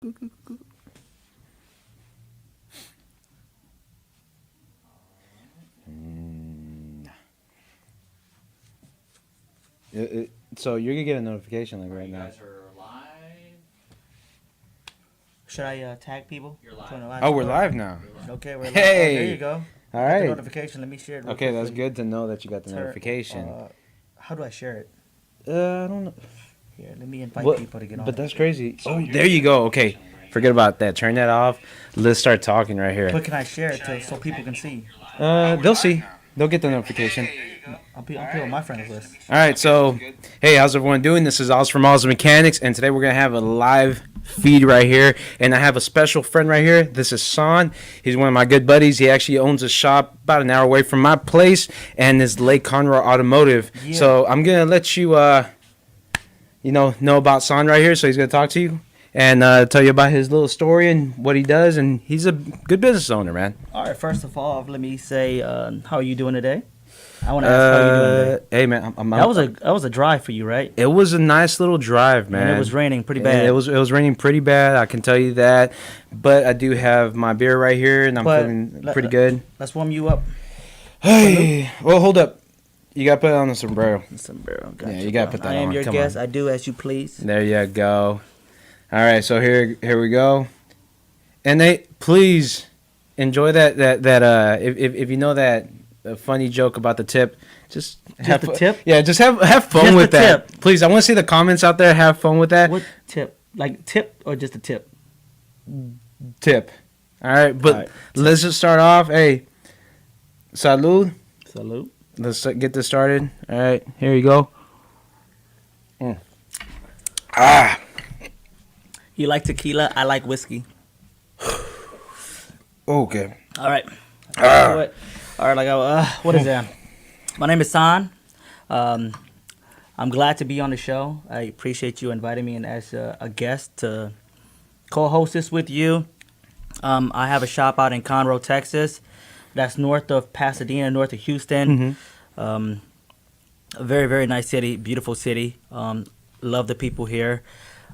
Mm. So you're gonna get a notification like right You now. guys are live. Should I tag people? You're live. Join the Oh, we're call? live now. Okay, we're live. Hey. Oh, there you go. All Got the right. notification. Let me share it. Real Okay, that's quickly. good to know that you got the Turn- notification. How do I share it? I don't know. Here, let me invite What? people to get on. But that's crazy. Oh, there you go. Okay, forget about that. Turn that off. Let's start talking right here. But can I share it so people can see? They'll see. They'll get the notification. I'll put on my friends list. All right, so hey, how's everyone doing? This is Oz from Oz Mechanics, and today we're gonna have a live feed right here, and I have a special friend right here. This is San. He's one of my good buddies. He actually owns a shop about an hour away from my place, and is Lake Conroe Automotive. Yeah. So I'm gonna let you, know about San right here. So he's gonna talk to you and tell you about his little story and what he does, and he's a good business owner, man. All right. First of all, let me say, how are you doing today? I want to ask how you doing today. Hey man, That was a drive for you, right? it was a nice little drive, man. And it was raining pretty bad. It was raining pretty bad. I can tell you that. But I do have my beer right here, and I'm But feeling let- pretty good. Let's warm you up. Hey, well, hold up. You gotta put it on the sombrero. Sombrero. Yeah, you gotta put that I am on. your Come guest. on. I do as you please. There you go. All right, so here we go. And they please enjoy that if you know that funny joke about the tip, just have the fu- tip? Yeah, just have fun Just with the that. tip. Please, I want to see the comments out there. Have fun with that. What tip? Like tip or just a tip? Tip. All right, but All right. let's just start off. Hey, salud. Salute. Let's get this started. All right, here you go. Ah, You like tequila? I like whiskey. okay. All right. Ah. All right. What is that? My name is San. I'm glad to be on the show. I appreciate you inviting me in as a guest to co-host this with you. I have a shop out in Conroe, Texas. That's north of Pasadena, north of Houston. A very, very nice city, beautiful city. Love the people here.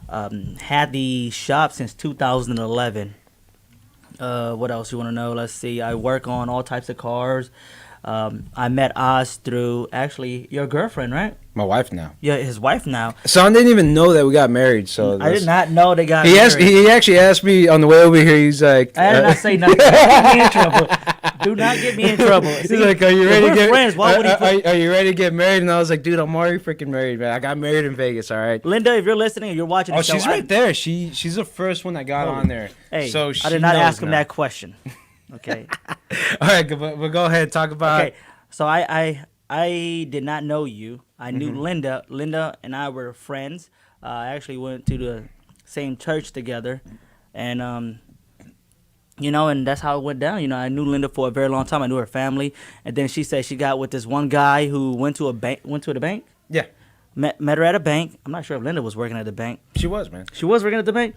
Had the shop since 2011. What else you want to know? Let's see. I work on all types of cars. I met Oz through actually your girlfriend, right? My wife now. Yeah, his wife now. Son didn't even know that we got married. So I did not know they got He married. asked. He actually asked me on the way over here. He's like, I did not say nothing. Don't get me in trouble. Do not get me in trouble. He's See, like, "Are you if ready to we're get friends? Why would he put... are you ready to get married?" And I was like, "Dude, I'm already freaking married, man. I got married in Vegas. All right." Linda, if you're listening and you're watching the Oh, show, she's right there. She's the first one that got Oh. on there. Hey, so she I did not knows ask him now. that question. Okay. All right, but go ahead, talk about. Okay. So I did not know you. I knew Mm-hmm. Linda. Linda and I were friends. I actually went to the same church together, and and that's how it went down. I knew Linda for a very long time. I knew her family, and then she said she got with this one guy who went to the bank. Yeah, Met her at a bank. I'm not sure if Linda was working at the bank. she was, man. She was working at the bank.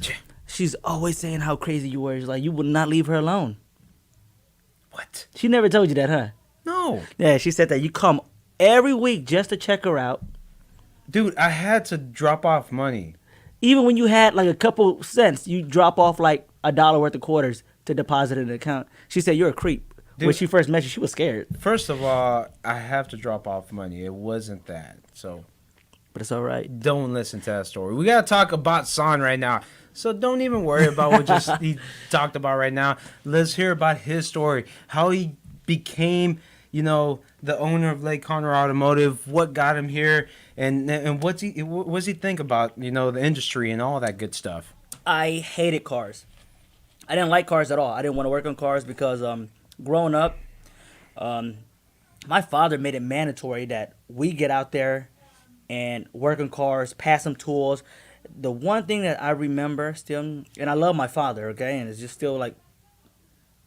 She's always saying how crazy you were. She's like, you would not leave her alone. What? She never told you that, huh? No, Yeah, she said that you come every week just to check her out. dude, I had to drop off money. Even when you had like a couple cents, you drop off like $1 worth of quarters to deposit in an account. She said you're a creep. When Dude. she first met you, she was scared. First of all, I have to drop off money. It wasn't that. So But it's all right. don't listen to that story. We gotta talk about San right now. So don't even worry about what just he talked about right now. Let's hear about his story. How he became, the owner of Lake Conroe Automotive. What got him here, and what's he think about the industry and all that good stuff. I hated cars. I didn't like cars at all. I didn't want to work on cars because growing up, my father made it mandatory that we get out there and work on cars, pass some tools. The one thing that I remember still, and I love my father, okay, and it's just still like,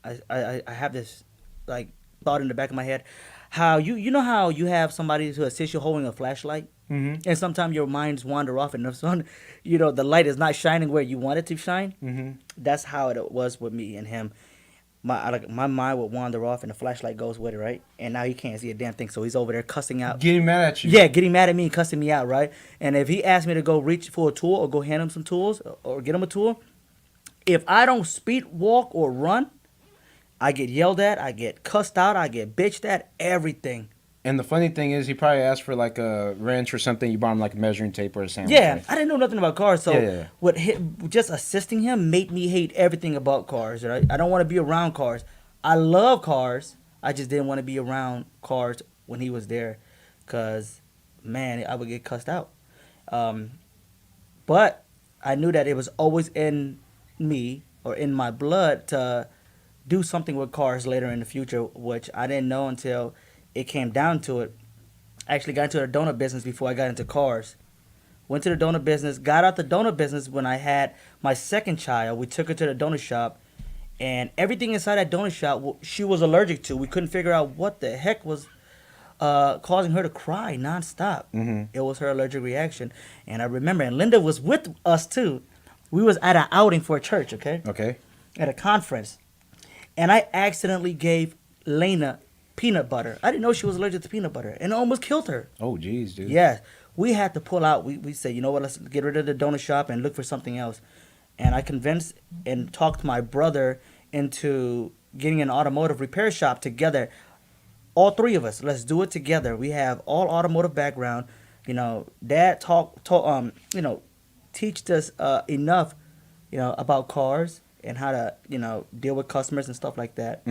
I have this like thought in the back of my head, how you know how you have somebody to assist you holding a flashlight, Mm-hmm. and sometimes your minds wander off, and the sun, the light is not shining where you want it to shine. Mm-hmm. That's how it was with me and him. My mind would wander off, and the flashlight goes with it, right? And now he can't see a damn thing, so he's over there cussing out. Getting mad at you. Yeah, getting mad at me and cussing me out, right? And if he asked me to go reach for a tool or go hand him some tools or get him a tool, If I don't speed walk or run, I get yelled at, I get cussed out, I get bitched at, everything. And the funny thing is, he probably asked for like a wrench or something. You bought him like a measuring tape or a sandwich. Yeah, right? I didn't know nothing about cars, so Yeah. just assisting him made me hate everything about cars. Right? I don't want to be around cars. I love cars. I just didn't want to be around cars when he was there, cause man, I would get cussed out. But I knew that it was always in me or in my blood to do something with cars later in the future, which I didn't know until it came down to it. I actually got into the donut business before I got into cars. Went to the donut business, got out the donut business when I had my second child. We took her to the donut shop, and everything inside that donut shop she was allergic to. We couldn't figure out what the heck was causing her to cry nonstop. It was her allergic reaction. And I remember, and Linda was with us too. We was at an outing for a church, okay? Okay. At a conference. And I accidentally gave Lena peanut butter. I didn't know she was allergic to peanut butter, and it almost killed her. Oh, geez, dude. Yes. We had to pull out. We said, you know what, let's get rid of the donut shop and look for something else. And I convinced and talked my brother into getting an automotive repair shop together. All three of us, let's do it together. We have all automotive background. You know, Dad teached us enough, about cars and how to, deal with customers and stuff like that.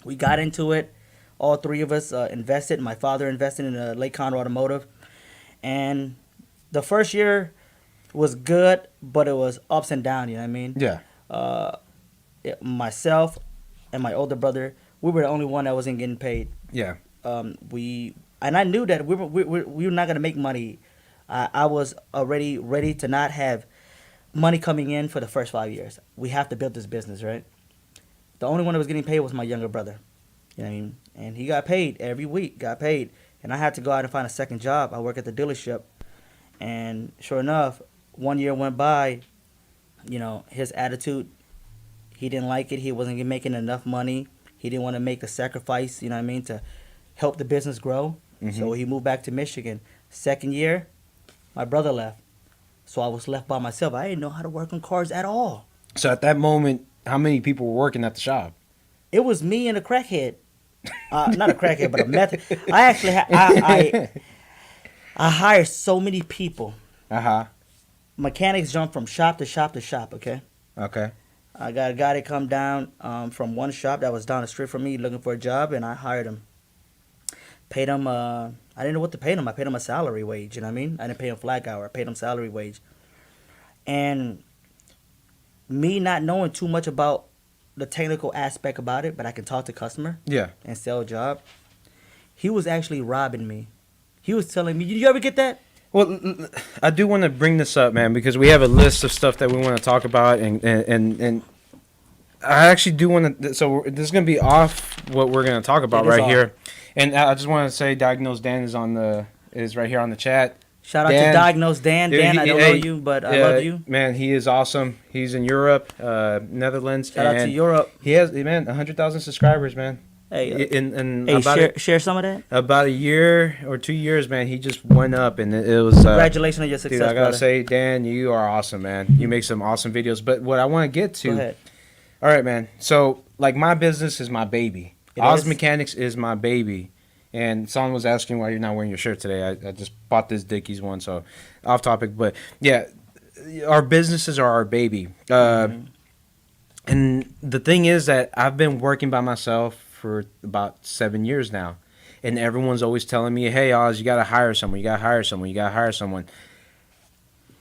We got into it. All three of us invested. My father invested in Lake Conroe Automotive. And the first year was good, but it was ups and downs, you know what I mean? Yeah. Myself and my older brother, we were the only one that wasn't getting paid. Yeah. And I knew that we were not going to make money. I was already ready to not have money coming in for the first 5 years. We have to build this business, right? The only one that was getting paid was my younger brother. You know what I mean? And he got paid every week, And I had to go out and find a second job. I work at the dealership. And sure enough, 1 year went by, his attitude, he didn't like it. He wasn't making enough money. He didn't want to make a sacrifice, to help the business grow. So he moved back to Michigan. Second year, my brother left. So I was left by myself. I didn't know how to work on cars at all. So at that moment, how many people were working at the shop? It was me and a crackhead. Not a crackhead, but a method. I actually I hired so many people. Mechanics jump from shop to shop to shop, okay? Okay. I got a guy that come down from one shop that was down the street from me looking for a job, and I hired him. Paid him, I didn't know what to pay him. I paid him a salary wage, you know what I mean? I didn't pay him flag hour. I paid him salary wage. And me not knowing too much about the technical aspect about it, but I can talk to customer. Yeah. And sell a job. He was actually robbing me. He was telling me, you ever get that? Well, I do want to bring this up, man, because we have a list of stuff that we want to talk about, and I actually do want to. So this is gonna be off what we're gonna talk about right here, and I just want to say, Diagnose Dan is right here on the chat. Shout out to Diagnose Dan. Dude, Dan, I don't know you, but I love you. Man, he is awesome. He's in Europe, Netherlands. Shout out to Europe. He has 100,000 subscribers, man. Hey, hey, share some of that. About a year or 2 years, man, he just went up, and it was. Congratulations on your success, dude, I gotta brother. say, Dan, you are awesome, man. You make some awesome videos. But what I want to get to. Go ahead. All right, man. So, like, my business is my baby. It Oz is. Mechanics is my baby. And someone was asking why you're not wearing your shirt today. I just bought this Dickies one, so off topic. But, yeah, our businesses are our baby. And the thing is that I've been working by myself for about 7 years now. And everyone's always telling me, hey, Oz, you got to hire someone. You got to hire someone. You got to hire someone.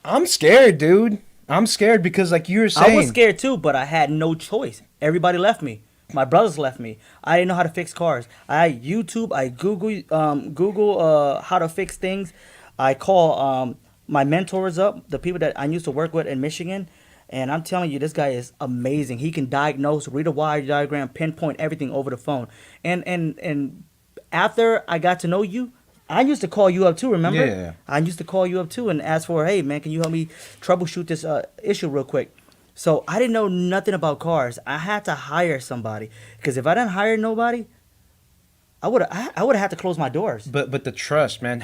I'm scared, dude. I'm scared because, like you were saying. I was scared too, but I had no choice. Everybody left me. My brothers left me. I didn't know how to fix cars. I YouTube. I Google how to fix things. I call my mentors up, the people that I used to work with in Michigan, and I'm telling you, this guy is amazing. He can diagnose, read a wire diagram, pinpoint everything over the phone. And after I got to know you, I used to call you up too, remember? Yeah. I used to call you up too and ask for, hey, man, can you help me troubleshoot this issue real quick? So I didn't know nothing about cars. I had to hire somebody. Because if I didn't hire nobody, I would have had to close my doors. But the trust, man.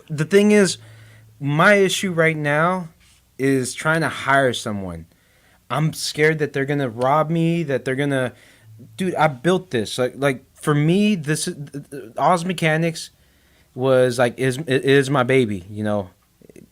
The thing is, my issue right now is trying to hire someone. I'm scared that they're gonna rob me. That they're gonna, dude. I built this. Like for me, this Oz Mechanics was like it is my baby. You know,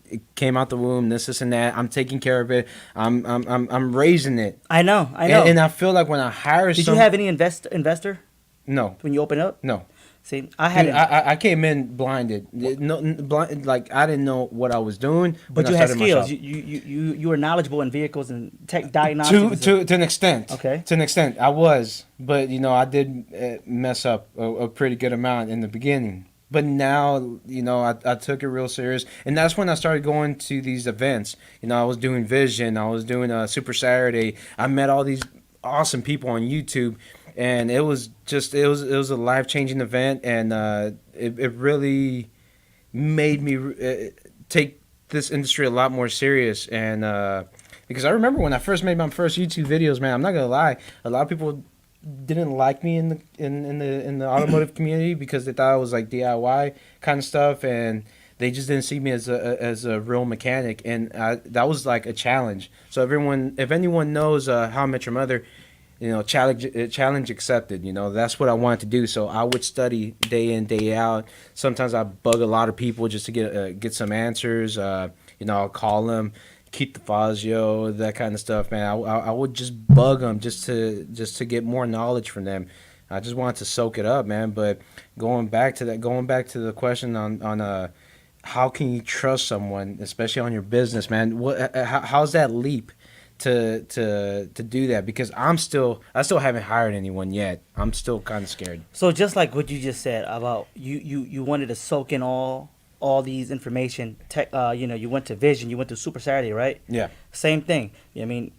it came out the womb. This and that. I'm taking care of it. I'm raising it. I know. And I feel like when I hire Did you have any investor no, when you open up? no. See, I had. Dude, I came in blinded. No, blind, like I didn't know what I was doing. But when you I had started my skills. shop. You were knowledgeable in vehicles and tech diagnostics. To an extent. Okay. To an extent, I was, but I did mess up a pretty good amount in the beginning. But now, I took it real serious, and that's when I started going to these events. I was doing Vision, I was doing Super Saturday. I met all these awesome people on YouTube, and it was a life-changing event, and it really made me take this industry a lot more serious. And because I remember when I first made my first YouTube videos, man, I'm not gonna lie, a lot of people didn't like me in the automotive community because they thought it was like DIY kind of stuff, and they just didn't see me as a real mechanic, and that was like a challenge. So if anyone knows How I Met Your Mother, challenge accepted. That's what I wanted to do. So I would study day in, day out. Sometimes I bug a lot of people just to get some answers. I'll call them, Keith DeFazio, that kind of stuff, man. I would just bug them just to get more knowledge from them. I just wanted to soak it up, man. But going back to the question on how can you trust someone, especially on your business, man? How's that leap to do that? Because I still haven't hired anyone yet. I'm still kind of scared. So just like what you just said about you wanted to soak in all these information. You went to Vision, you went to Super Saturday, right? Yeah. Same thing. I mean,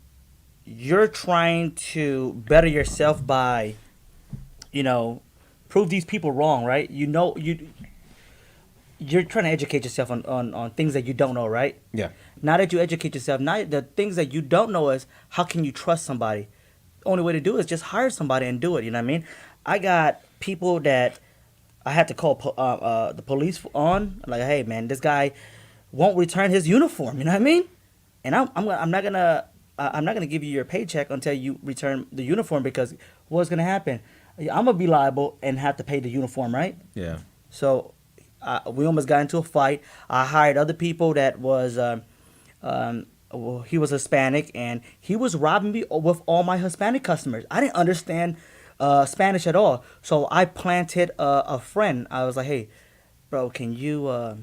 you're trying to better yourself by, prove these people wrong, right? You're trying to educate yourself on things that you don't know, right? Yeah. Now that you educate yourself, now the things that you don't know is how can you trust somebody? The only way to do it is just hire somebody and do it. You know what I mean? I got people that I had to call the police on. Like, hey man, this guy won't return his uniform. You know what I mean? And I'm not gonna give you your paycheck until you return the uniform, because what's gonna happen? I'm gonna be liable and have to pay the uniform, right? Yeah. So we almost got into a fight. I hired other people that was he was Hispanic, and he was robbing me with all my Hispanic customers. I didn't understand Spanish at all, so I planted a friend. I was like, hey, bro, can you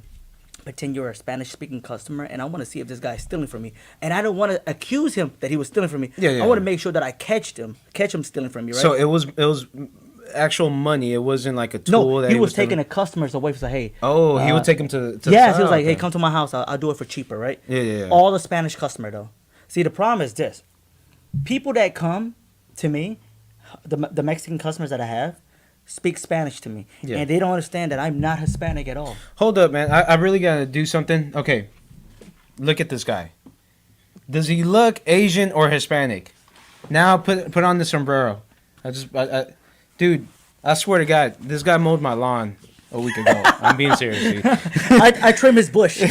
pretend you're a Spanish-speaking customer, and I want to see if this guy's stealing from me. And I don't want to accuse him that he was stealing from me. Yeah. I want to make sure that I catch him stealing from me, right? So it was actual money. It wasn't like a tool. No, that he was taking taking the customers away. So hey, Oh, he would take him to the yes, he side. was like, hey, Okay. come to my house. I'll do it for cheaper, right? Yeah. All the Spanish customer though. See, the problem is this: people that come to me, the Mexican customers that I have, speak Spanish to me, Yeah. and they don't understand that I'm not Hispanic at all. Hold up, man. I really gotta do something. Okay, look at this guy. Does he look Asian or Hispanic? Now put on the sombrero. Dude, I swear to God, this guy mowed my lawn a week ago. I'm being serious, dude. I trim his bush. Look,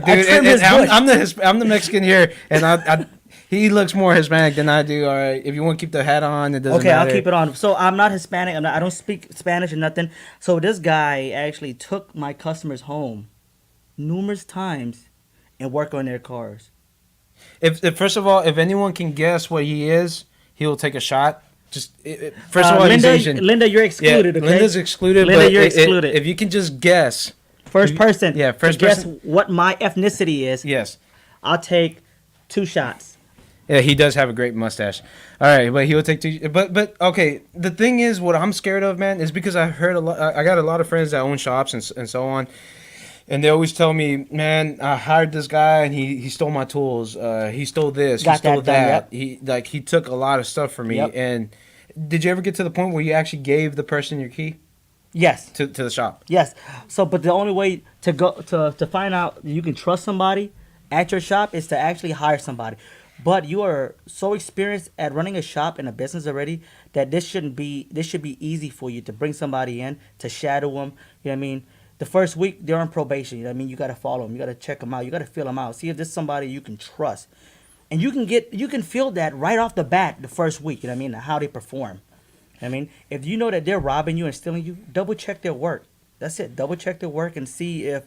dude, trim his bush. I'm the Mexican here, and he looks more Hispanic than I do. All right, if you want to keep the hat on, it doesn't Okay, matter. I'll keep it on. So I'm not Hispanic. I don't speak Spanish or nothing. So this guy actually took my customers home numerous times and worked on their cars. If first of all, if anyone can guess what he is, he will take a shot. First of all, he's Asian. Linda, you're excluded. Okay? Linda's excluded. Linda, but you're excluded. If you can just guess, First person. Yeah, first to guess person. what my ethnicity is. yes. I'll take 2 shots. Yeah, he does have a great mustache. All right, but he will take two. But okay, the thing is, what I'm scared of, man, is because I heard a lot. I got a lot of friends that own shops and so on, and they always tell me, man, I hired this guy and he stole my tools. He stole this. Got he stole that done, that. He took a lot of stuff from me. Yep. And did you ever get to the point where you actually gave the person your key Yes. to the shop? Yes. So, but the only way to go to find out you can trust somebody at your shop is to actually hire somebody. But you are so experienced at running a shop and a business already that this should be easy for you to bring somebody in to shadow them. You know what I mean? The first week they're on probation. You know what I mean? You got to follow them. You got to check them out. You got to feel them out. See if this is somebody you can trust. and you can feel that right off the bat the first week. You know what I mean? How they perform. I mean, if you know that they're robbing you and stealing you, double check their work. That's it. Double check their work and see if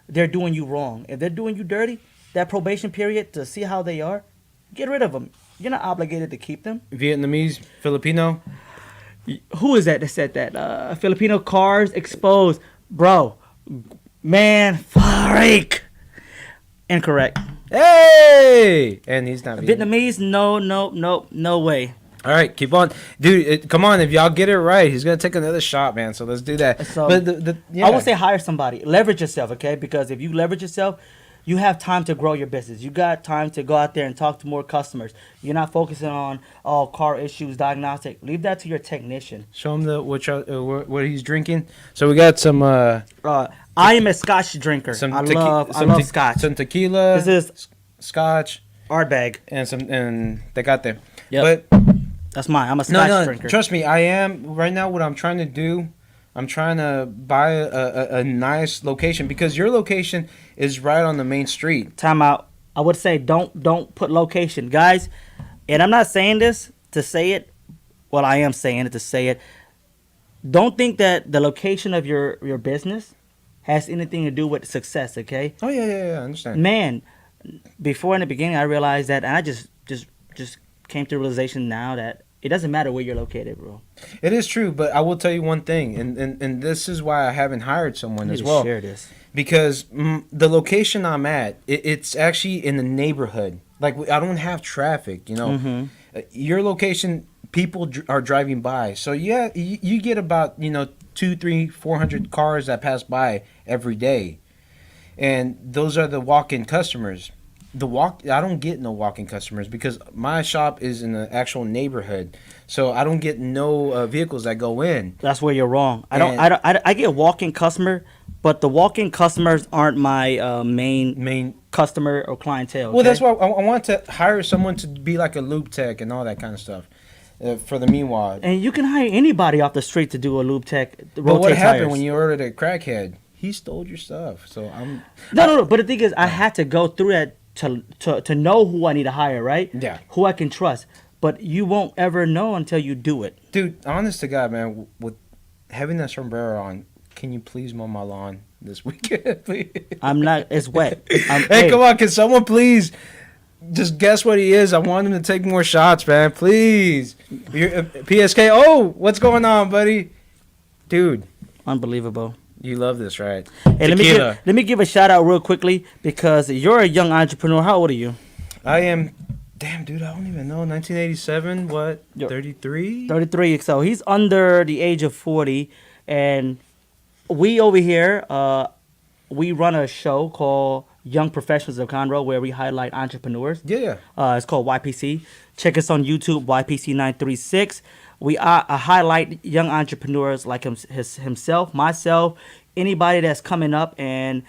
they're doing you wrong. If they're doing you dirty, that probation period to see how they are, get rid of them. You're not obligated to keep them. Vietnamese, Filipino. Who is that said that? Filipino cars exposed. Bro, man, freak. Incorrect. Hey! And he's not Vietnamese. Vietnamese, no way. All right, keep on. Dude, come on. If y'all get it right, he's going to take another shot, man. So let's do that. So, but I would say hire somebody. Leverage yourself, okay? Because if you leverage yourself, you have time to grow your business. You got time to go out there and talk to more customers. You're not focusing on car issues, diagnostic. Leave that to your technician. Show him what he's drinking. So we got some. I am a Scotch drinker. I love Scotch. Some tequila. This is Scotch. Ardbeg. And they got them. Yep. But that's mine. I'm a Scotch drinker. Trust me, I am right now. What I'm trying to do, I'm trying to buy a nice location because your location is right on the main street. Time out. I would say don't put location, guys. And I'm not saying this to say it. Well, I am saying it to say it. Don't think that the location of your business has anything to do with success. Okay. Oh yeah. I understand. Man, before in the beginning, I realized that, and I just came to the realization now that it doesn't matter where you're located, bro. It is true, but I will tell you one thing, and this is why I haven't hired someone as well. Share this. Because the location I'm at, it's actually in the neighborhood. Like, I don't have traffic, you know. Mm-hmm. Your location, people are driving by. So, yeah, you get about, 200, 300, 400 cars that pass by every day. And those are the walk-in customers. I don't get no walk-in customers because my shop is in the actual neighborhood, so I don't get no vehicles that go in. That's where you're wrong. I get walk-in customer, but the walk-in customers aren't my main customer or clientele. Okay? Well, that's why I want to hire someone to be like a lube tech and all that kind of stuff for the meanwhile. And you can hire anybody off the street to do a lube tech. But what happened when you ordered a crackhead? He stole your stuff. So No. But the thing is, I had to go through that. To know who I need to hire, right? Yeah. Who I can trust. But you won't ever know until you do it. Dude, honest to God, man, with having that sombrero on, can you please mow my lawn this weekend, please? I'm not. It's wet. Hey, come on. Can someone please just guess what he is? I want him to take more shots, man. Please. PSK. Oh, what's going on, buddy? Dude. Unbelievable. You love this, right? Hey, let me give a shout out real quickly because you're a young entrepreneur. How old are you? I am. Damn, dude, I don't even know. 1987. What? 33. 33. So he's under the age of 40, and we over here, we run a show called Young Professionals of Conroe where we highlight entrepreneurs. Yeah. It's called YPC. Check us on YouTube, YPC936. We highlight young entrepreneurs like himself, myself, anybody that's coming up and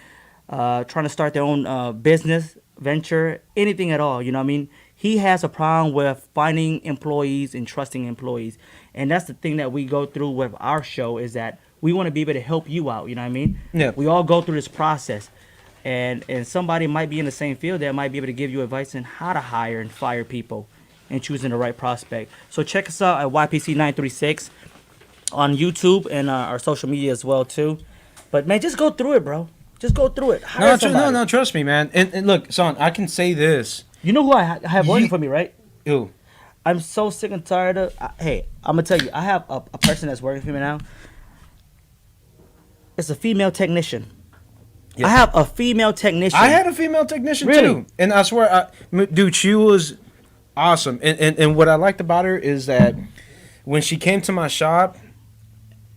trying to start their own business, venture, anything at all. You know what I mean? He has a problem with finding employees and trusting employees. And that's the thing that we go through with our show is that we want to be able to help you out. You know what I mean? Yeah. We all go through this process. And somebody might be in the same field that might be able to give you advice on how to hire and fire people and choosing the right prospect. So check us out at YPC936 on YouTube and our social media as well too. But man, just go through it, bro. Just go through it. No, trust me, man. And look, son, I can say this. You know who I have working for me, right? Who? I'm so sick and tired of. Hey, I'm gonna tell you, I have a person that's working for me now. It's a female technician. Yeah. I have a female technician. I had a female technician really? Too, and I swear, dude, she was awesome. And what I liked about her is that when she came to my shop,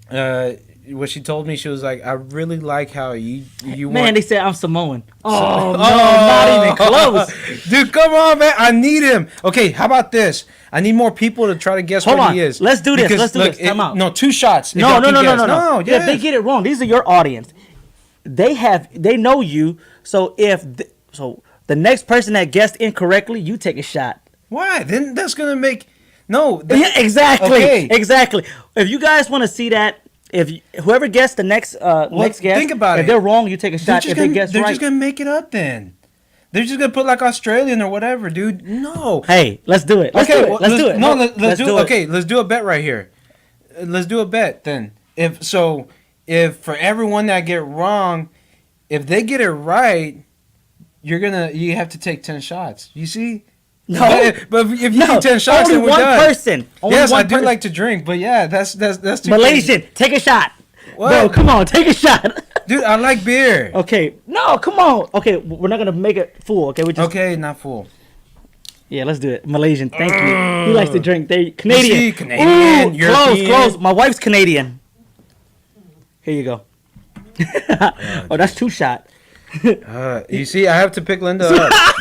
what she told me, she was like, I really like how you man, they said I'm Samoan. Oh, no, not even close. Dude, come on, man. I need him. Okay, how about this? I need more people to try to guess what he is. Let's do this. Let's do this. Come out. No, 2 shots. No. Yeah, they get it wrong. These are your audience. They know you. So the next person that guessed incorrectly, you take a shot. Why? Then that's gonna make no. Yeah, exactly. Okay. Exactly. If you guys want to see that, whoever guessed the next guess, think about if they're wrong, you take a shot. If they guess right, they're just gonna make it up then. They're just gonna put like Australian or whatever, dude. No. Hey, let's do it. Let's Okay, do it. well, Let's do it. No, let's do it. it. Okay, let's do a bet right here. Let's do a bet then. If for everyone that get wrong, if they get it right, you have to take 10 shots. You see? No, but if you take 10 shots, only then we're one done. person. Only Yes, one I do person. like to drink, but yeah, that's too Malaysian. Take a shot. What? Bro, come on, take a shot. Dude, I like beer. Okay, no, come on. Okay, we're not gonna make it full. Okay, we just Okay, not full. yeah, let's do it. Malaysian, thank you. He likes to drink. They Canadian. see, Canadian, Ooh, close, European. close. My wife's Canadian. Here you go. Oh, that's 2 shot. You see, I have to pick Linda up.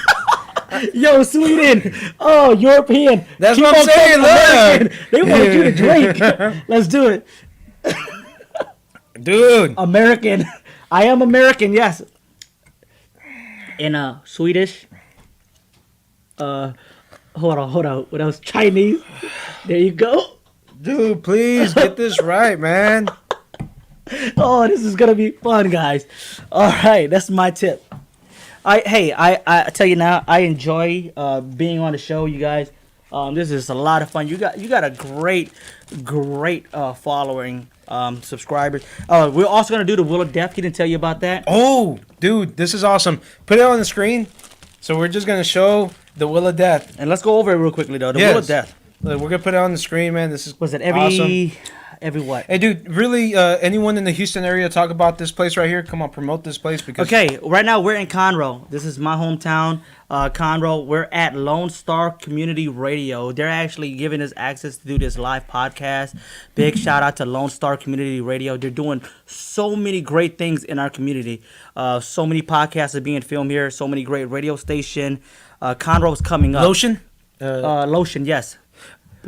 Yo, Sweden. Oh, European. That's Keep what I'm on saying, coming, look. American. They wanted you to drink. Let's do it. Dude. American. I am American, yes. In Swedish. Hold on. What else? Chinese. There you go. Dude, please get this right, man. Oh, this is gonna be fun, guys. All right, that's my tip. I tell you now, I enjoy being on the show, you guys. This is a lot of fun. You got a great following, subscribers. We're also gonna do the Wheel of Death. He didn't tell you about that. Oh, dude, this is awesome. Put it on the screen. So we're just going to show the Wheel of Death. And let's go over it real quickly though. The Yes. Wheel of Death. Look, we're going to put it on the screen, man. This is Was it awesome. every what? Hey, dude, really, anyone in the Houston area talk about this place right here? Come on, promote this place because... Okay, right now we're in Conroe. This is my hometown, Conroe. We're at Lone Star Community Radio. They're actually giving us access to do this live podcast. Big shout out to Lone Star Community Radio. They're doing so many great things in our community. So many podcasts are being filmed here. So many great radio station. Conroe's coming up. Lotion? Lotion, yes.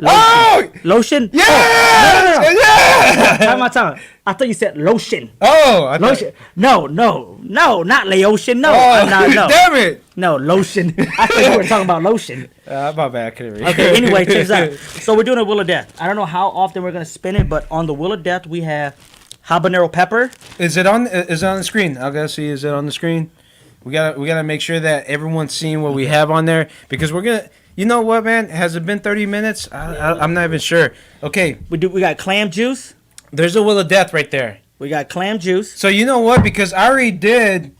Oh! Lotion? Yes! Oh, no. Yeah! Time. I thought you said lotion. Oh! I thought- Lotion. No, not Laotian. No, Oh, no. damn it! No, lotion. I thought you were talking about lotion. My bad, I couldn't read. Okay, anyway, check this out. So we're doing a Wheel of Death. I don't know how often we're going to spin it, but on the Wheel of Death, we have habanero pepper. Is it on the screen? I gotta see, is it on the screen? We gotta make sure that everyone's seeing what we have on there because we're gonna... You know what, man? Has it been 30 minutes? I'm not even sure. Okay, We got clam juice. there's a Wheel of Death right there. We got clam juice. So you know what? Because I already did...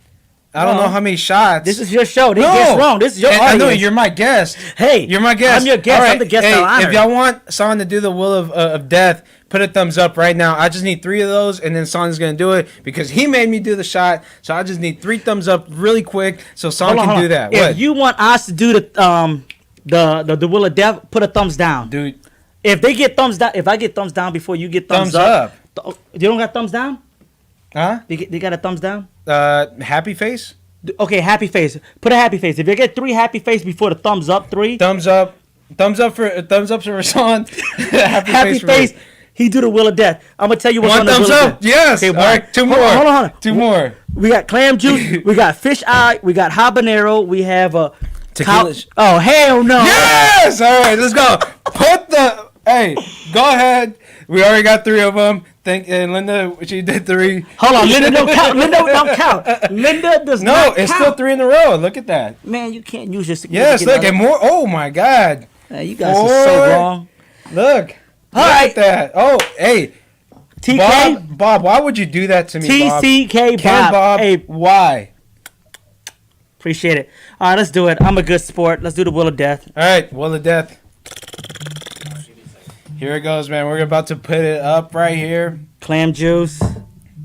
I don't No. know how many shots. This is your show. This No. is wrong. This is your And I audience. know you're my guest. Hey, You're my guest. I'm your guest. All right. I'm the guest Hey, of honor. if y'all want Son to do the Wheel of Death, put a thumbs up right now. I just need 3 of those, and then Son's gonna do it because he made me do the shot. So I just need 3 thumbs up really quick so Son Hold on, can hold do on. that. If What? you want us to do the Wheel of Death, put a thumbs down. Dude, If they get thumbs down, if I get thumbs down before you get thumbs thumbs up. You don't got thumbs down? Huh? They got a thumbs down? Happy face? Okay, happy face. Put a happy face. If you get 3 happy face before the thumbs up, 3 Thumbs up. Thumbs up for Son. happy for face. me. He do the Wheel of Death. I'm gonna tell you what's One on the thumbs Wheel of up. Death. Yes. Okay, All right, 2 more. Hold on. 2 more. We got clam juice. We got fish eye. We got habanero. We have Tequila. Oh hell no! Yes! All right, let's go. Hey, go ahead. We already got 3 of them. And Linda, she did 3. Hold on, Linda don't count. Linda don't count. Linda does No, not it's count. still 3 in a row. Look at that. Man, you can't use your Yes, significant look, other. and more. Oh my God. Man, you guys are so Boy. wrong. Look. All Look right. at that. Oh, hey. TK, Bob, why would you do that to me, Bob? TCK, Ken Bob, Hey, why? appreciate it. All right, let's do it. I'm a good sport. Let's do the Wheel of Death. All right, Wheel of Death. Here it goes, man. We're about to put it up right here. Clam juice,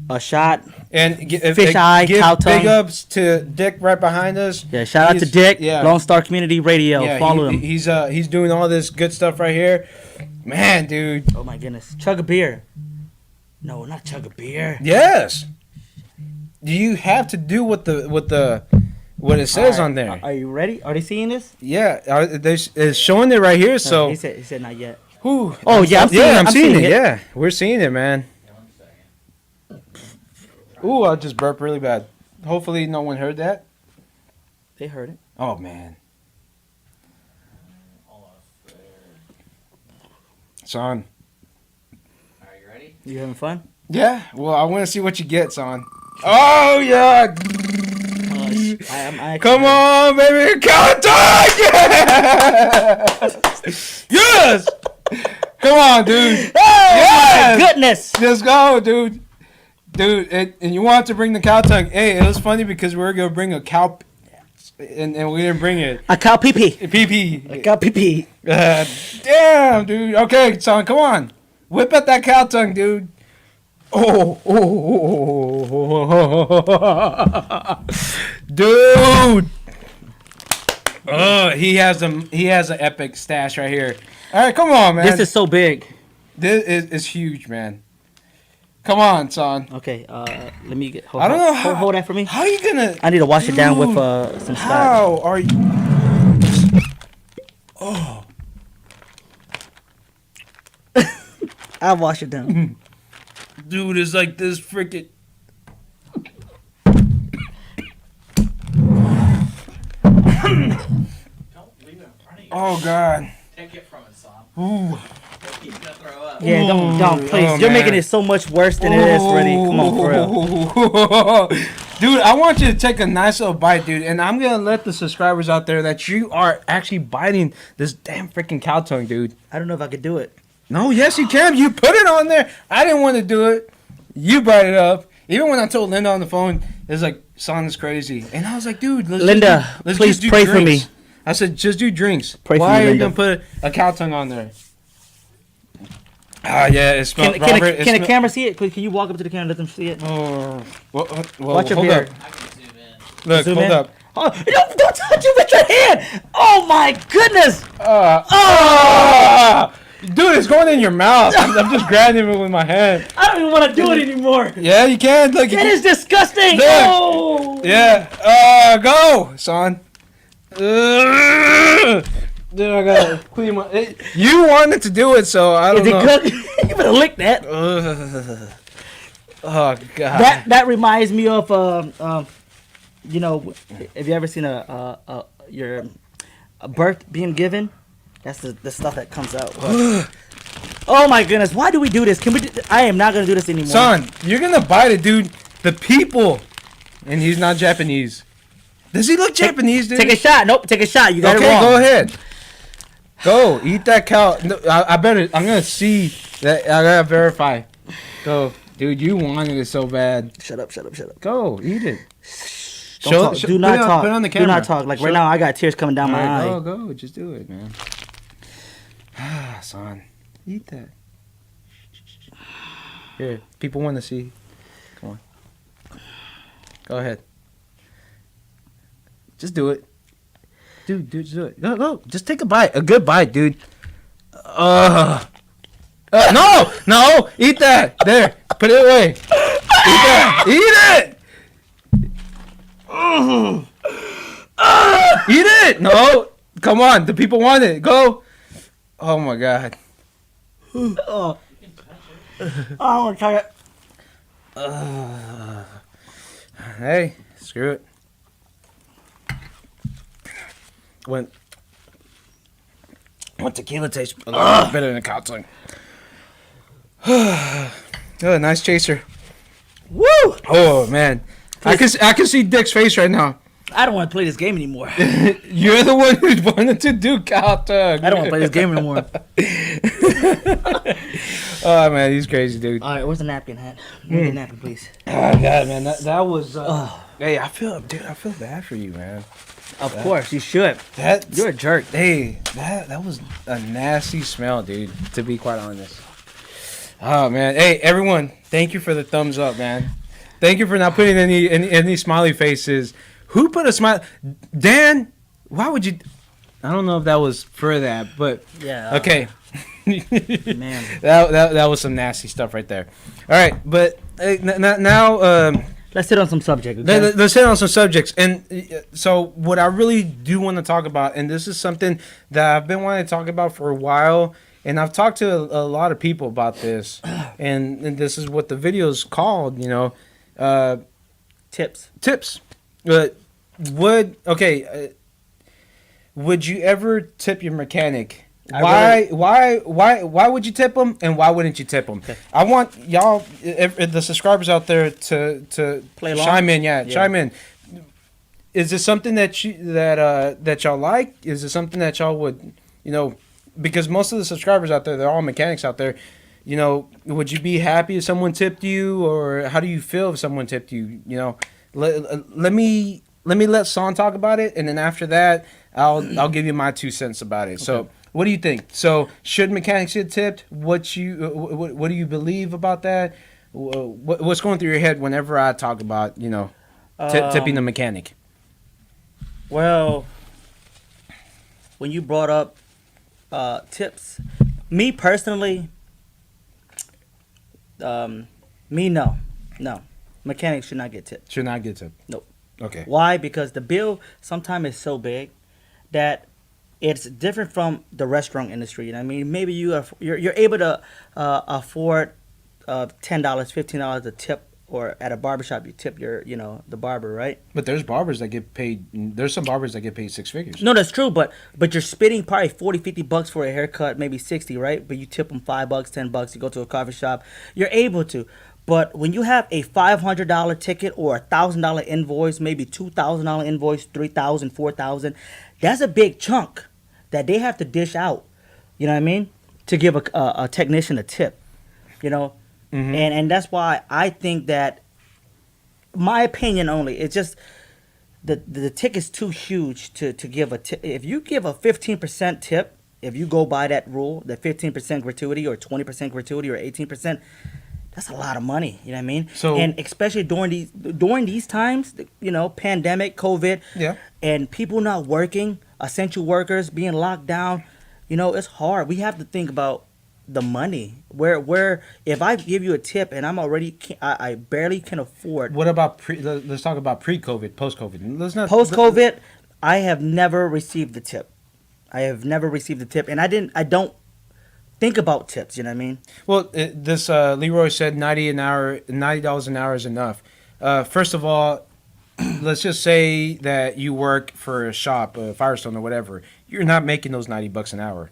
a shot. And Fish eye, give cow tongue. big ups to Dick right behind us. Yeah, shout out to He's- Dick, Yeah, Lone Star Community Radio. yeah. Follow him. He's doing all this good stuff right here. Man, dude. Oh my goodness, chug a beer. No, not chug a beer. Yes. You have to do what it says on there. Are you ready? Are they seeing this? Yeah, it's showing it right here. So, he said not yet. whew. Oh, yeah, I'm seeing it. I'm I'm seeing seeing it. it. Yeah, we're seeing it, man. Ooh, I just burped really bad. Hopefully, no one heard that. They heard it. Oh man, Son. Are you ready? You having fun? Yeah. Well, I want to see what you get, Son. Oh yeah. I Come on, baby, counter! Yes! Come on, dude. Oh Yes! my goodness! Let's go, dude. Dude, and you want to bring the cow tongue. Hey, it was funny because we were going to bring a cow, and we didn't bring it. A cow pee pee. A PP. cow pee pee. Damn, dude. Okay, son, come on. Whip at that cow tongue, dude. Dude. He has an epic stash right here. All right, come on, man. This is so big. This is huge, man. Come on, son. Okay, let me get. I don't know how. Hold that for me. How are you gonna? I need to wash it down with Dude, some scotch. How are you? Oh, I'll wash it down. dude, it's like this freaking. Don't leave it in front of you. Oh God. Take it from it, son. Ooh. He's gonna throw up. Yeah, don't, please. Oh, You're man. making it so much worse than it is already. Come on, for real. Dude, I want you to take a nice little bite, dude, and I'm gonna let the subscribers out there that you are actually biting this damn freaking cow tongue, dude. I don't know if I could do it. No, yes, you can. You put it on there. I didn't want to do it. You brought it up. Even when I told Linda on the phone, it's like, son is crazy. And I was like, dude, Linda, please pray for me. I said, just do drinks. Pray for Why me, are you Linda. going to put a cow tongue on there? Ah, yeah, it smells. Can the camera see it? Can you walk up to the camera and let them see it? Oh, well, Watch your hold beard. up. I can zoom in. Look, Zoom hold in. up. Oh, don't touch it with your hand! Oh my goodness! Ah! Dude, it's going in your mouth. I'm just grabbing it with my hand. I don't even want to do it anymore. Yeah, you can. Look, That is disgusting. Look. Oh. yeah. Go, son. Dude, I gotta clean my. You wanted to do it, so I don't Is know. it cooked? You better lick that. Oh God. That reminds me of you know, have you ever seen your birth being given? That's the stuff that comes out. Oh my goodness! Why do we do this? Can we? I am not gonna do this anymore. Son, you're gonna bite it, dude. The people, and he's not Japanese. Does he look Japanese, dude? Take a shot. Nope. Take a shot. You got it Okay, wrong. go ahead. Go eat that cow. No, I better. I'm gonna see that. I gotta verify. Go, dude. You wanted it so bad. Shut up. Shut up. Shut up. Go eat it. Don't talk. Do not talk. Put it on the Do camera. not talk. Like right now, I got tears coming down my eye. Go. Just do it, man. Ah, son, eat that. Here, people want to see. Come on. Go ahead. Just do it. Dude, just do it. Go. Just take a bite. A good bite, dude. No. Eat that. There. Put it away. Eat that. Eat it. Eat it. No. Come on. The people want it. Go. Oh, my God. Oh. I want to try it. Hey, screw it. When tequila tastes a lot better than a cow tongue. Oh, nice chaser. Woo! Oh man, I can see Dick's face right now. I don't want to play this game anymore. You're the one who wanted to do cow tongue. I don't want to play this game anymore. Oh man, he's crazy, dude. All right, where's the napkin, hat? Give me the napkin, please. Oh God, man, that was. Hey, I feel bad for you, man. Of course, you should. You're a jerk. Hey, that was a nasty smell, dude. To be quite honest. Oh man, hey everyone, thank you for the thumbs up, man. Thank you for not putting any smiley faces. Who put a smile? Dan, why would you? I don't know if that was for that, but Yeah. okay. Man. That was some nasty stuff right there. All right, but now. Let's hit on some subject. Okay? Let's hit on some subjects. And so what I really do want to talk about, and this is something that I've been wanting to talk about for a while, and I've talked to a lot of people about this, and this is what the video is called, Tips. tips. Would you ever tip your mechanic? Why would you tip them, and why wouldn't you tip them? Okay. I want y'all, if the subscribers out there, to Play along? chime in. Yeah, chime in. is this something that that y'all like? Is it something that y'all would, because most of the subscribers out there, they're all mechanics out there. Would you be happy if someone tipped you, or how do you feel if someone tipped you? Let me let Son talk about it, and then after that, I'll give you my 2 cents about it. Okay. So, what do you think? So, should mechanics get tipped? What do you believe about that? What's going through your head whenever I talk about tipping the mechanic? Well, when you brought up tips, me personally, no. Mechanics should not get tipped. Should not get tipped. Nope. Okay. Why? Because the bill sometimes is so big that it's different from the restaurant industry. You know what I mean? Maybe you're able to afford $10, $15 a tip, or at a barbershop you tip the barber, right? But there's barbers that get paid. There's some barbers that get paid 6 figures. No, that's true, but you're spending probably $40-$50 for a haircut, maybe 60, right? But you tip them $5, $10. You go to a coffee shop, you're able to. But when you have a $500 ticket or a $1,000 invoice, maybe $2,000 invoice, $3,000, $4,000, that's a big chunk that they have to dish out. You know what I mean? To give a technician a tip. Mm-hmm. And that's why I think that, my opinion only, it's just the ticket's too huge to give a tip. If you give a 15% tip, if you go by that rule, the 15% gratuity or 20% gratuity or 18%, that's a lot of money. You know what I mean? So, and especially during these times, pandemic, COVID, yeah, and people not working, essential workers being locked down, it's hard. We have to think about the money. Where if I give you a tip and I'm already I barely can afford. What about let's talk about pre-COVID, post-COVID. Post-COVID, I have never received the tip. And I don't think about tips. You know what I mean? Well, this Leroy said $90 an hour is enough. First of all, let's just say that you work for a shop, Firestone or whatever. You're not making those $90 an hour.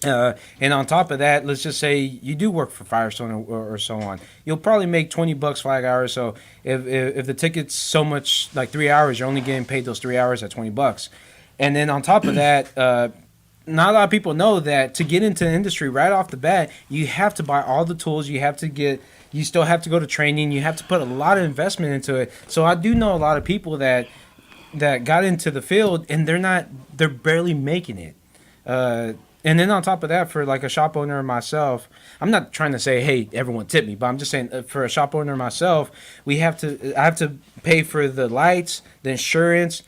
And on top of that, let's just say you do work for Firestone or so on. You'll probably make $20 flag hours. So if the ticket's so much, like 3 hours, you're only getting paid those 3 hours at $20. And then on top of that, not a lot of people know that to get into the industry right off the bat, you have to buy all the tools. You still have to go to training. You have to put a lot of investment into it. So I do know a lot of people that got into the field and they're barely making it. And then on top of that, for like a shop owner myself, I'm not trying to say, hey, everyone tip me, but I'm just saying for a shop owner myself, I have to pay for the lights, the insurance,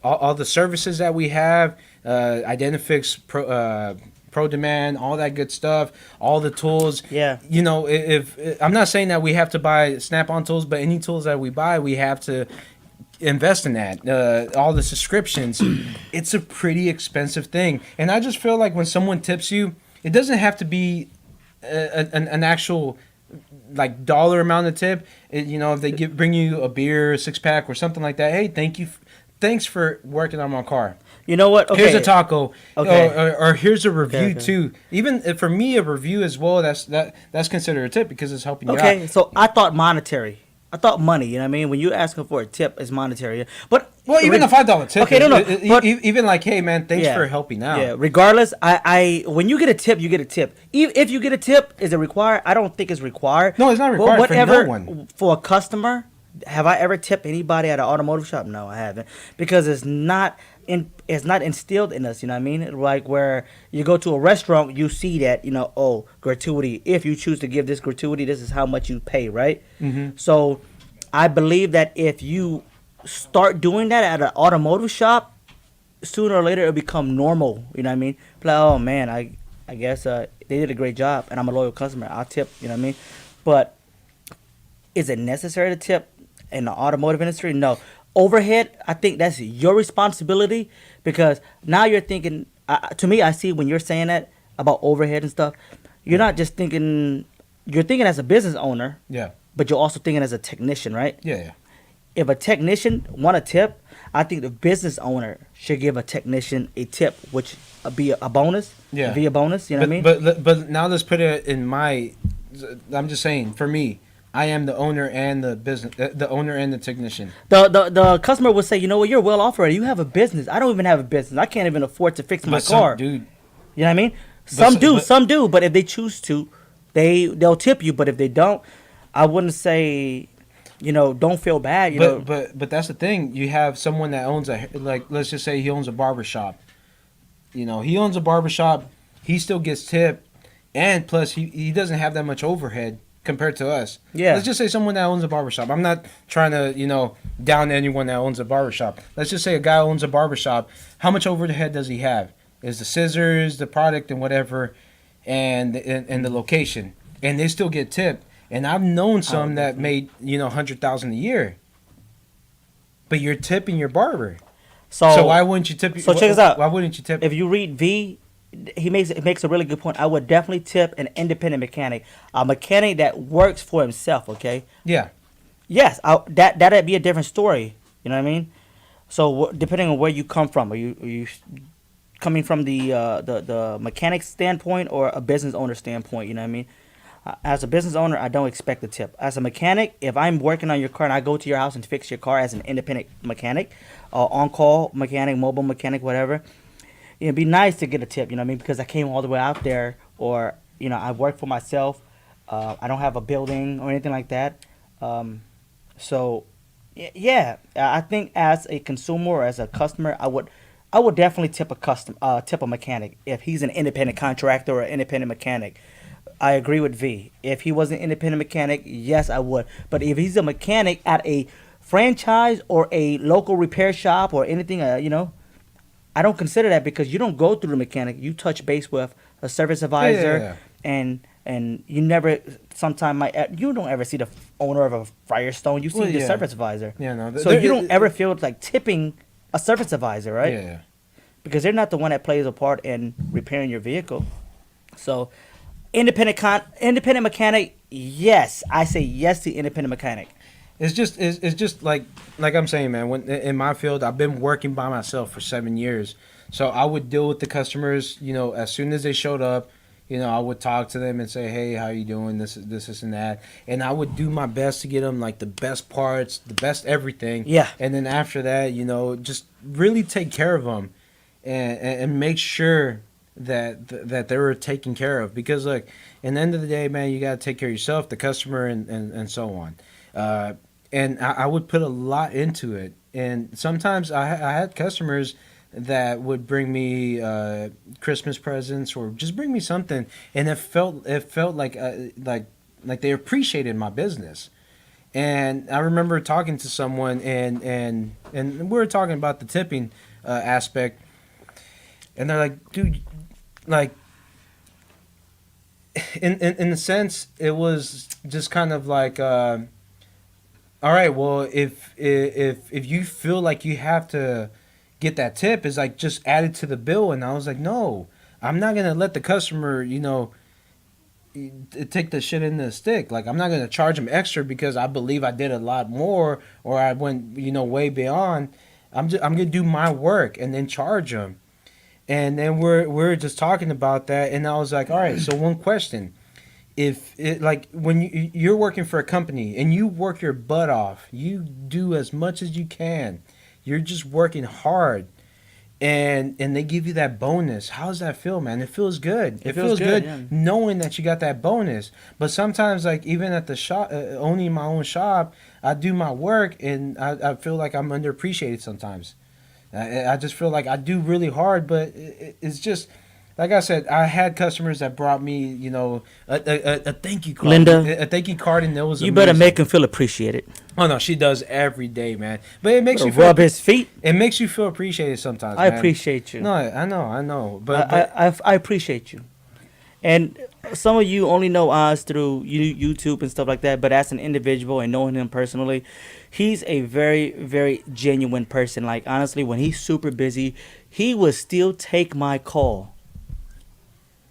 all the services that we have, Identifix, Pro Demand, all that good stuff, all the tools. Yeah. If I'm not saying that we have to buy Snap-on tools, but any tools that we buy, we have to invest in that. All the subscriptions, it's a pretty expensive thing. And I just feel like when someone tips you, it doesn't have to be an actual like dollar amount of tip. If they bring you a beer, a 6-pack or something like that, hey, thanks for working on my car. You know what? Okay. Here's a taco. Okay. Or here's a review Okay. too. Even for me, a review as well, that's considered a tip because it's helping you out. Okay, so I thought monetary. I thought money, you know what I mean? When you asking for a tip, it's monetary. But even a $5 tip. Okay, no. But, even like, hey man, thanks for helping out. Yeah. Regardless, I when you get a tip, you get a tip. If you get a tip, is it required? I don't think it's required. No, it's not required for no one. For a customer, have I ever tipped anybody at an automotive shop? No, I haven't, because it's not instilled in us. You know what I mean? Like where you go to a restaurant, you see that gratuity. If you choose to give this gratuity, this is how much you pay, right? Mm-hmm. So I believe that if you start doing that at an automotive shop, sooner or later it'll become normal. You know what I mean? Like, oh man, I guess they did a great job, and I'm a loyal customer. I'll tip. You know what I mean? But is it necessary to tip in the automotive industry? No. Overhead, I think that's your responsibility, because now you're thinking. To me, I see when you're saying that about overhead and stuff, you're not just thinking. You're thinking as a business owner. Yeah. But you're also thinking as a technician, right? Yeah. If a technician want a tip, I think the business owner should give a technician a tip, which be a bonus. Yeah. Be a bonus. You know what I mean? But now let's put it in my. I'm just saying, for me, I am the owner and the business, the owner and the technician. The customer would say, you know what, you're well off already. You have a business. I don't even have a business. I can't even afford to fix my But some car. dude, You know what I mean? Some do, but- some do. But if they choose to, they'll tip you. But if they don't, I wouldn't say, don't feel bad. You know, but that's the thing. You have someone that owns let's just say he owns a barber shop. He owns a barber shop. He still gets tipped, and plus he doesn't have that much overhead compared to us. Yeah. Let's just say someone that owns a barbershop. I'm not trying to, down anyone that owns a barbershop. Let's just say a guy owns a barbershop. How much overhead does he have? Is the scissors, the product, and whatever, and the location. And they still get tipped. And I've known some that made, $100,000 a year. But you're tipping your barber. So why wouldn't you tip? So check this out. Why wouldn't you tip? if you read V, he makes a really good point. I would definitely tip an independent mechanic, a mechanic that works for himself. Okay. Yeah. Yes, that'd be a different story. You know what I mean? So depending on where you come from, are you coming from the mechanic standpoint or a business owner standpoint? You know what I mean? As a business owner, I don't expect a tip. As a mechanic, if I'm working on your car and I go to your house and fix your car as an independent mechanic, on-call mechanic, mobile mechanic, whatever, it'd be nice to get a tip. You know what I mean? Because I came all the way out there, or I work for myself. I don't have a building or anything like that. So, yeah, I think as a consumer or as a customer, I would definitely tip a mechanic if he's an independent contractor or an independent mechanic. I agree with V. If he was an independent mechanic, yes, I would. But if he's a mechanic at a franchise or a local repair shop or anything, I don't consider that, because you don't go through the mechanic. You touch base with a service advisor, and you never. Sometimes you don't ever see the owner of a Firestone. You see the service advisor. Yeah, no. So you don't ever feel like tipping a service advisor, right? Yeah. Because they're not the one that plays a part in repairing your vehicle. So, independent mechanic, yes, I say yes to independent mechanic. It's just like I'm saying, man. When in my field, I've been working by myself for 7 years, so I would deal with the customers. As soon as they showed up, I would talk to them and say, "Hey, how you doing? This, and that," and I would do my best to get them like the best parts, the best everything. Yeah. And then after that, just really take care of them, and make sure that they were taken care of, because look, in the end of the day, man, you got to take care of yourself, the customer, and so on. And I would put a lot into it. And sometimes I had customers that would bring me Christmas presents or just bring me something, and it felt like they appreciated my business. And I remember talking to someone, and we were talking about the tipping aspect, and they're like, dude, like, in a sense, it was just kind of like, all right, well, if you feel like you have to get that tip, is like just add it to the bill. And I was like, no, I'm not gonna let the customer, take the shit in the stick. Like, I'm not gonna charge them extra because I believe I did a lot more, or I went, way beyond. I'm gonna do my work and then charge them. And then we're just talking about that, and I was like, all right, so one question. If it, like, when you're working for a company and you work your butt off, you do as much as you can, you're just working hard, and they give you that bonus, how does that feel, man? It feels good. It feels good, yeah. knowing that you got that bonus. But sometimes, like, even at the shop, owning my own shop, I do my work, and I feel like I'm underappreciated sometimes. I just feel like I do really hard, but it's just, like I said, I had customers that brought me, a thank you card. Linda, a thank you card, and it was you better amazing. make him feel appreciated. Oh no, she does every day, man. But it makes you Rub his feet. It makes you feel appreciated sometimes. I man. appreciate you. No, I know. But I appreciate you. And some of you only know us through YouTube and stuff like that, but as an individual and knowing him personally, he's a very, very genuine person. Like, honestly, when he's super busy, he will still take my call.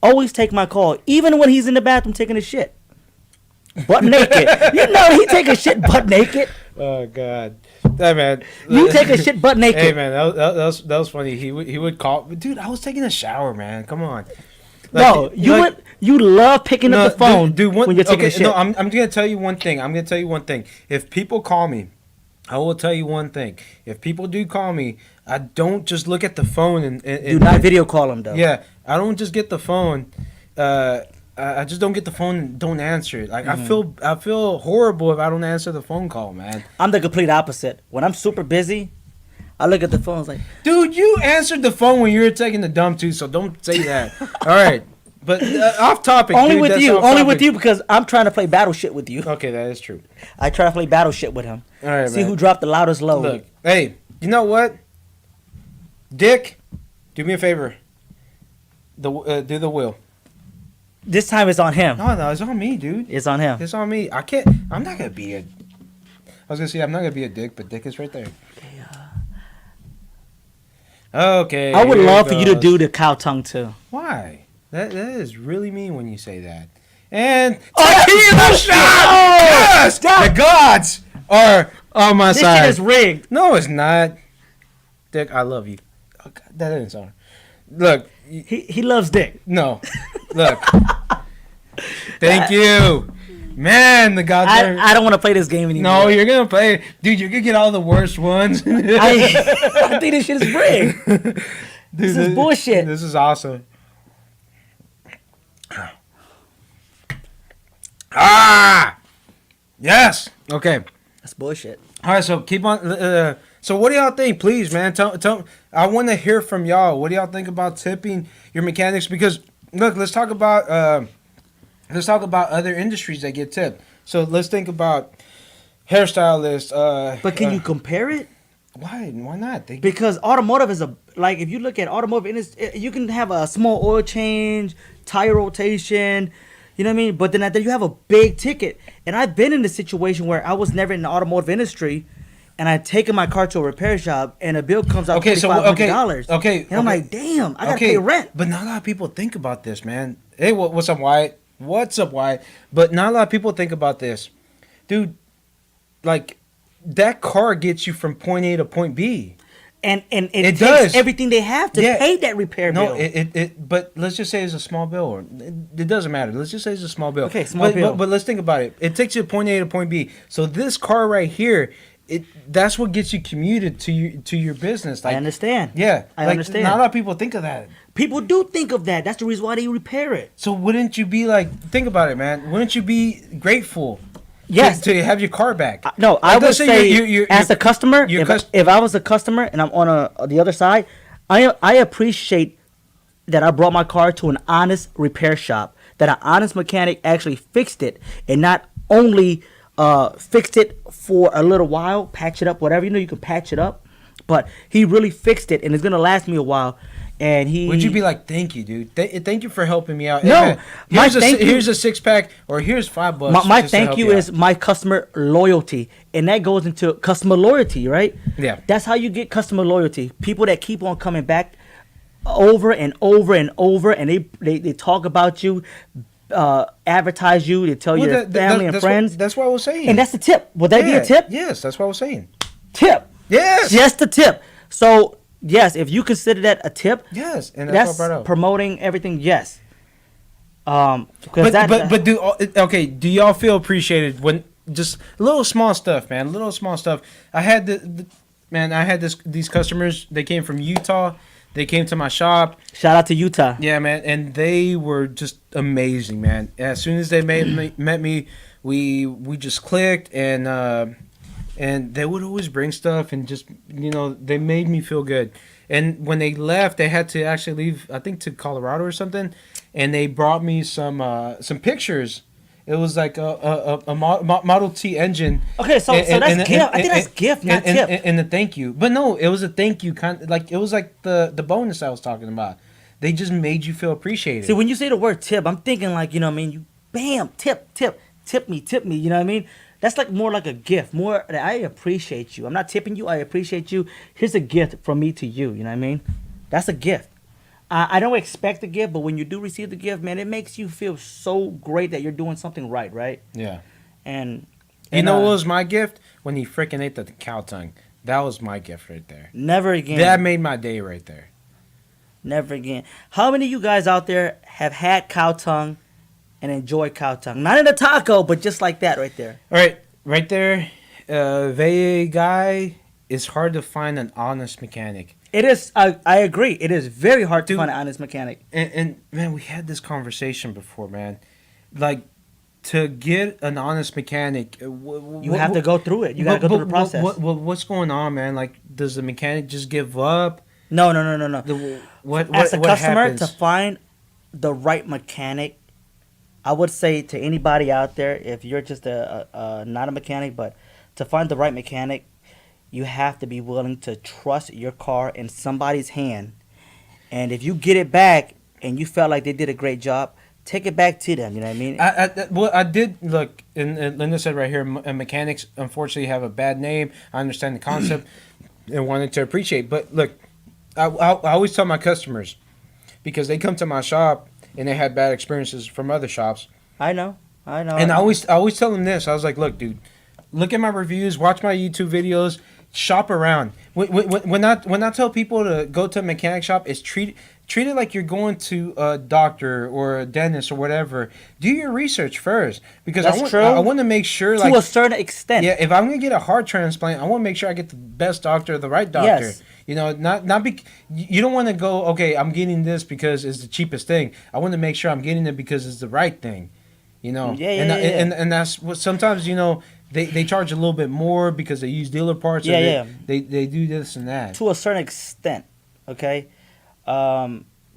Always take my call, even when he's in the bathroom taking a shit. Butt naked. He take a shit butt naked. oh god, hey man, You take a shit butt naked. Hey man, that was funny. He would call, dude. I was taking a shower, man. Come on. No, you would. You love picking up the phone when you're taking a shit. No, I'm gonna tell you one thing. If people call me, I will tell you one thing. If people do call me, I don't just look at the phone and Do not video call them though. Yeah, I don't just get the phone. I just don't get the phone and don't answer it. Like I feel horrible if I don't answer the phone call, man. I'm the complete opposite. When I'm super busy, I look at the phone. It's like, Dude, you answered the phone when you were taking the dump too, so don't say that. All right, but off topic. only dude, with that's you, off only topic. with you, because I'm trying to play battle shit with you. Okay, that is true. I try to play battle shit with him. All right, See man. who dropped the loudest load. Look, hey, you know what? Dick, do me a favor. Do the wheel. This time it's on him. No, it's on me, dude. It's on him. It's on me. I'm not gonna be a. I was gonna say I'm not gonna be a dick, but dick is right there. Okay. I would here it love for you to goes. do the cow tongue too. Why? That is really mean when you say that. And Oh, tequila shot! Yes! Stop. The gods are on my This side. shit is rigged. No, it's not. Dick, I love you. Oh, God, that didn't sound. Look, He loves dick. no. Look. Thank you. Man, the gods are. I don't want to play this game anymore. No, you're gonna play, dude. You're gonna get all the worst ones. I think this shit is rigged. Dude, This is bullshit. This is awesome. Ah, yes. Okay. That's bullshit. All right. So keep on. So what do y'all think, please, man? Tell. I want to hear from y'all. What do y'all think about tipping your mechanics? Because look, let's talk about other industries that get tipped. So let's think about hairstylists. But can you compare it? Why? Why not? Because automotive is like if you look at automotive industry, you can have a small oil change, tire rotation, you know what I mean? But then after you have a big ticket. And I've been in a situation where I was never in the automotive industry, and I taken my car to a repair shop, and a bill comes out $2,500. Okay. And I'm like, damn, I gotta pay rent. But not a lot of people think about this, man. Hey, what's up, Wyatt? What's up, Wyatt? But not a lot of people think about this, dude. Like, that car gets you from point A to point B. And it takes does. everything they have to Yeah. pay that repair bill. No, but let's just say it's a small bill. Or it doesn't matter. Let's just say it's a small bill. Okay, small bill. But let's think about it. It takes you point A to point B. So this car right here, that's what gets you commuted to your business. Like, I understand. Yeah, I like, understand. Not a lot of people think of that. People do think of that. That's the reason why they repair it. So wouldn't you be like, think about it, man? Wouldn't you be grateful? Yes. To have your car back. No, Like, I would let's say you're- as a customer, you're if I was a customer and I'm on the other side, I appreciate that I brought my car to an honest repair shop, that an honest mechanic actually fixed it, and not only fixed it for a little while, patch it up, whatever. You know, you can patch it up, but he really fixed it, and it's gonna last me a while. And he Would you be like, thank you, dude? Thank you for helping me out. No, Hey, man, my thank you- here's a 6-pack, or here's $5. my just to thank help you out. is my customer loyalty, and that goes into customer loyalty, right? Yeah. That's how you get customer loyalty. People that keep on coming back over and over and over, and they talk about you, advertise you, they tell Well, your family and that's friends, that's what I was saying. and that's the tip. Would that be a tip? Yes, that's what I was saying. Tip. Yes. Just a tip. So yes, if you consider that a tip, Yes, and that's what I brought up. promoting everything. Yes. Because But do y'all feel appreciated when just little small stuff, man? Little small stuff. I had these customers. They came from Utah. They came to my shop. shout out to Utah. Yeah, man, and they were just amazing, man. As soon as they met me, we just clicked, and they would always bring stuff, and just they made me feel good. And when they left, they had to actually leave, I think, to Colorado or something, and they brought me some pictures. It was like a Model T engine. Okay, so that's gift. I think that's gift, not tip. And the thank you, but no, it was a thank you kind. Like it was like the bonus I was talking about. They just made you feel appreciated. See, when you say the word tip, I'm thinking like, you know what I mean? You bam, tip me, you know what I mean? That's like more like a gift. More that I appreciate you. I'm not tipping you, I appreciate you. Here's a gift from me to you, you know what I mean? That's a gift. I don't expect a gift, but when you do receive the gift, man, it makes you feel so great that you're doing something right? Yeah. And You know what was my gift? When he freaking ate the cow tongue. That was my gift right there. never again. That made my day right there. Never again. How many of you guys out there have had cow tongue and enjoy cow tongue. Not in a taco, but just like that right there. All right there, VA guy. It's hard to find an honest mechanic. It is. I agree. It is very hard to Dude. find an honest mechanic. And man, we had this conversation before, man. Like, to get an honest mechanic, You have to go through it. You got to go through the process. What's going on, man? Like, does the mechanic just give up? No. What As a customer, happens? to find the right mechanic, I would say to anybody out there, if you're just not a mechanic, but to find the right mechanic, you have to be willing to trust your car in somebody's hand. And if you get it back and you felt like they did a great job, take it back to them. You know what I mean? I did look, and Linda said right here, mechanics unfortunately have a bad name. I understand the concept and wanted to appreciate. But look, I always tell my customers, because they come to my shop and they had bad experiences from other shops. I know. And I always tell them this. I was like, look, dude, look at my reviews, watch my YouTube videos, shop around. When I tell people to go to a mechanic shop, it's treat it like you're going to a doctor or a dentist or whatever. Do your research first, because That's true. I want to make sure, To like, a certain extent. yeah, if I'm gonna get a heart transplant, I want to make sure I get the best doctor, the right doctor. Yes. You know, you don't want to go, okay, I'm getting this because it's the cheapest thing. I want to make sure I'm getting it because it's the right thing. You know, Yeah. And that's what sometimes, you know, they charge a little bit more because they use dealer parts. Or Yeah. They do this and that. To a certain extent, okay?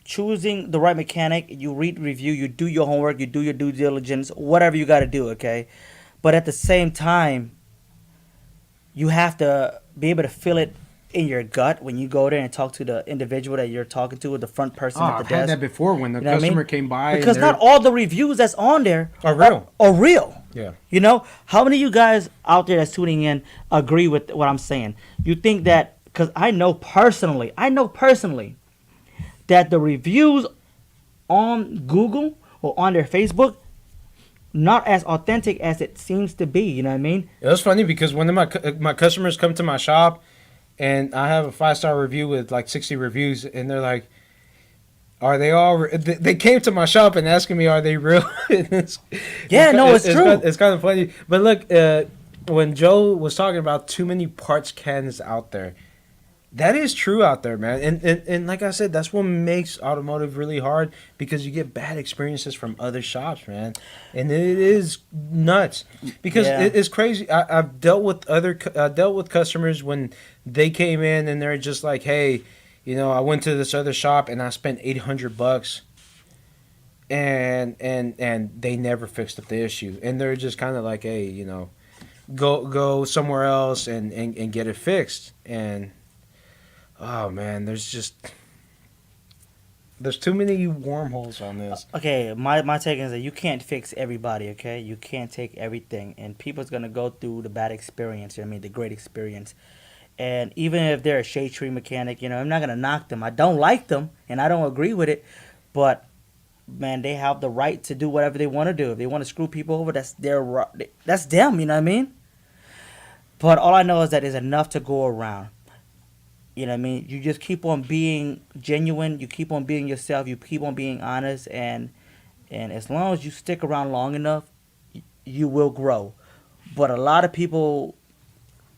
Choosing the right mechanic, you read review, you do your homework, you do your due diligence, whatever you got to do, okay? But at the same time, you have to be able to feel it in your gut when you go there and talk to the individual that you're talking to, or the front person at the I've had desk. that before when the You know what I mean? customer came by. Because and they're- not all the reviews that's on there Are real. Are real. Yeah. You know, how many of you guys out there that's tuning in agree with what I'm saying? You think that, because I know personally that the reviews on Google or on their Facebook not as authentic as it seems to be. You know what I mean? It was funny because one of my customers come to my shop, and I have a 5-star review with like 60 reviews, and they're like, "Are they all?" They came to my shop and asking me, "Are they real?" It's true. It's kind of funny. But look, when Joe was talking about too many parts cans out there, that is true out there, man. And like I said, that's what makes automotive really hard, because you get bad experiences from other shops, man. And it is nuts because Yeah. it's crazy. I've dealt with customers when they came in and they're just like, "Hey, you know, I went to this other shop and I spent $800, and they never fixed up the issue." And they're just kind of like, "Hey, you know, go somewhere else and get it fixed." And oh man, there's too many wormholes on this. Okay, my take is that you can't fix everybody, okay? You can't take everything, and people's going to go through the bad experience, you know what I mean, the great experience. And even if they're a shade tree mechanic, you know, I'm not going to knock them. I don't like them, and I don't agree with it, but, man, they have the right to do whatever they want to do. If they want to screw people over, that's them, you know what I mean? But all I know is that there's enough to go around. You know what I mean? You just keep on being genuine. You keep on being yourself. You keep on being honest. And as long as you stick around long enough, you will grow. But a lot of people,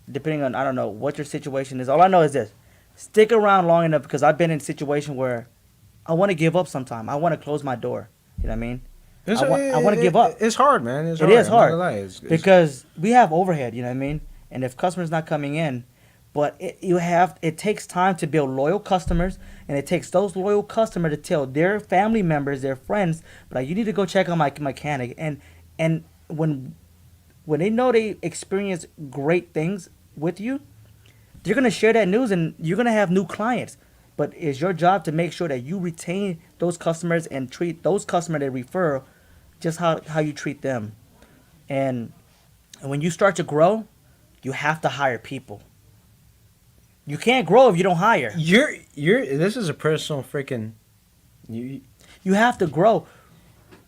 depending on, I don't know, what your situation is, all I know is this. Stick around long enough, because I've been in a situation where I want to give up sometime. I want to close my door. You know what I mean? I want to give up. It's hard, man. It is hard. I'm not gonna lie. It's because we have overhead, you know what I mean? And if customers not coming in, but it takes time to build loyal customers, and it takes those loyal customers to tell their family members, their friends, but like, you need to go check on my mechanic. And when they know they experience great things with you, they're gonna share that news, and you're gonna have new clients. But it's your job to make sure that you retain those customers and treat those customers that refer just how you treat them. And when you start to grow, you have to hire people. You can't grow if you don't hire. This is a personal freaking. You have to grow.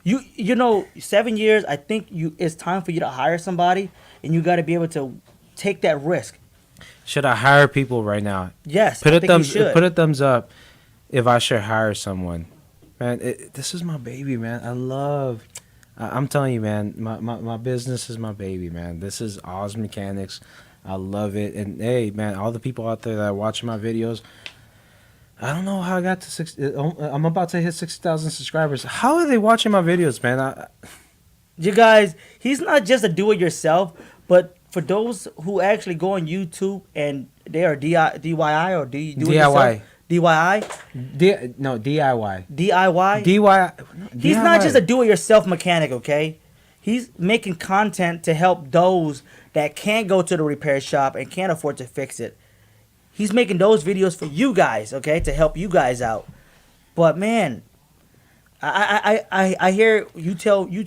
You know, 7 years. I think it's time for you to hire somebody, and you got to be able to take that risk. Should I hire people right now? Yes, Put I a think thumbs. you should. Put a thumbs up if I should hire someone. Man, this is my baby, man. I love I'm telling you, man, my business is my baby, man. This is Oz Mechanics. I love it. And hey, man, all the people out there that are watching my videos, I don't know how I got to 60. I'm about to hit 60,000 subscribers. How are they watching my videos, man? You guys, he's not just a do-it-yourself, but for those who actually go on YouTube and they are DIY or DIY. DIY? No, DIY. DIY? DIY. He's not just a do-it-yourself mechanic, okay? He's making content to help those that can't go to the repair shop and can't afford to fix it. He's making those videos for you guys, okay, to help you guys out. But man, I hear you told me.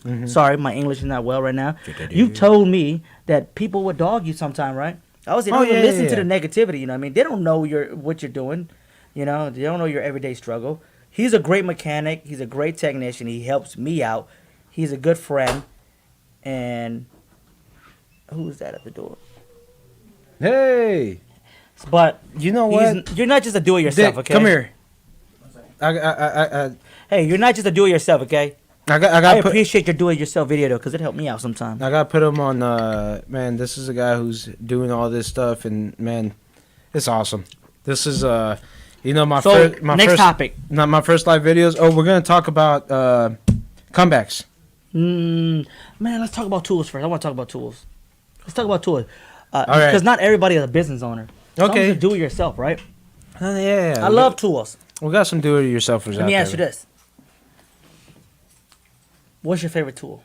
Mm-hmm. Sorry, my English is not well right now. You told me that people would dog you sometime, right? I was listen to the negativity. You know what I mean? They don't know what you're doing. You know, they don't know your everyday struggle. He's a great mechanic. He's a great technician. He helps me out. He's a good friend. And who is that at the door? Hey, But you know what? you're not just a do-it-yourself, Dick, okay? come here. I Hey, you're not just a do-it-yourself, okay? I got put. appreciate your do-it-yourself video though, because it helped me out sometimes. I gotta put him on. Man, this is a guy who's doing all this stuff, and man, it's awesome. This is my next first topic. not my first live videos. Oh, we're gonna talk about comebacks. Man, let's talk about tools first. I want to talk about tools. Let's talk about tools. right. Because not everybody is a business owner. Okay. Some do it yourself, right? Yeah, I love tools. We got some do-it-yourselfers. Let me ask you this. What's your favorite tool?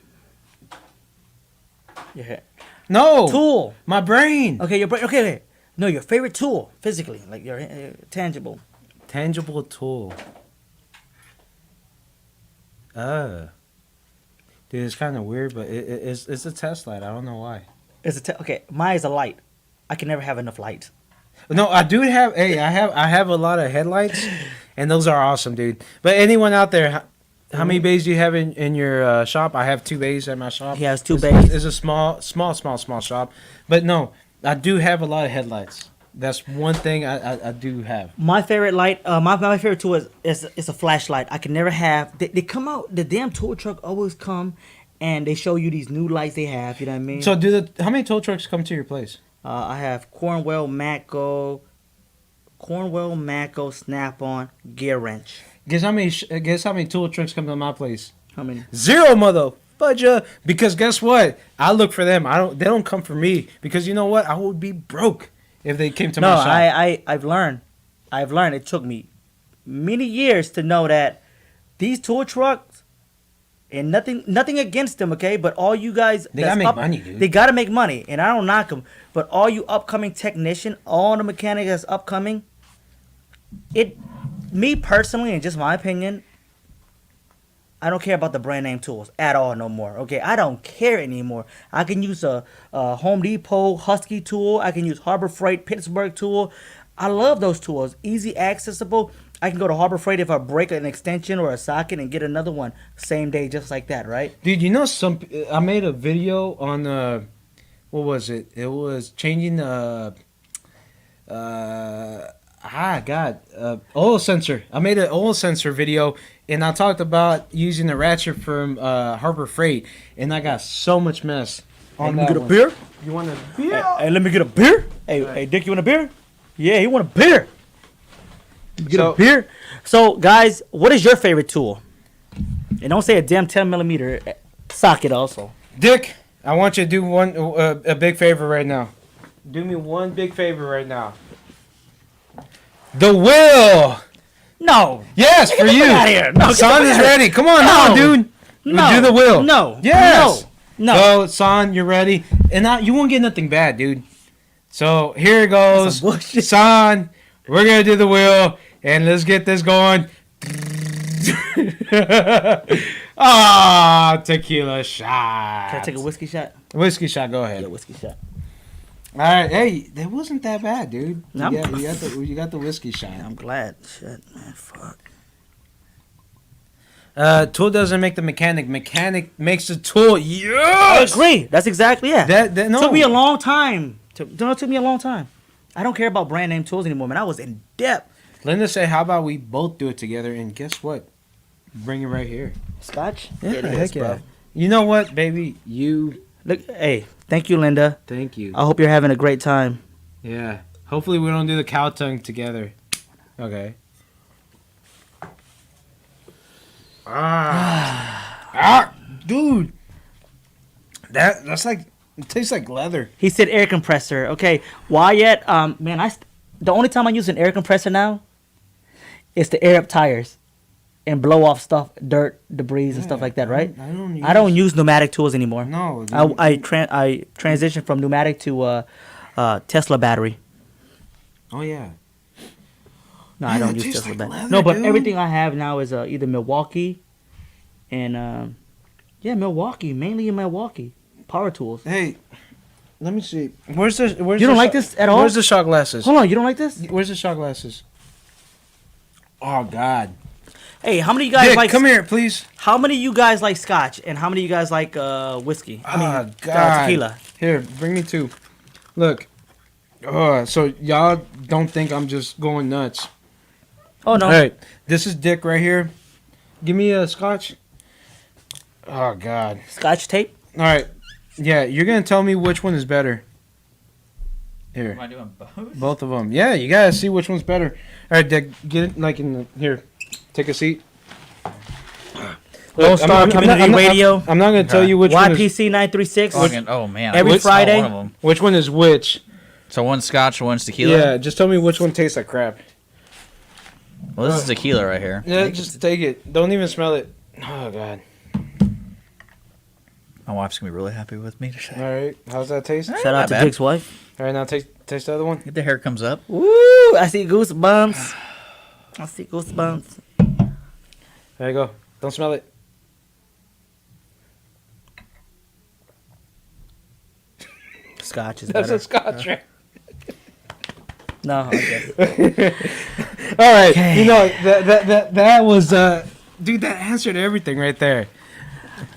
Your hair. No, Tool. my brain. Okay, your brain. Okay. No, your favorite tool, physically, like your tangible. Tangible tool. Dude, it's kind of weird, but it's a test light. I don't know why. Okay, mine is a light. I can never have enough light. No, I do have. Hey, I have a lot of headlights, and those are awesome, dude. But anyone out there, how many bays do you have in your shop? I have 2 bays at my shop. He has 2 bays. It's a small shop, but no, I do have a lot of headlights. That's one thing I do have. My favorite light, my favorite tool is a flashlight. I can never have. They come out. The damn tool truck always come, and they show you these new lights they have. You know what I mean? So how many tow trucks come to your place? I have Cornwell Matco Snap-on Gear Wrench. Guess how many tool trucks come to my place? How many? 0, mother fudger. Because guess what? I look for them. They don't come for me. Because you know what? I would be broke if they came to my shop. I've learned. It took me many years to know that these tool trucks, and nothing against them, okay? But all you guys, They gotta make money, dude. They gotta make money, and I don't knock them. But all you upcoming technician, all the mechanic that's upcoming, me personally, and just my opinion, I don't care about the brand name tools at all no more. Okay, I don't care anymore. I can use a Home Depot Husky tool. I can use Harbor Freight Pittsburgh tool. I love those tools. Easy accessible. I can go to Harbor Freight if I break an extension or a socket and get another one same day, just like that, right? Dude, you know I made a video on what was it? It was changing the oil sensor. I made an oil sensor video, and I talked about using the ratchet from Harbor Freight, and I got so much mess. Hey, let me get a beer. You want a beer? Hey, let me get a beer. Hey, Dick, you want a beer? Yeah, he want a beer. Get a beer. So, guys, what is your favorite tool? And don't say a damn 10mm socket also. Dick, I want you to do a big favor right now. Do me one big favor right now. The wheel. No. Yes, for you. Get out of here. No, Son is ready. Come on, now, dude. No. Do the wheel. No. Yes. No. So, Son, you're ready. And now you won't get nothing bad, dude. So, here it goes. Son, we're going to do the wheel. And let's get this going. Tequila shot. Can I take a whiskey shot? Whiskey shot, go ahead. Yeah, whiskey shot. All right, hey, that wasn't that bad, dude. No. You got the whiskey shot. I'm glad. Shit, man, fuck. Tool doesn't make the mechanic. Mechanic makes the tool. I Yes. agree. That's exactly it. No. Took me a long time. It took me a long time. I don't care about brand name tools anymore, man. I was in depth. Linda said, "How about we both do it together?" And guess what? bring it right here. Scotch? Yeah, It is, heck yeah. bro. You know what, baby? You. Look, hey, thank you, Linda. Thank you. I hope you're having a great time. Yeah. Hopefully we don't do the cow tongue together. Okay. Dude. That's like it tastes like leather. He said air compressor. Okay, Wyatt. Man, the only time I use an air compressor now is to air up tires and blow off stuff, dirt, debris, and stuff like that. Right? I don't use pneumatic tools anymore. No. Dude. I transitioned from pneumatic to Tesla battery. Oh yeah. No, Man, I don't it use tastes Tesla like battery. leather, No, but dude. everything I have now is either Milwaukee and Milwaukee, mainly in Milwaukee. Power tools. Hey, let me see. Where's the? Where's You the don't like this at all? Where's the shot glasses? Hold on, you don't like this? Where's the shot glasses? Oh God. Hey, how many of you guys Dick, like? come here, please. How many of you guys like Scotch, and how many of you guys like whiskey? Oh God. Tequila. Here, bring me two. Look. Oh, so y'all don't think I'm just going nuts? Oh no. All right, this is Dick right here. Give me a scotch. Oh God. Scotch tape. All right. Yeah, you're gonna tell me which one is better. Here, Am I doing both? both of them. Yeah, you gotta see which one's better. All right, Dick, get it like in the here. Take a seat. Lone Star Community Radio. I'm not gonna tell you which one is YPC 936. Oh man, Every I missed Friday? One of them. which one is which. So one's scotch, one's tequila. Yeah, just tell me which one tastes like crap. Well, this is tequila right here. Yeah, just take it. Don't even smell it. Oh God. My wife's gonna be really happy with me All today. right, how's that taste? Shout out Not to bad. Dick's wife. All right, now taste the other one. Get the hair comes up. Woo! I see goosebumps. I see goosebumps. There you go. Don't smell it. Scotch is That's better. a scotch, right? No, okay. All right, Okay. you know that was dude. That answered everything right there.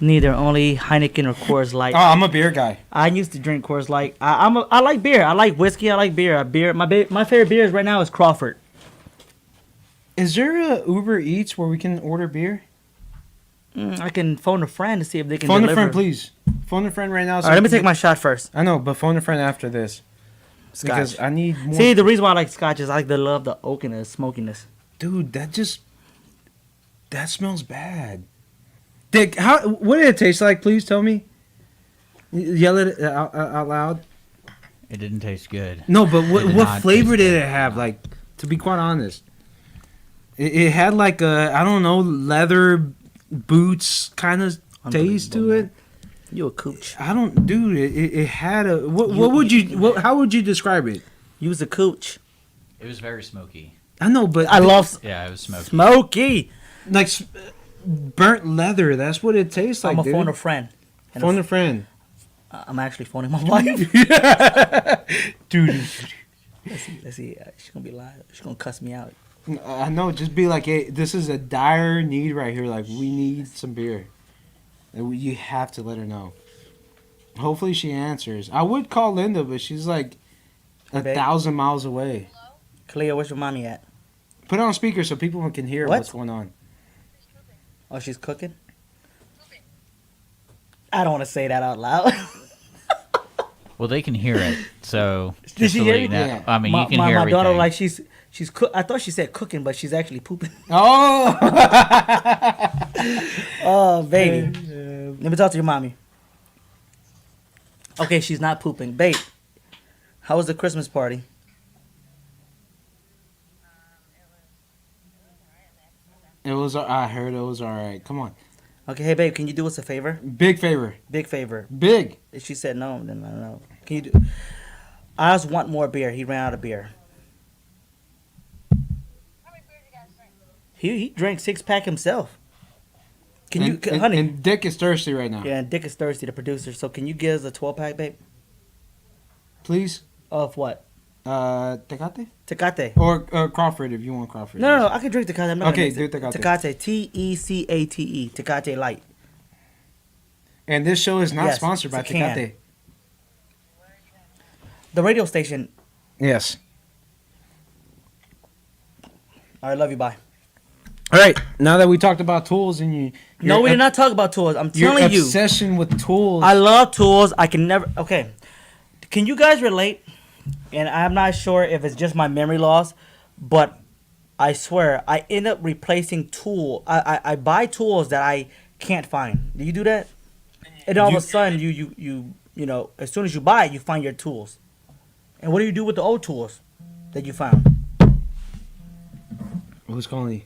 Neither only Heineken or Coors Light. Oh, I'm a beer guy. I used to drink Coors Light. I like beer. I like whiskey. I like beer. My favorite beer right now is Crawford. Is there a Uber Eats where we can order beer? I can phone a friend to see if they can Phone deliver. a friend, please. Phone a friend right now. All right, let me take my shot first. I know, but phone a friend after this Scotch. because I need more. See, the reason why I like Scotch is I like the love the oak and the smokiness. Dude, that smells bad. Dick, what did it taste like? Please tell me. Yell it out loud. It didn't taste good. No, but It did what not flavor taste did good. it have? Like, to be quite honest, it had like a I don't know leather boots kind of taste to it. You a cooch. I don't, dude. It had a what would you how would you describe it? You's a cooch. It was very smoky. I know, but I love Yeah, it was smoky. smoky. like burnt leather. That's what it tastes like. I'm a dude. phone a friend. And Phone a friend, I'm actually phoning my wife. dude. Let's see. She's gonna be lying. She's gonna cuss me out. I know. Just be like, hey, this is a dire need right here. Like, we need some beer. And you have to let her know. Hopefully, she answers. I would call Linda, but she's like Hey, babe. 1,000 miles away. Cleo, where's your mommy at? Put it on speaker so people can hear What? what's going on. Oh, she's cooking. I don't want to say that out loud. Well, they can hear it, so Did just she to hear let you me? know. Yeah. I mean, my you can my, hear my everything. daughter like she's I thought she said cooking, but she's actually pooping. Oh! Oh, baby. Let me talk to your mommy. Okay, she's not pooping. Babe, how was the Christmas party? It was. I heard it was all right. Come on. Okay, hey, babe, can you do us a favor? Big favor. Big favor. Big. If she said no, then I don't know. Can you do... I just want more beer. He ran out of beer. He drank 6-pack himself. Can you, honey? And Dick is thirsty right now. Yeah, and Dick is thirsty, the producer. So can you give us a 12-pack, babe? Please. Of what? Tecate? Tecate. Or Crawford if you want Crawford. No, I can drink Tecate. I'm not Okay, gonna mix do it. Tecate. Tecate. Tecate. Tecate Light. And this show is not Yes, sponsored by it's a can. Tecate. The radio station. Yes. All right, love you. Bye. All right, now that we talked about tools and you, No, we did not talk about tools. I'm your telling you. obsession with tools. I love tools. I can never. Okay, can you guys relate? And I'm not sure if it's just my memory loss, but I swear I end up replacing I buy tools that I can't find. Do you do that? And all of a sudden, you know, as soon as you buy it, you find your tools. And what do you do with the old tools that you found? Who's calling?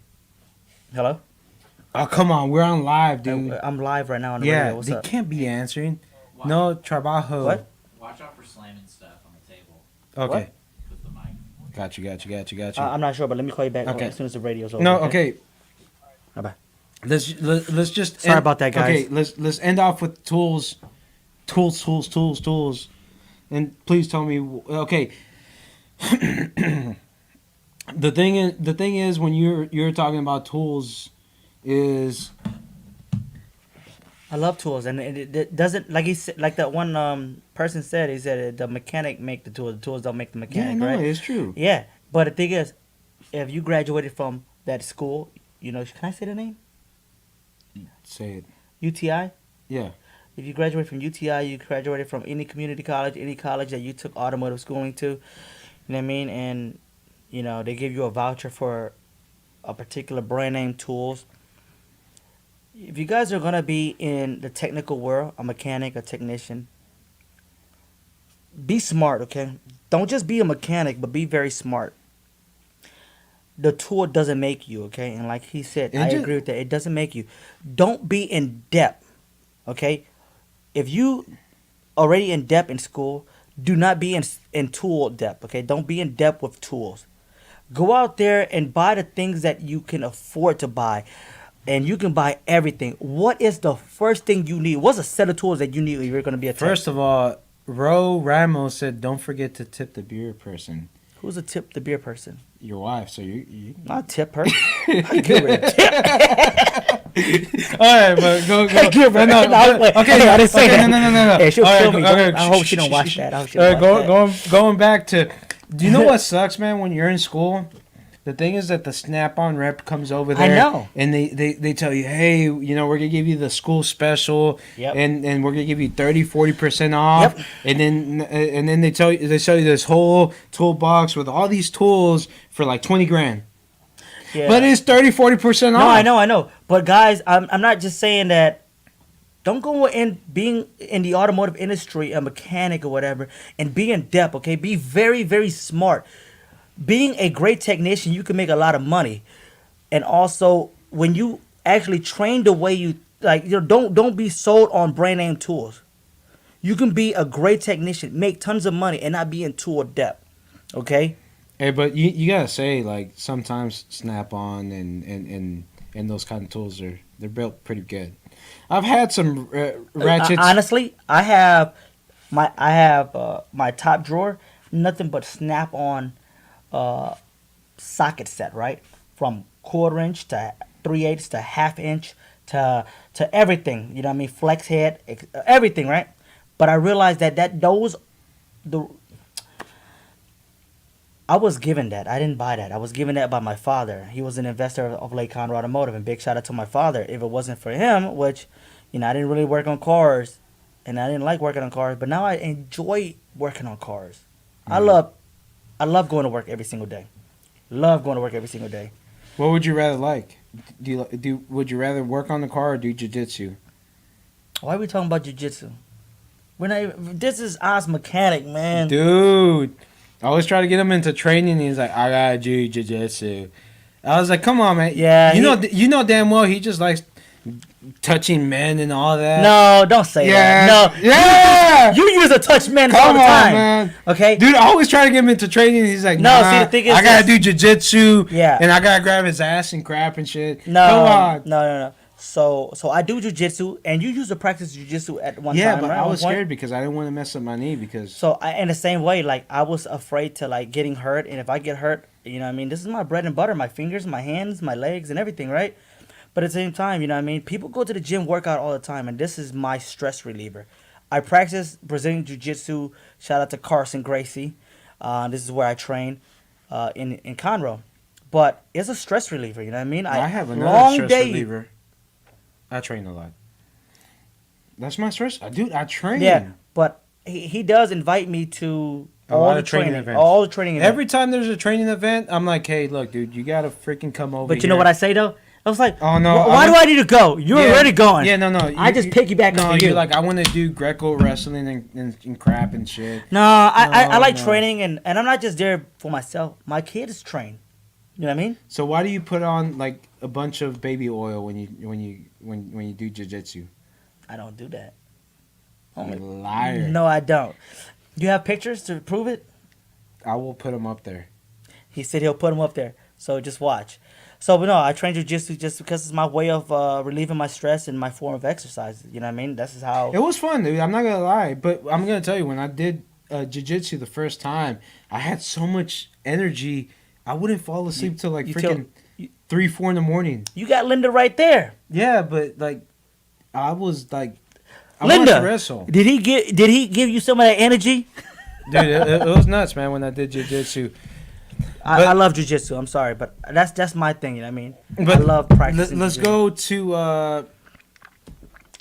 Hello. Oh, come on, we're on live, dude. I'm live right now on the Yeah, radio. What's they up? can't be answering. No trabajo. What? Watch out for slamming stuff on the table Okay. with the mic. Got you. I'm not sure, but let me call you back Okay. as soon as the radio's over. No, okay. Bye-bye. Let's just. Sorry about that, guys. Okay, let's end off with tools, tools, and please tell me. Okay. The thing is, when you're talking about tools, is I love tools, and it doesn't like he said, like that one person said. He said the mechanic make the tools don't make the yeah, mechanic, no, right? it's true. Yeah, but the thing is, if you graduated from that school, you know, can I say the name? Say it. UTI. Yeah. If you graduated from UTI, you graduated from any community college, any college that you took automotive schooling to. You know what I mean? And you know they give you a voucher for a particular brand name tools. If you guys are gonna be in the technical world, a mechanic, a technician, be smart, okay? Don't just be a mechanic, but be very smart. The tool doesn't make you, okay? And like he said, I agree with that. It doesn't make you. Don't be in depth, okay? If you already in depth in school, do not be in tool depth, okay? Don't be in depth with tools. Go out there and buy the things that you can afford to buy. And you can buy everything. What is the first thing you need? What's a set of tools that you need if you're going to be a tech? First of all, Ro Ramos said, "Don't forget to tip the beer person, Who's the beer person? your wife." So you. Not a tip person. I get rid of tip. All right, but go. Get rid of- No, wait, okay, I didn't say okay, that. No. Hey, she'll All kill right, me. okay, I hope she don't watch that. I hope she don't watch that. Going back to, do you know what sucks, man? When you're in school, the thing is that the Snap-on rep comes over there. I know. And they tell you, hey, you know, we're gonna give you the school special, Yep. and we're gonna give you 30-40% off, Yep. and then they sell you this whole toolbox with all these tools for like 20 grand. Yeah. But it's 30-40% off. No, I know. But guys, I'm not just saying that. Don't go in being in the automotive industry, a mechanic or whatever, and be in depth. Okay, be very, very smart. Being a great technician, you can make a lot of money, and also when you actually train the way you like, you know, don't be sold on brand name tools. You can be a great technician, make tons of money, and not be in tool depth. Okay. Hey, but you gotta say, like, sometimes Snap-on and those kind of tools they're built pretty good. I've had some ratchets. Honestly, I have my top drawer, nothing but Snap-on socket set, right? From 1/4 inch to 3/8 to 1/2 inch to everything. You know what I mean? Flex head, everything, right? But I realized that I was given that. I didn't buy that. I was given that by my father. He was an investor of Lake Conroe Automotive, and big shout out to my father. If it wasn't for him, which, you know, I didn't really work on cars, and I didn't like working on cars, but now I enjoy working on cars. Mm-hmm. I love going to work every single day. Love going to work every single day. What would you rather like? Would you rather work on the car or do jiu-jitsu? Why are we talking about jiu-jitsu? We're not even, this is Oz Mechanic, man. Dude, I always try to get him into training. And he's like, I gotta do jiu-jitsu. I was like, come on, man. Yeah, you know damn well he just likes touching men and all that. No, don't say Yeah. that. No. Yeah. You use a touch man all Come the on, time. man. Okay? Dude, I always try to get him into training. He's like, No, nah, see, the thing is I gotta this. do jiu-jitsu. Yeah. And I gotta grab his ass and crap and shit. No, Come on. no. So I do jujitsu, and you used to practice jujitsu at one Yeah, time, but right? I At was one point? scared because I didn't want to mess up my knee because. So in the same way, like I was afraid to like getting hurt, and if I get hurt, you know what I mean, this is my bread and butter, my fingers, my hands, my legs, and everything, right? But at the same time, you know what I mean, people go to the gym, work out all the time, and this is my stress reliever. I practice Brazilian Jiu-Jitsu. Shout out to Carson Gracie. This is where I train in Conroe. but it's a stress reliever. You know what I mean? I have another long stress day. reliever. I train a lot. That's my stress. Dude, I train. Yeah, but he does invite me to A all lot the of training training events. all the training events. Every time there's a training event, I'm like, hey, look, dude, you gotta freaking come over. But you know what I say though? I was like, Oh, no, why I do I need to go? You're Yeah, already going. Yeah, no. I just piggyback No, off of you. you're like, I want to do Greco wrestling and crap and shit. No, I like no. training, and I'm not just there for myself. My kid is trained. You know what I mean? So why do you put on like a bunch of baby oil when you do jiu-jitsu? I don't do that. You liar. No, I don't. You have pictures to prove it? I will put them up there. He said he'll put them up there. So just watch. So, but no, I train jiu-jitsu just because it's my way of relieving my stress and my form of exercise. You know what I mean? This is how. It was fun, dude. I'm not gonna lie, but I'm gonna tell you, when I did jiu-jitsu the first time, I had so much energy. I wouldn't fall asleep till like you freaking 3-4 in the morning. You got Linda right there. Yeah, but like, I was like, I Linda, wanted to wrestle. did he give you some of that energy? Dude, it was nuts, man, when I did jiu-jitsu. I love jiu-jitsu. I'm sorry, but that's my thing. You know what I mean? I But love practicing. Let's jiu-jitsu. go to.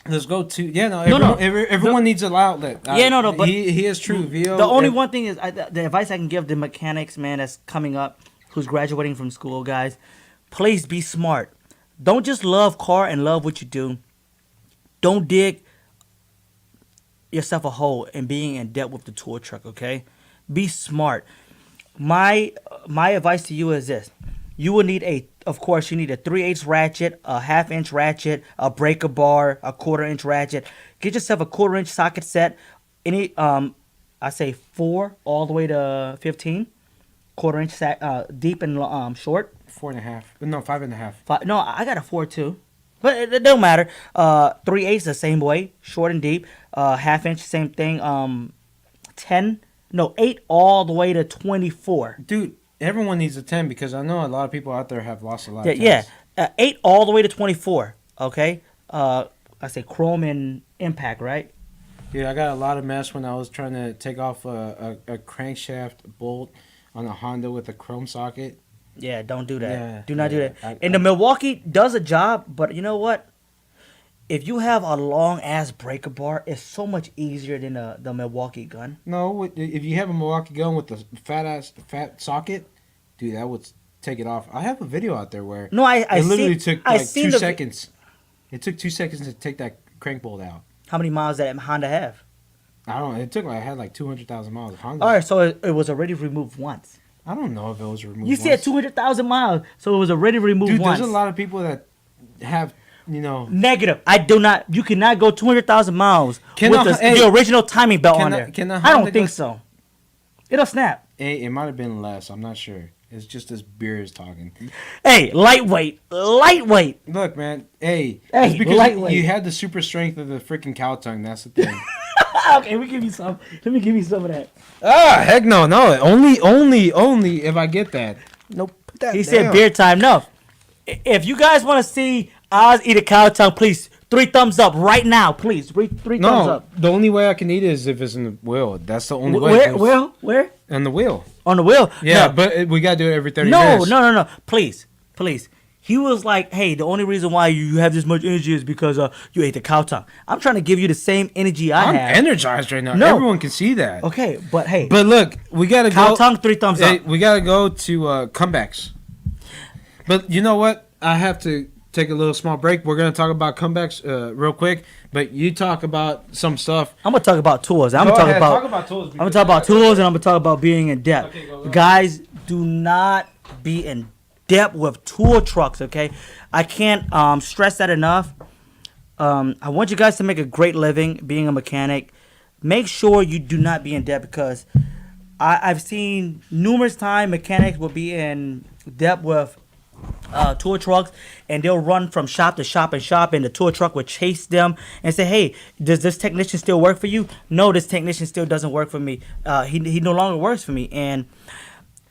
Let's go to. Yeah, no. No, Everyone needs an outlet. Yeah, no, but he is true. VO, The only one thing is the advice I can give the mechanics, man, that's coming up, who's graduating from school, guys. Please be smart. Don't just love car and love what you do. Don't dig yourself a hole in being in debt with the tool truck. Okay, be smart. My advice to you is this: you will need of course, you need a 3/8 ratchet, a 1/2 inch ratchet, a breaker bar, a 1/4 inch ratchet. Get yourself a 1/4 inch socket set. Any I say 4 all the way to 15, 1/4 inch deep and short. 4.5. No, 5.5. No, I got a 4 too, but it don't matter. 3/8 the same way, short and deep. 1/2 inch, same thing. 8 all the way to 24. Dude, everyone needs a 10 because I know a lot of people out there have lost a lot. Yeah, of yeah. 10s. 8 all the way to 24. Okay. I say chrome and impact, right? Dude, I got a lot of mess when I was trying to take off a crankshaft bolt on a Honda with a chrome socket. Yeah, don't do that. Yeah, Do not do yeah. that. And the Milwaukee does a job, but you know what? If you have a long ass breaker bar, it's so much easier than the Milwaukee gun. No, if you have a Milwaukee gun with the fat socket, dude, that would take it off. I have a video out there where No, I it literally seen, took I like seen 2 the- seconds. It took 2 seconds to take that crank bolt out. How many miles that Honda have? I don't know. It took like I had like 200,000 miles. Honda. All right, so it was already removed once. I don't know if it was removed. You said once. 200,000 miles, so it was already removed Dude, once. there's a lot of people that have, Negative. I do not. You cannot go 200,000 miles Can with a- hey, the original timing belt can on a- there. can a I Honda don't think go- so. It'll snap. It might have been less. I'm not sure. It's just this beer is talking. Hey, lightweight. Look, man. Hey, Hey, it's because lightweight. you had the super strength of the freaking cow tongue. That's the thing. Okay, we give you some. Let me give you some of that. Heck no. Only if I get that. Nope. Put that He down. said beer time. No. If you guys want to see Oz eat a cow tongue, please 3 thumbs up right now, please. Three thumbs No, up. the only way I can eat it is if it's in the wheel. That's the only way. Where? On the wheel. On the wheel. Yeah, No. but we gotta do it every 30 No, minutes. no. Please. He was like, hey, the only reason why you have this much energy is because you ate the cow tongue. I'm trying to give you the same energy I I'm have. energized right now. No. Everyone can see that. Okay, but hey, But look, we gotta cow go. tongue, 3 thumbs Hey, up. we gotta go to comebacks. But you know what? I have to take a little small break. We're gonna talk about comebacks real quick. But you talk about some stuff. I'm gonna talk about tools. I'm Go gonna talk ahead, about. talk about tools I'm gonna talk about tools, and I'm gonna talk about being in debt. Okay, go. Guys, do not be in debt with tool trucks. Okay, I can't stress that enough. I want you guys to make a great living being a mechanic. Make sure you do not be in debt because I've seen numerous times mechanics will be in debt with tool trucks, and they'll run from shop to shop and the tool truck will chase them and say, hey, does this technician still work for you? No, this technician still doesn't work for me. He no longer works for me. And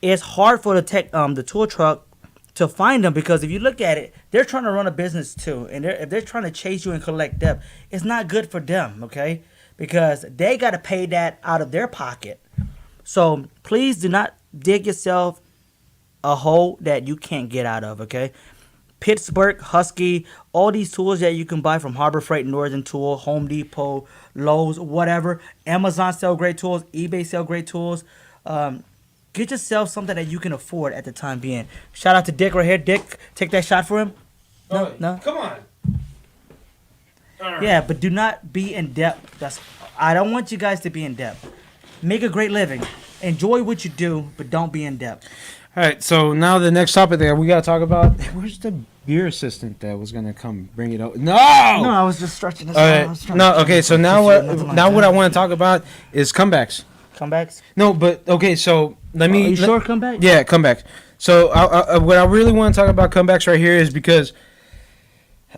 it's hard for the tool truck to find them because if you look at it, they're trying to run a business too, and if they're trying to chase you and collect debt, it's not good for them, okay? Because they got to pay that out of their pocket. So please do not dig yourself a hole that you can't get out of, okay? Pittsburgh, Husky, all these tools that you can buy from Harbor Freight, Northern Tool, Home Depot, Lowe's, whatever. Amazon sell great tools. eBay sell great tools. Get yourself something that you can afford at the time being. Shout out to Dick right here. Dick, take that shot for him. No, Oh, no. Come on. All right. Yeah, but do not be in debt. I don't want you guys to be in debt. Make a great living. Enjoy what you do, but don't be in debt. All right, so now the next topic that we got to talk about. Where's the beer assistant that was going to come bring it over? No! No, I was just stretching this. All right. No, okay, so now what I want to talk about is comebacks. Comebacks? No, but, okay, so let me... Are you sure comebacks? Yeah, comebacks. So what I really want to talk about comebacks right here is because,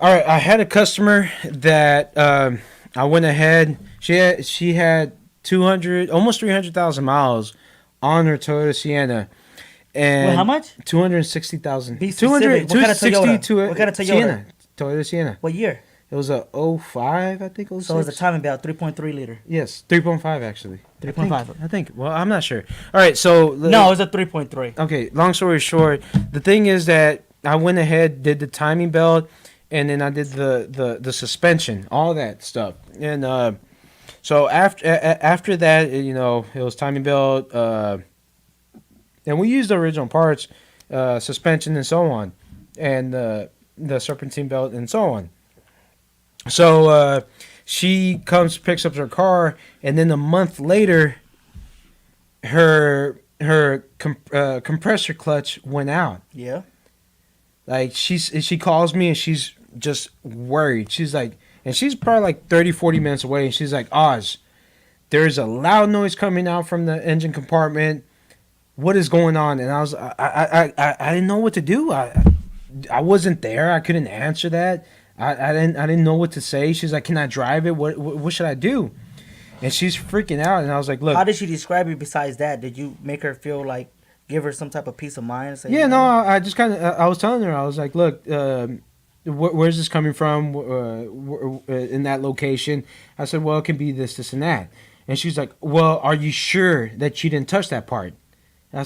all right, I had a customer that I went ahead. She had 200, almost 300,000 miles on her Toyota Sienna. And Wait, how much? 260,000. Be specific. What kind of Toyota? What kind of Toyota? Sienna. Toyota Sienna. What year? It was a 05, I think. 06. So it was a timing belt, 3.3 liter. Yes, 3.5 actually. 3.5. I think. Well, I'm not sure. All right, so No, it was a 3.3. okay. Long story short, the thing is that I went ahead, did the timing belt, and then I did the suspension, all that stuff, and so after that, you know, it was timing belt, and we used the original parts, suspension and so on, and the serpentine belt and so on. So she comes, picks up her car, and then a month later, her compressor clutch went out. Yeah. Like she calls me and she's just worried. She's like, and she's probably like 30, 40 minutes away, and she's like, Oz, there's a loud noise coming out from the engine compartment. What is going on? And I didn't know what to do. I wasn't there. I couldn't answer that. I didn't know what to say. She's like, can I drive it? What should I do? And she's freaking out. And I was like, look. How did she describe it besides that? Did you make her feel like, give her some type of peace of mind? Say, Yeah, no, I just kind of, I was telling her, I was like, look, where's this coming from in that location? I said, well, it can be this, and that. And she's like, well, are you sure that you didn't touch that part? And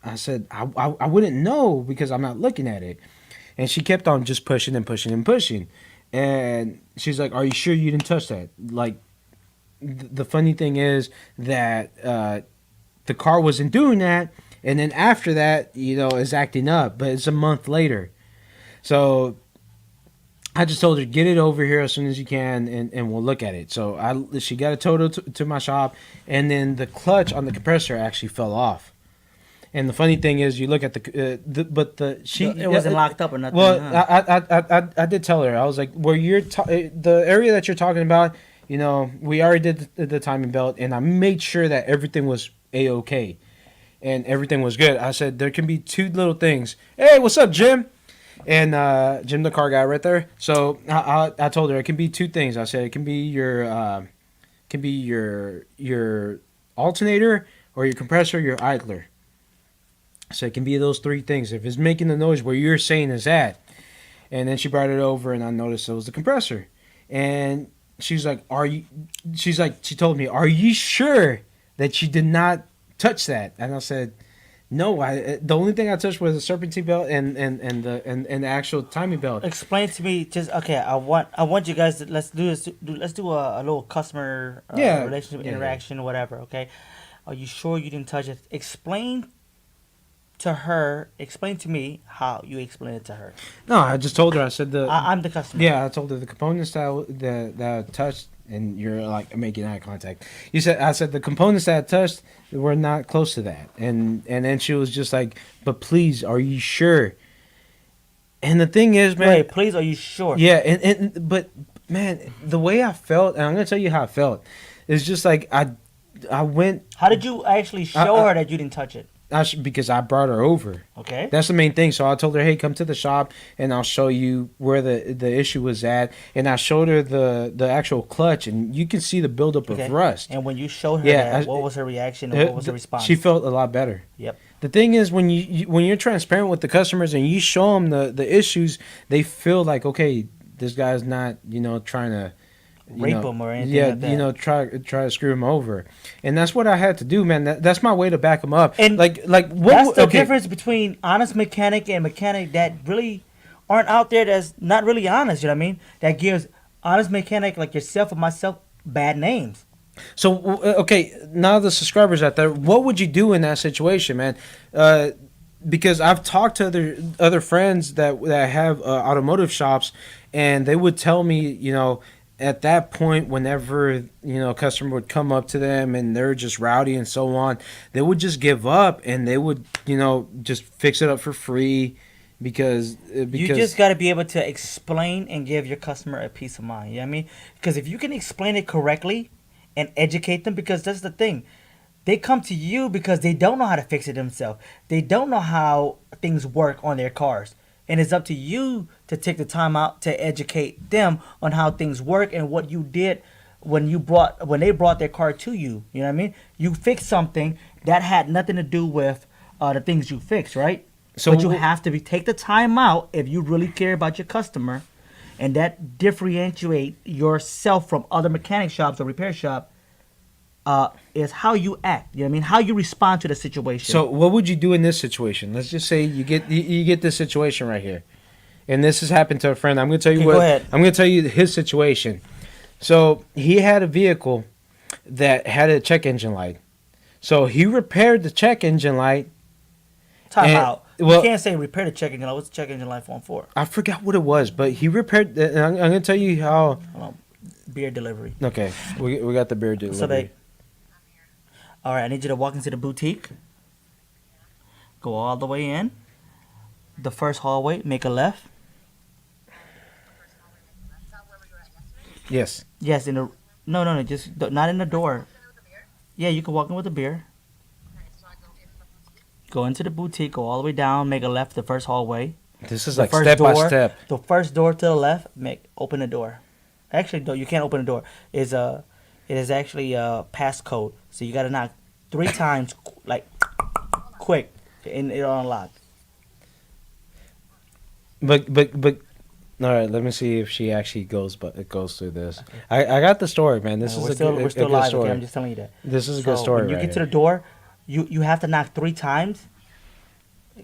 I said, I wouldn't know because I'm not looking at it. And she kept on just pushing and pushing and pushing. And she's like, are you sure you didn't touch that? Like, the funny thing is that the car wasn't doing that. And then after that, you know, is acting up. But it's a month later. So I just told her, get it over here as soon as you can, and we'll look at it. So she got a total to my shop. And then the clutch on the compressor actually fell off. And the funny thing is, you look at it wasn't locked up or nothing. Well, huh? I did tell her, I was like, where the area that you're talking about, you know, we already did the timing belt, and I made sure that everything was A-OK, and everything was good. I said there can be two little things. Hey, what's up, Jim? And Jim, the car guy, right there. So I told her it can be two things. I said it can be your alternator or your compressor, your idler. So it can be those three things. If it's making the noise where you're saying is at. And then she brought it over, and I noticed it was the compressor. And she's like, she told me, are you sure that you did not touch that? And I said, no, the only thing I touched was the serpentine belt and the actual timing belt. Explain to me, just okay. I want you guys to let's do a little customer relationship interaction, whatever. Okay, are you sure you didn't touch it? Explain to me how you explain it to her. No, I just told her. I said I'm the customer. Yeah, I told her the components that I touched, and you're like making eye contact. I said the components that I touched were not close to that, and then she was just like, but please, are you sure? And the thing is, man, wait, please, are you sure? Yeah, but man, the way I felt, and I'm gonna tell you how I felt, is just like I went. How did you actually show her that you didn't touch it? Because I brought her over. Okay. That's the main thing. So I told her, hey, come to the shop and I'll show you where the issue was at. And I showed her the actual clutch, and you can see the buildup of rust. And when you showed her what was her reaction and what was her response? She felt a lot better. Yep. The thing is, when you're transparent with the customers and you show them the issues, they feel like, okay, this guy's not, trying to rape them or anything yeah, like that. try to screw him over, and that's what I had to do, man. That's my way to back him up. And like what? That's the okay, difference between honest mechanic and mechanic that really aren't out there. That's not really honest. You know what I mean? That gives honest mechanic like yourself and myself bad names. So okay, now the subscribers out there, what would you do in that situation, man? Because I've talked to other friends that have automotive shops, and they would tell me, at that point, whenever a customer would come up to them and they're just rowdy and so on, they would just give up and they would just fix it up for free because You just got to be able to explain and give your customer a peace of mind. You know what I mean? Because if you can explain it correctly and educate them, because that's the thing. They come to you because they don't know how to fix it themselves. They don't know how things work on their cars. And it's up to you to take the time out to educate them on how things work and what you did when they brought their car to you. You know what I mean? You fixed something that had nothing to do with the things you fixed, right? But you have to take the time out if you really care about your customer, and that differentiate yourself from other mechanic shops or repair shop. Is how you act. You know what I mean? How you respond to the situation. So what would you do in this situation? Let's just say you get this situation right here, and this has happened to a friend. I'm going to tell you Okay, what. go ahead. I'm going to tell you his situation. So he had a vehicle that had a check engine light. So he repaired the check engine light. Time and- out. well- You can't say repair the check engine light. What's the check engine light for? I forgot what it was, but he repaired. And I'm going to tell you how. Hold on. Beer delivery. Okay, we got the beer delivery. So they. All right, I need you to walk into the boutique. Go all the way in. The first hallway, make a left. Yes. Yes, in the no, just not in the door. Yeah, you can walk in with a beer. Go into the boutique, go all the way down, make a left. The first hallway. This is The like first step by door- step. The first door to the left, open the door. Actually, no, you can't open the door. It is actually a passcode, so you gotta knock 3 times, like quick, and it'll unlock. But all right, let me see if she actually goes through this. I got the story, man. This is we're a still, good, we're still a good live. story. Okay, I'm just telling you that. This is a good So story. when you right get to here. the door, you have to knock 3 times.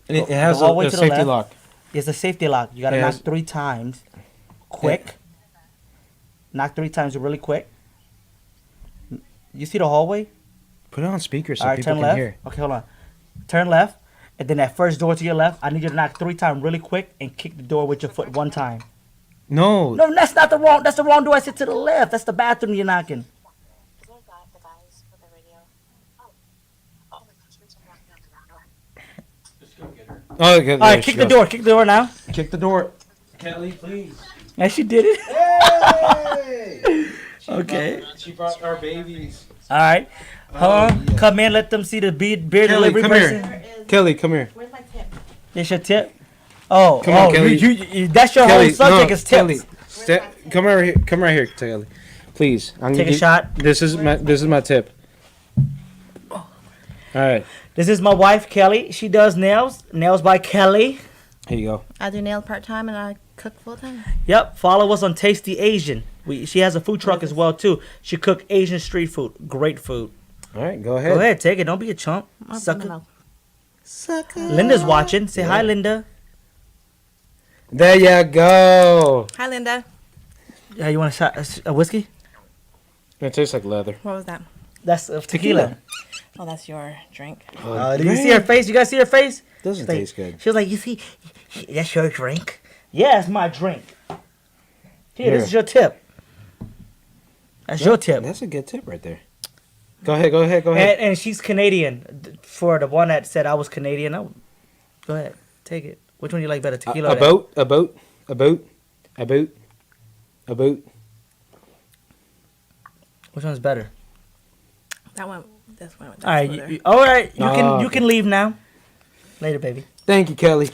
And it the has hallway a to the safety left. lock. It's a safety lock. You gotta Yes. knock 3 times, quick. Knock 3 times really quick. You see the hallway? Put it on speaker so All right, people turn can left. hear. Okay, hold on. Turn left, and then that first door to your left, I need you to knock 3 times really quick and kick the door with your foot 1 time. No, No, that's not the wrong. That's the wrong door. I said to the left. That's the bathroom you're knocking. The guys with the radio. Oh my gosh, reach and walk down the door. Oh, okay, All right, kick the door. Kick the door now. Kick the door. Kelly, please. And she did it. Hey! Okay. She brought our babies. All right. Hold on. yeah. Come in. Let them see the beer Kelly, delivery come person. here. Kelly, come here. Where's my tip? It's your tip. Oh, Come on, oh, Kelly. that's your Kelly, whole subject no, is tips. Kelly, come right here. Come right here, Kelly. Please. I'm Take gonna a shot. This is my tip. All right. This is my wife, Kelly. She does nails. Nails by Kelly. Here you go. I do nails part time and I cook full time. Yep. Follow us on Tasty Asian. She has a food truck as well too. She cook Asian street food. Great food. All right, go ahead. Go ahead, take it. Don't be a chump. Sucker. Sucker. Linda's watching. Say hi, Linda. There you go. Hi, Linda. You want a shot? A whiskey? It tastes like leather. What was that? That's tequila. Oh, that's your drink. Did you see her face? You guys see her face? Doesn't Like- taste good. She was like, you see, that's your drink? Yeah, it's my drink. Here, this is your tip. That's your tip. That's a good tip right there. Go ahead. And she's Canadian. For the one that said I was Canadian, go ahead, take it. Which one you like better, tequila? or that? A boat. Which one's better? That one. This one. All right, all right. You can leave now. Later, baby. Thank you, Kelly.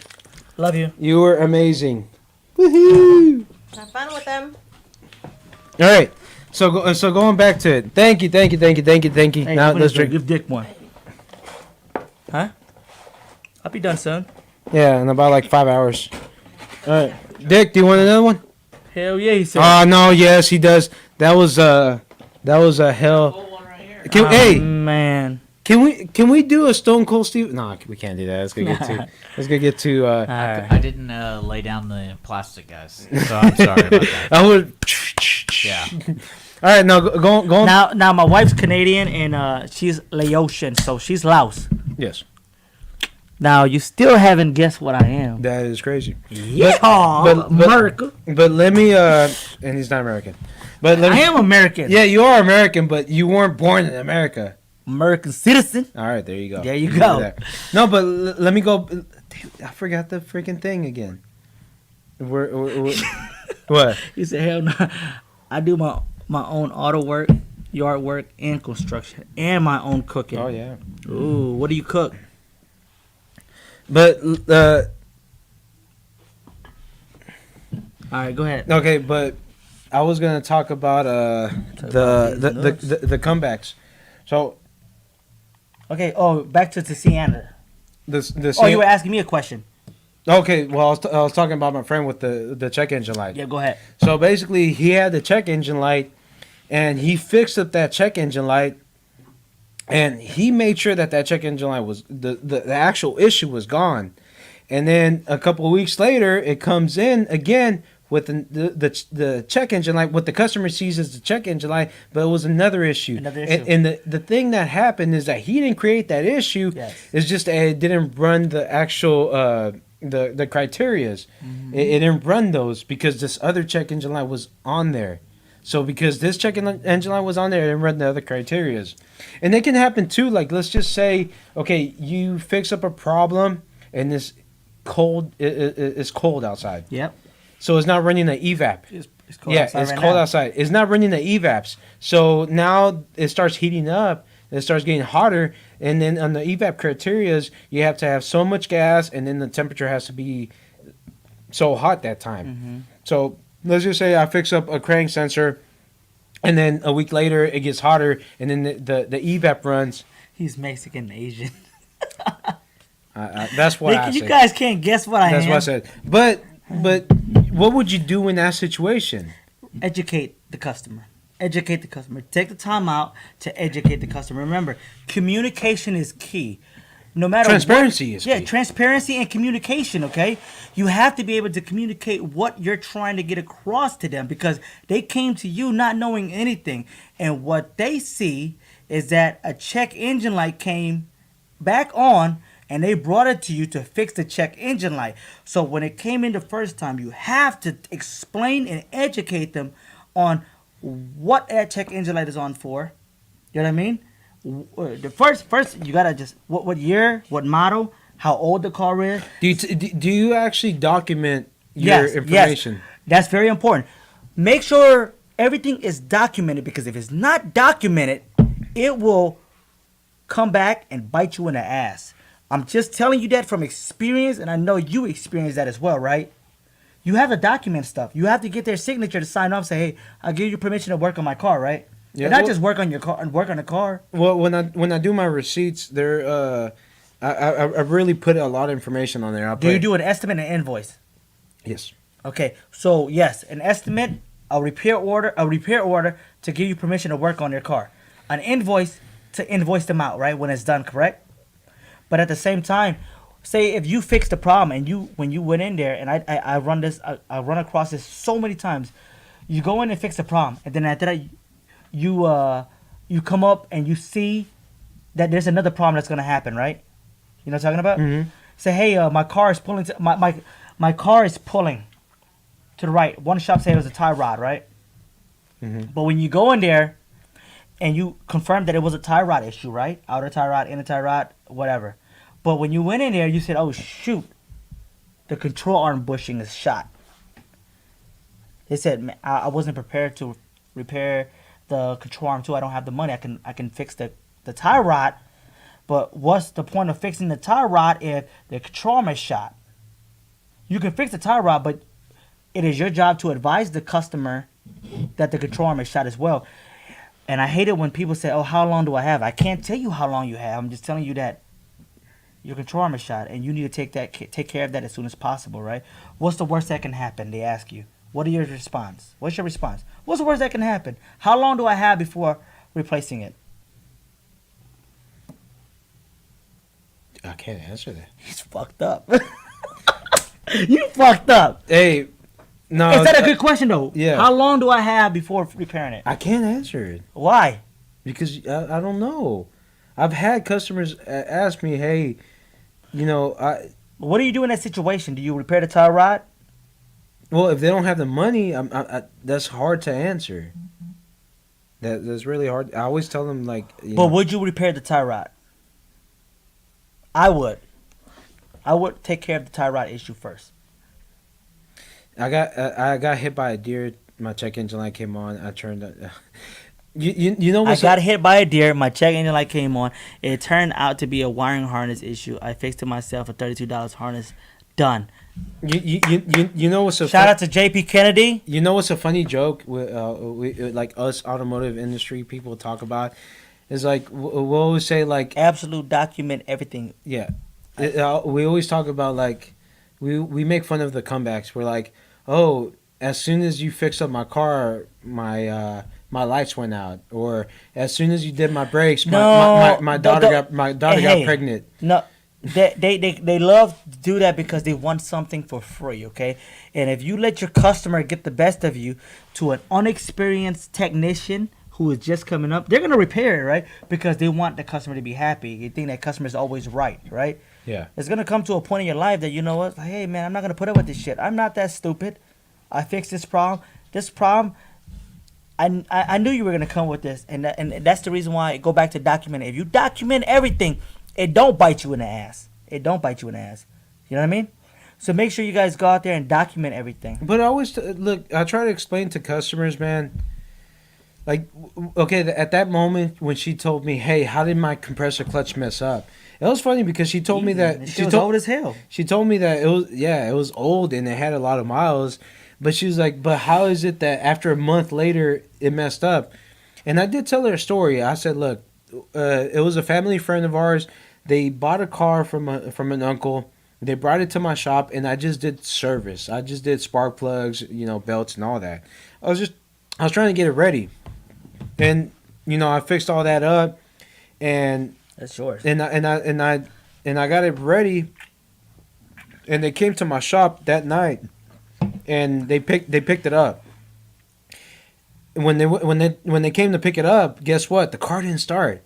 Love you. You were amazing. Woohoo! Have fun with them. All right. So going back to it. Thank you. Hey, Now open let's this door. drink. Give Dick one. Huh? I'll be done soon. Yeah, in about like 5 hours. All right. Dick, do you want another one? Hell yeah, he said. Oh no, yes, he does. That was a hell. Hey, man. can we do a Stone Cold Steve? No, we can't do that. Let's get too. All right. I didn't lay down the plastic, guys. So I'm sorry about that. I would. Yeah. All right, now go on. Now my wife's Canadian and she's Laotian, so she's Laos. Yes, Now you still haven't guessed what I am. that is crazy. Yeah, but- America. But let me. And he's not American. But let I me, am American. Yeah, you are American, but you weren't born in America. American citizen. All right, there you go. There you can go. do that. No, but let me go. Dude, I forgot the freaking thing again. What? He said, "Hell no, I do my own auto work, yard work, and construction, and my own cooking." Oh yeah. Ooh, what do you cook? But All right, go ahead. okay, but I was gonna talk about the comebacks. So Okay. Oh, back to Sienna. the Oh, you were asking me a question. okay. Well, I was talking about my friend with the check engine light. Yeah, go ahead. So basically, he had the check engine light, and he fixed up that check engine light, and he made sure that check engine light was the actual issue was gone. And then a couple of weeks later, it comes in again with the check engine light. What the customer sees is the check engine light, but it was another issue. Another issue. And the thing that happened is that he didn't create that issue. Yes. It's just that it didn't run the actual the criterias. It didn't run those because this other check engine light was on there. So because this check engine light was on there, it didn't run the other criterias. And it can happen too. Like let's just say, okay, you fix up a problem and this cold it's cold outside. Yep. So it's not running the evap. It's cold Yeah, outside it's right cold now. outside. It's not running the evaps. So now it starts heating up. It starts getting hotter, and then on the evap criterias, you have to have so much gas, and then the temperature has to be so hot that time. So let's just say I fix up a crank sensor, and then a week later it gets hotter, and then the evap runs. He's Mexican Asian. That's what I You said. guys can't guess what I That's am. what I said. But what would you do in that situation? Educate the customer. Educate the customer. Take the time out to educate the customer. Remember, communication is key. No matter Transparency is yeah, key. transparency and communication. Okay, you have to be able to communicate what you're trying to get across to them because they came to you not knowing anything, and what they see is that a check engine light came back on. And they brought it to you to fix the check engine light. So when it came in the first time, you have to explain and educate them on what that check engine light is on for. You know what I mean? The first you gotta just what year, what model, how old the car is. Do you actually document your information? Yes, that's very important. Make sure everything is documented because if it's not documented, it will come back and bite you in the ass. I'm just telling you that from experience, and I know you experienced that as well, right? You have to document stuff. You have to get their signature to sign off. Say, "Hey, I'll give you permission to work on my car," right? Yeah, and not well- just work on your car and work on the car. Well, when I do my receipts, there I really put a lot of information on there. Do you do an estimate and invoice? Yes. Okay, so yes, an estimate, a repair order to give you permission to work on your car, an invoice to invoice them out, right, when it's done, correct? But at the same time, say if you fixed the problem and when you went in there, and I run this, I run across this so many times, you go in and fix the problem, and then after that, you come up and you see that there's another problem that's gonna happen, right? You know what I'm talking about? Mhm. Say, hey, my car is pulling. My car is pulling to the right. One shop said it was a tie rod, right? Mhm. But when you go in there and you confirm that it was a tie rod issue, right? Outer tie rod, inner tie rod, whatever. But when you went in there, you said, "Oh shoot, the control arm bushing is shot." They said, "Man, I wasn't prepared to repair the control arm too. I don't have the money. I can fix the tie rod, but what's the point of fixing the tie rod if the control arm is shot? You can fix the tie rod, but it is your job to advise the customer that the control arm is shot as well." And I hate it when people say, "Oh, how long do I have?" I can't tell you how long you have. I'm just telling you that your control arm is shot, and you need to take care of that as soon as possible, right? What's the worst that can happen? They ask you. What are your response? What's your response? What's the worst that can happen? How long do I have before replacing it? I can't answer that. He's fucked up. You fucked up. Hey, no. Is that a good question though? Yeah. How long do I have before repairing it? I can't answer it Why? because I don't know. I've had customers ask me, "Hey, you know, What do you do in that situation? Do you repair the tie rod? well, if they don't have the money, that's hard to answer. That's really hard. I always tell them like, But would you repair the tie rod? I would. I would take care of the tie rod issue first. I got hit by a deer. My check engine light came on. I turned. You know I what's got hit by a deer. My check engine light came on. It turned out to be a wiring harness issue. I fixed it myself. A $32 harness. Done. you know what's a Shout out to JP Kennedy. You know what's a funny joke with like us automotive industry people talk about is like we'll always say like Absolute document everything. yeah we always talk about like we make fun of the comebacks. We're like, oh, as soon as you fixed up my car, my lights went out, or as soon as you did my brakes, my daughter got pregnant. No, they love to do that because they want something for free, okay? And if you let your customer get the best of you to an unexperienced technician who is just coming up, they're gonna repair it, right? Because they want the customer to be happy. You think that customer is always right, right? Yeah. It's gonna come to a point in your life that you know what? Like, hey man, I'm not gonna put up with this shit. I'm not that stupid. I fixed this problem. This problem, I knew you were gonna come with this, and that's the reason why I go back to documenting. If you document everything, it don't bite you in the ass. It don't bite you in the ass. You know what I mean? So make sure you guys go out there and document everything. But I always look. I try to explain to customers, man. Like, okay, at that moment when she told me, "Hey, how did my compressor clutch mess up?" It was funny because she told me that she was old as hell. She told me that it was old and it had a lot of miles, but she was like, "But how is it that after a month later it messed up?" And I did tell her a story. I said, "Look, it was a family friend of ours. They bought a car from an uncle. They brought it to my shop, and I just did service. I just did spark plugs, belts and all that. I was trying to get it ready, and I fixed all that up, and That's yours. and I got it ready, and they came to my shop that night, and they picked it up. And when they came to pick it up, guess what? The car didn't start.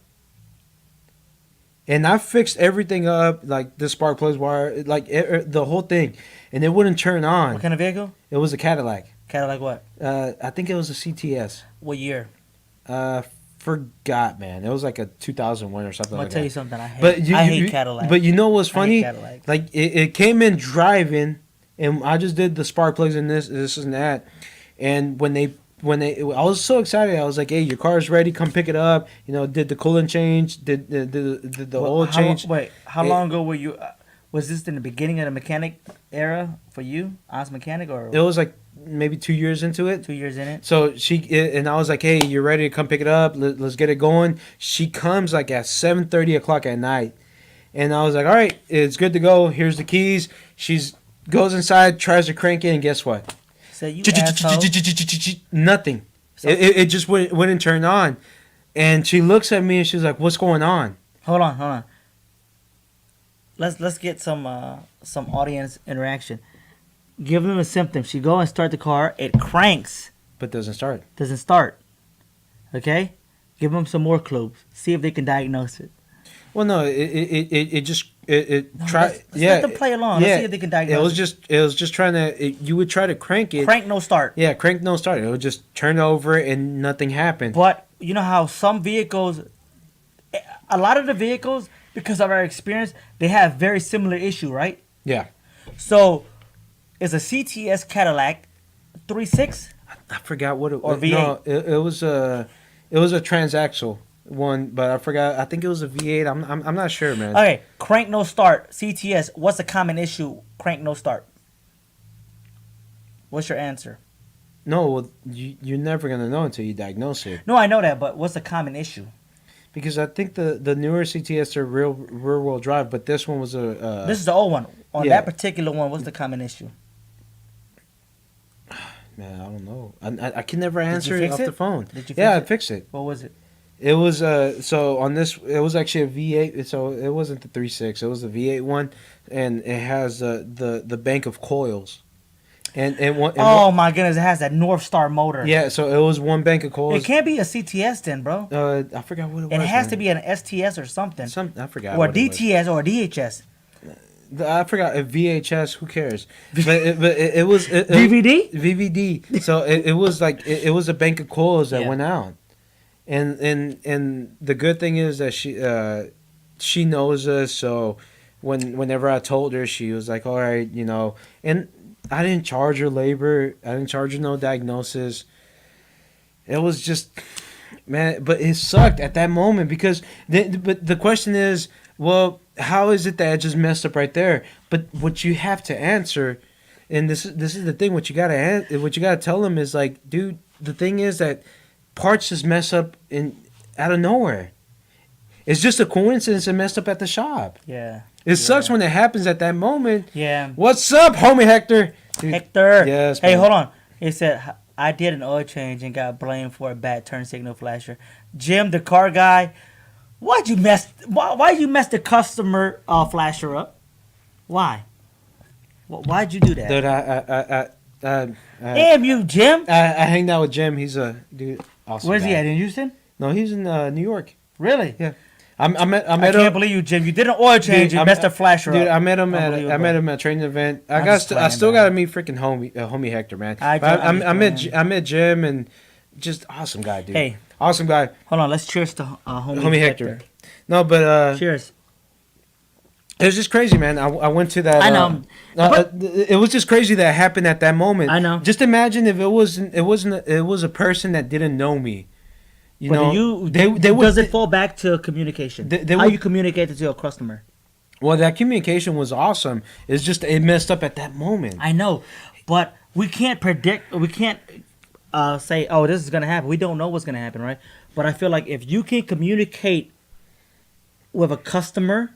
And I fixed everything up, like the spark plugs, wire, like the whole thing, and it wouldn't turn on. What kind of vehicle? It was a Cadillac. Cadillac what? I think it was a CTS. What year? Forgot, man. It was like a 2001 or something I'm gonna like tell that. you something. I hate Cadillac. But you know what's I hate funny? Cadillacs. Like it came in driving, and I just did the spark plugs and this and that. And when they, I was so excited. I was like, "Hey, your car's ready. Come pick it up." Did the coolant change? Did the oil change? How long ago were you? Was this in the beginning of the mechanic era for you, as mechanic, or It was like maybe 2 years into it. 2 years in it? So and I was like, "Hey, you're ready to come pick it up? Let's get it going." She comes like at 7:30 o'clock at night, and I was like, "All right, it's good to go. Here's the keys." She's goes inside, tries to crank it, and guess what? So you asshole. Nothing. It just wouldn't turn on, and she looks at me and she's like, "What's going on?" Hold on. Let's get some audience interaction. Give them a symptom. She go and start the car. It cranks. But doesn't start. Doesn't start. Okay? Give them some more clues. See if they can diagnose it. Well, no, it just No, try. let's let them play along. Let's see if they can diagnose It was just trying to. You would try to crank it. Crank, no start. Yeah, crank no start. It would just turn over and nothing happened. But you know how some vehicles, a lot of the vehicles, because of our experience, they have very similar issue, right? Yeah, So, it's a CTS Cadillac 3.6. I forgot what it Or was. V8. No, it was a transaxle one, but I forgot. I think it was a V8. I'm not sure, man. Okay, crank no start. CTS. What's a common issue? Crank no start. What's your answer? No, well, you're never gonna know until you diagnose it. No, I know that, but what's a common issue? Because I think the newer CTS are rear wheel drive, but this one was This is the old one. On yeah. that particular one, what's the common issue? Man, I don't know. I can never answer it fix off it? the phone. Did you Yeah, I fix it? fixed it. What was it? It was so on this it was actually a V8, so it wasn't the 3.6, it was the V8 one, and it has the bank of coils. And one Oh my goodness! It has that North Star motor. yeah, so it was one bank of coils. It can't be a CTS then, bro. I forgot what it was. It has to man. be an STS or something, I forgot. or what it was. DTS or DHS. I forgot a VHS. Who cares? But it was DVD. VVD. So it was like it was a bank of coils that Yeah. went out, and the good thing is that she knows us. So whenever I told her, she was like, all right, you know, and I didn't charge her labor. I didn't charge her no diagnosis. It was just, man, but it sucked at that moment because but the question is, well, how is it that I just messed up right there? But what you have to answer, and this is the thing, what you gotta tell them is like, dude, the thing is that parts just mess up out of nowhere. It's just a coincidence it messed up at the shop. Yeah. It sucks when it happens at that moment. Yeah. What's up, homie Hector? Dude, Hector. Yes. Hey, man. hold on. It said I did an oil change and got blamed for a bad turn signal flasher. Jim, the car guy, why'd you mess the customer flasher up? Why? Why'd you do that? Dude, Damn you, Jim. I hanged out with Jim. He's a dude. Awesome. Where's he guy. at? In Houston? No, he's in New York. Really? Yeah. I met I him. can't believe you, Jim. You did an oil change. Dude, You messed the flasher Dude, up. I met him at Unbelievable. a training event. I'm I just playing, still man. gotta meet freaking homie Hector, man. I met Jim and just awesome guy, dude. Hey. Awesome guy. Hold on. Let's cheers to Homie Hector. No, but Cheers. it was just crazy, man. I went to that. I know, but- it was just crazy that happened at that moment. I know. Just imagine if it was a person that didn't know me. You But know, they would. does it fall back to communication? They How would- you communicate it to your customer? Well, that communication was awesome. It's just it messed up at that moment. I know, but we can't predict. We can't say, "Oh, this is gonna happen." We don't know what's gonna happen, right? But I feel like if you can communicate with a customer,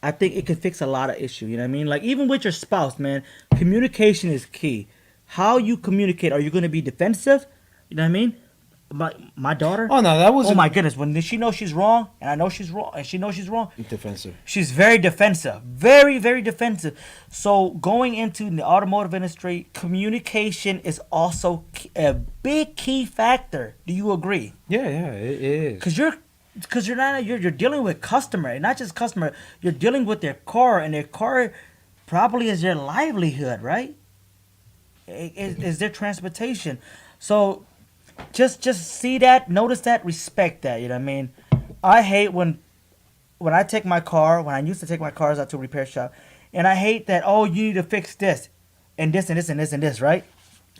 I think it could fix a lot of issues. You know what I mean? Like even with your spouse, man, communication is key. How you communicate? Are you gonna be defensive? You know what I mean? My daughter. Oh no, that was Oh my goodness! When she knows she's wrong, and I know she's wrong, and she knows she's wrong, defensive. she's very defensive, very, very defensive. So going into the automotive industry, communication is also a big key factor. Do you agree? Yeah, it is. Because you're dealing with customer, and not just customer. You're dealing with their car, and their car probably is their livelihood, right? Is their transportation. So just see that, notice that, respect that. You know what I mean? I hate when I take my car, when I used to take my cars out to a repair shop, and I hate that, oh, you need to fix this and this and this and this and this, right?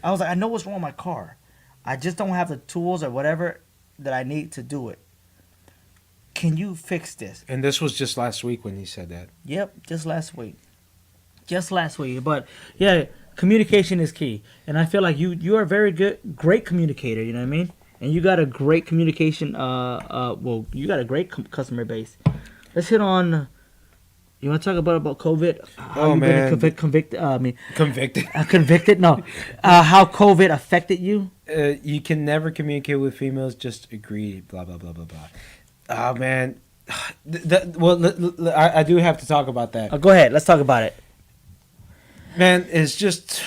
I was like, I know what's wrong with my car. I just don't have the tools or whatever that I need to do it. Can you fix this? And this was just last week when he said that. Yep, just last week. Just last week. But yeah, communication is key. And I feel like you are a very great communicator, you know what I mean? And you got a great communication you got a great customer base. Let's hit on you want to talk about COVID? How you man. been convicted? Convicted. No. How COVID affected you? You can never communicate with females. Just agree. Blah blah blah blah blah. Oh man. I do have to talk about that. Go ahead. Let's talk about it. Man, it's just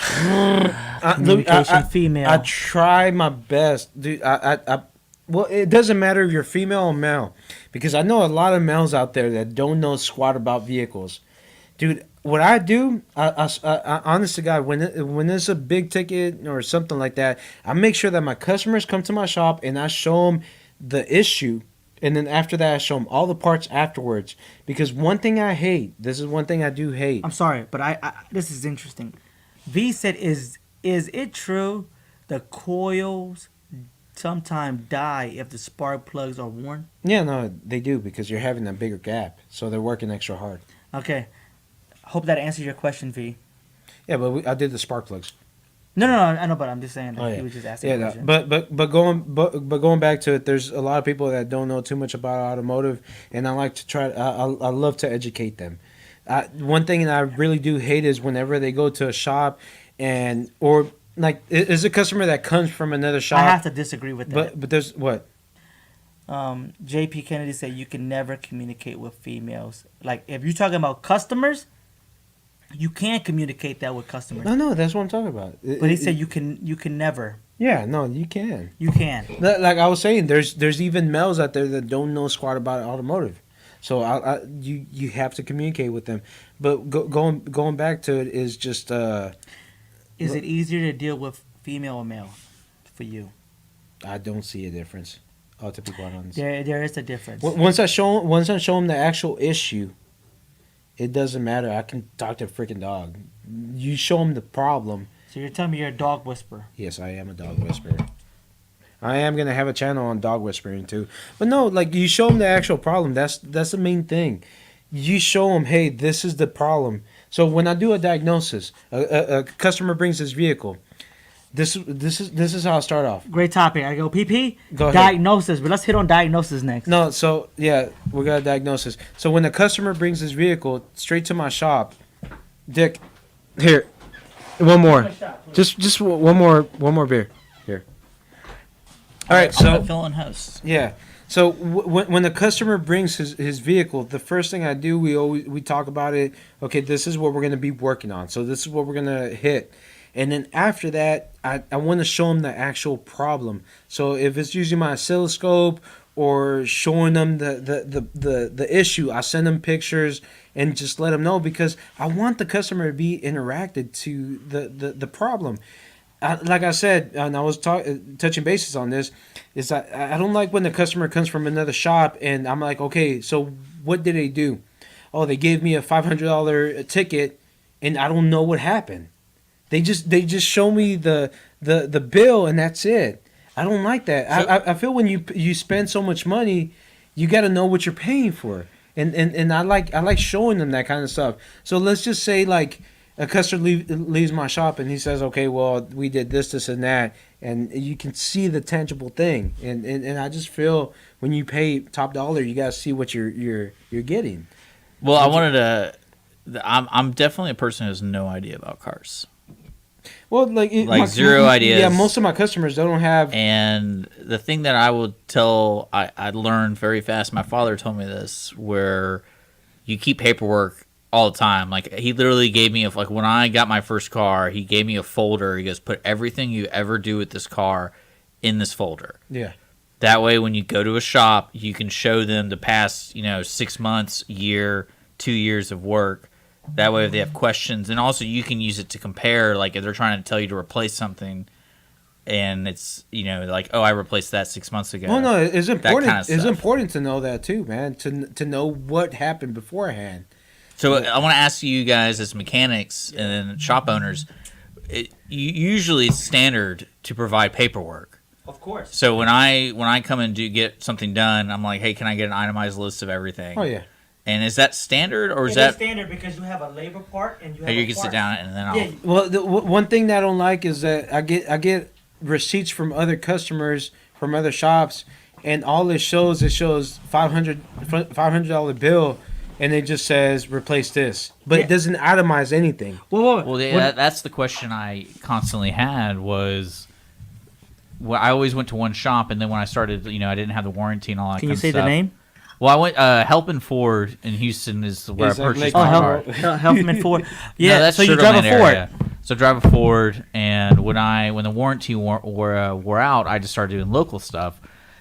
Communication, female. I try my best, dude. Well, it doesn't matter if you're female or male, because I know a lot of males out there that don't know squat about vehicles, dude. What I do, I honest to God, when it's a big ticket or something like that, I make sure that my customers come to my shop and I show them the issue. And then after that, I show them all the parts afterwards. Because one thing I hate, this is one thing I do hate. I'm sorry, but I this is interesting. V said, is it true the coils sometimes die if the spark plugs are worn? Yeah, no, they do, because you're having a bigger gap. So they're working extra hard. Okay. Hope that answers your question, V. Yeah, but I did the spark plugs. No, I know, but I'm just saying that Oh, yeah. he was just asking Yeah, a no, question. but going back to it, there's a lot of people that don't know too much about automotive, and I like to try. I love to educate them. One thing that I really do hate is whenever they go to a shop, or like is a customer that comes from another shop. I have to disagree with that. but there's what? JP Kennedy said you can never communicate with females. Like if you're talking about customers, you can't communicate that with customers. No, that's what I'm talking about. But he said you can never. Yeah, no, you can. You can. Like I was saying, there's even males out there that don't know squat about automotive, so you have to communicate with them. But going back to it is just Is it easier to deal with female or male for you? I don't see a difference. To be quite honest, There is a difference. once I show them the actual issue, it doesn't matter. I can talk to a freaking dog. You show them the problem. So you're telling me you're a dog whisperer? Yes, I am a dog whisperer. I am gonna have a channel on dog whispering too. But no, like you show them the actual problem. That's the main thing. You show them, hey, this is the problem. So when I do a diagnosis, a customer brings his vehicle. This is how I start off. Great topic. I go PP. Go ahead. Diagnosis, but let's hit on diagnosis next. No, so yeah, we got a diagnosis. So when the customer brings his vehicle straight to my shop, Dick, here, one more, just one more beer, here. All right, I'm so a villain host. yeah, so when the customer brings his vehicle, the first thing I do, we talk about it. Okay, this is what we're gonna be working on. So this is what we're gonna hit. And then after that, I want to show them the actual problem. So if it's using my oscilloscope or showing them the issue, I send them pictures and just let them know because I want the customer to be interacted to the problem. Like I said, and I was touching bases on this, is that I don't like when the customer comes from another shop and I'm like, okay, so what did they do? Oh, they gave me a $500 ticket and I don't know what happened. They just show me the bill and that's it. I don't like that. So, I feel when you spend so much money, you got to know what you're paying for. And I like showing them that kind of stuff. So let's just say like a customer leaves my shop and he says, okay, well we did this and that, and you can see the tangible thing. And I just feel when you pay top dollar, you got to see what you're getting. Well, I wanted to. I'm definitely a person who has no idea about cars. Well, like zero ideas. Yeah, most of my customers they don't have. And the thing that I will tell, I learned very fast. My father told me this, where you keep paperwork all the time. Like he literally gave me like when I got my first car, he gave me a folder. He goes, put everything you ever do with this car in this folder. Yeah. That way, when you go to a shop, you can show them the past, 6 months, year, 2 years of work. That way, if they have questions, and also you can use it to compare, like if they're trying to tell you to replace something, and it's like, oh, I replaced that 6 months ago. Well, no, it's important. Kind of it's stuff. important to know that too, man. To know what happened beforehand. So I want to ask you guys, as mechanics and shop owners, usually it's standard to provide paperwork. Of course. So when I come and get something done, I'm like, hey, can I get an itemized list of everything? Oh yeah. And is that standard, or is It that is standard because you have a labor part and you have you a can part. sit down and then I'll. Yeah, Well, one thing that I don't like is that I get receipts from other customers from other shops, and all it shows $500 bill, and it just says replace this, but Yeah. it doesn't itemize anything. Well, yeah, that's the question I constantly had was. Well, I always went to one shop, and then when I started, I didn't have the warranty and all that. Can kind you of say stuff. the name? Well, I went Helpin Ford in Houston is where Is I that purchased like- my Oh, car. Helpman Ford. Yeah, No, that's so you Sugar drive a Land Ford. area. So I drive a Ford, and when the warranty wore out, I just started doing local stuff,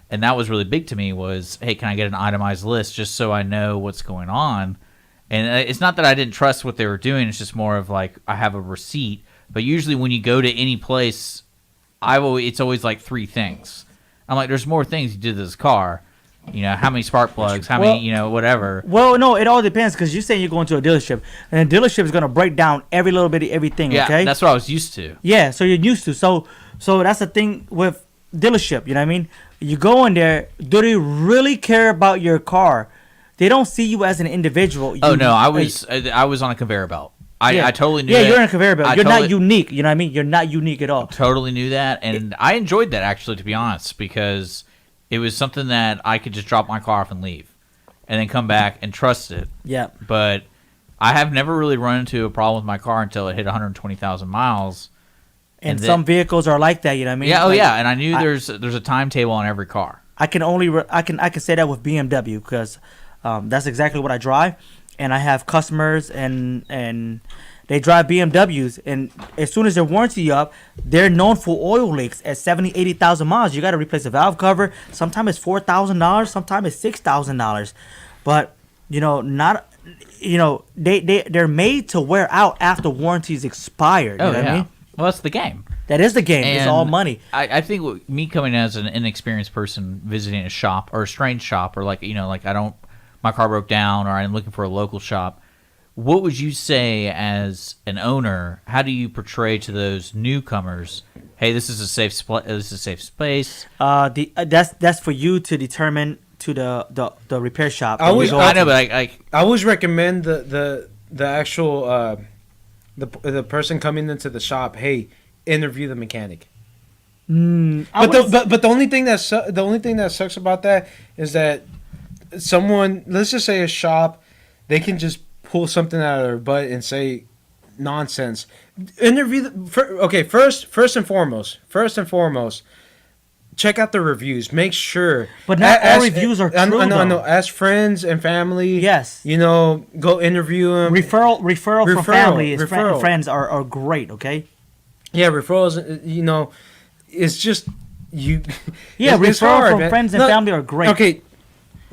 and that was really big to me. Was, hey, can I get an itemized list just so I know what's going on? And it's not that I didn't trust what they were doing; it's just more of like I have a receipt. But usually, when you go to any place, it's always like 3 things. I'm like, there's more things you did to this car. How many spark plugs? How many? Whatever. Well, no, it all depends because you're saying you're going to a dealership, and a dealership is going to break down every little bit of everything. Yeah, Okay. that's what I was used to. Yeah, so you're used to. So that's the thing with dealership. You know what I mean? You go in there. Do they really care about your car? They don't see you as an individual. Oh no, I was on a conveyor belt. I totally knew. Yeah, that. you're on a conveyor belt. I You're totally- not unique. You know what I mean? You're not unique at all. Totally knew that, and I enjoyed that actually, to be honest, because it was something that I could just drop my car off and leave, and then come back and trust it. Yeah. But I have never really run into a problem with my car until it hit 120,000 miles, And And some vehicles are like that, you know what I mean? Yeah, oh Like, yeah, and I knew there's a timetable on every car. I can only I can say that with BMW because that's exactly what I drive, and I have customers and they drive BMWs, and as soon as their warranty up, they're known for oil leaks at 70, 80,000 miles. You got to replace the valve cover. Sometimes it's $4,000, sometimes it's $6,000, but not they're made to wear out after warranties expired. You know what I mean? Well, that's the game. That is the game. It's And all money. I think me coming as an inexperienced person visiting a shop or a strange shop or like my car broke down or I'm looking for a local shop. What would you say as an owner? How do you portray to those newcomers? Hey, this is a safe space. That's for you to determine to the repair shop. I always- I know, but I always recommend the actual the person coming into the shop. Hey, interview the mechanic. But the only thing that sucks about that is that someone, let's just say a shop, they can just pull something out of their butt and say nonsense. Interview first and foremost, check out the reviews. Make sure. But not all reviews are true. I know. though. Ask friends and family. Yes. Go interview them. Referral from family, referral. friends are great. Okay. Yeah, referrals. It's just you. Yeah, it's referral hard, from man. friends and family are great. Okay,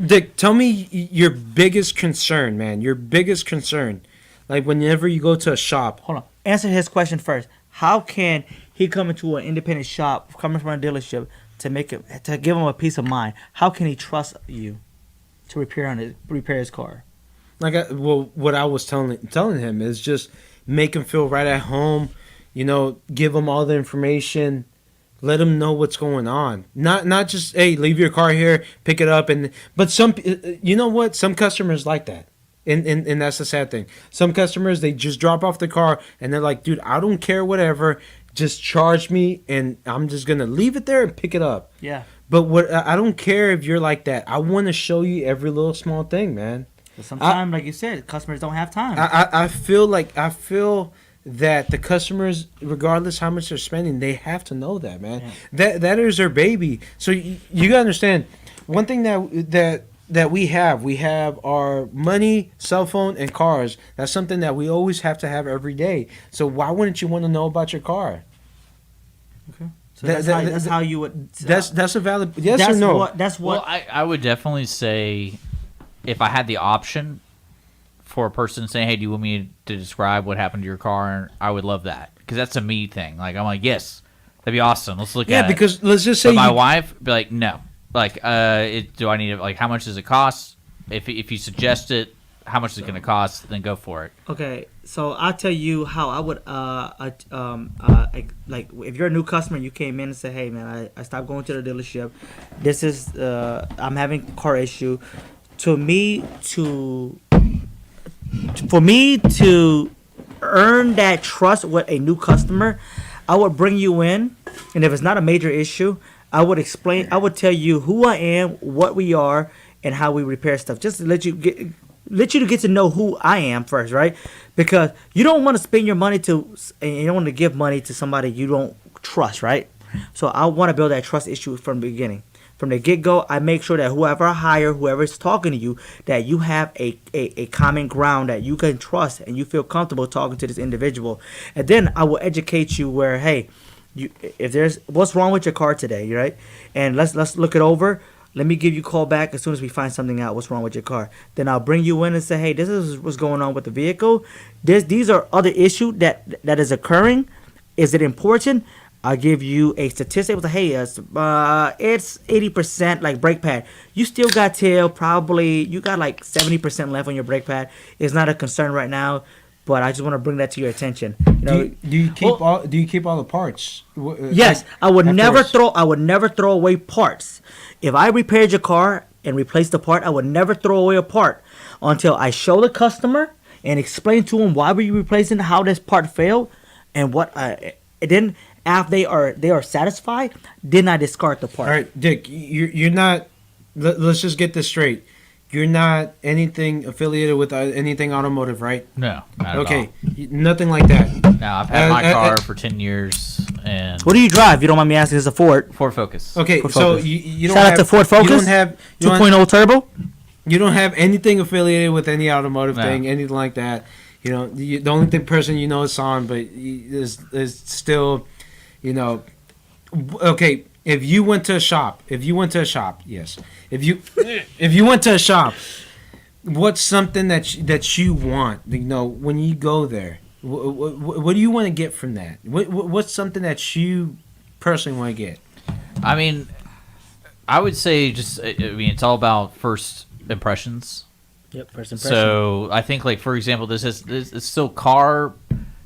Dick, tell me your biggest concern, man. Your biggest concern, like whenever you go to a shop. Hold on. Answer his question first. How can he come into an independent shop, coming from a dealership, to give him a peace of mind? How can he trust you to repair his car? What I was telling him is just make him feel right at home. Give him all the information. Let him know what's going on. Not just, hey, leave your car here, pick it up, but some customers like that. And that's the sad thing. Some customers, they just drop off the car and they're like, dude, I don't care, whatever. Just charge me and I'm just going to leave it there and pick it up. Yeah. But I don't care if you're like that. I want to show you every little small thing, man. But sometimes, like you said, customers don't have time. I feel that the customers, regardless how much they're spending, they have to know that, man. Yeah. That is their baby. So you gotta understand, one thing that we have our money, cell phone, and cars. That's something that we always have to have every day. So why wouldn't you want to know about your car? Okay. So that's how you would. That's a valid yes or no. Well, I would definitely say, if I had the option for a person saying, hey, do you want me to describe what happened to your car? I would love that, because that's a me thing. Like, I'm like, yes, that'd be awesome. Let's look at it. Yeah, because let's just say but my wife be like, no. Like, do I need it? Like, how much does it cost? If you suggest it, how much is it going to cost? Then go for it. Okay, so I'll tell you how I would like if you're a new customer and you came in and say, hey man, I stopped going to the dealership. This is I'm having a car issue. For me to earn that trust with a new customer, I would bring you in, and if it's not a major issue, I would tell you who I am, what we are, and how we repair stuff. Just to let you get to know who I am first, right? Because you don't want to spend your money and you don't want to give money to somebody you don't trust, right? So I want to build that trust issue from the beginning. From the get-go, I make sure that whoever I hire, whoever's talking to you, that you have a common ground that you can trust and you feel comfortable talking to this individual. And then I will educate you where, hey, if there's what's wrong with your car today, right? And let's look it over. Let me give you a call back as soon as we find something out what's wrong with your car. Then I'll bring you in and say, hey, this is what's going on with the vehicle. These are other issues that is occurring. Is it important? I'll give you a statistic. Hey, it's 80% like brake pad. You still got till probably you got like 70% left on your brake pad. It's not a concern right now, but I just want to bring that to your attention. Do you keep all the parts? Yes, I would never throw away parts. If I repaired your car and replaced the part, I would never throw away a part until I show the customer and explain to them why were you replacing, how this part failed, and what. Then after they are satisfied, then I discard the part. All right, Dick, you're not. Let's just get this straight. You're not anything affiliated with anything automotive, right? No, not okay, at all. Nothing like that. No, I've had my car for 10 years. and What do you drive? You don't mind me asking. It's a Ford. Ford Focus. Okay, Ford so Focus. you don't Shout have, out to Ford Focus. You don't have you don't, 2.0 turbo. you don't have anything affiliated with any automotive No. thing, anything like that. You know, the only person you know is Son, but is still, you know, okay. If you went to a shop, yes. If you went to a shop, what's something that you want? You know, when you go there, what do you want to get from that? What's something that you personally want to get? I mean, I would say just, I mean, it's all about first impressions. Yep, first impression. So I think, like, for example, this is still car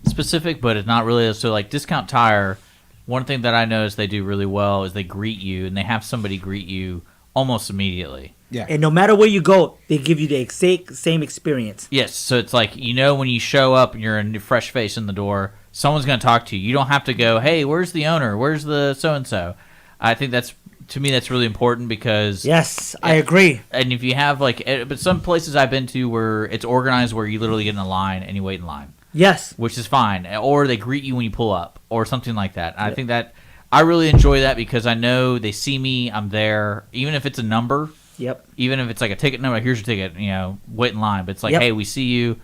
specific, but it's not really. So like Discount Tire, one thing that I notice they do really well is they greet you, and they have somebody greet you almost immediately. Yeah. And no matter where you go, they give you the exact same experience. Yes, so it's like, you know, when you show up and you're a new fresh face in the door, someone's going to talk to you. You don't have to go, hey, where's the owner? Where's the so-and-so? I think that's, to me, that's really important because... Yes, I agree. And if you have, like... But some places I've been to where it's organized where you literally get in a line and you wait in line. Yes. Which is fine. Or they greet you when you pull up or something like that. I think that... I really enjoy that because I know they see me, I'm there. Even if it's a number... Yep. Even if it's like a ticket number, here's your ticket, you know, wait in line. But it's like, Yep. hey, we see you.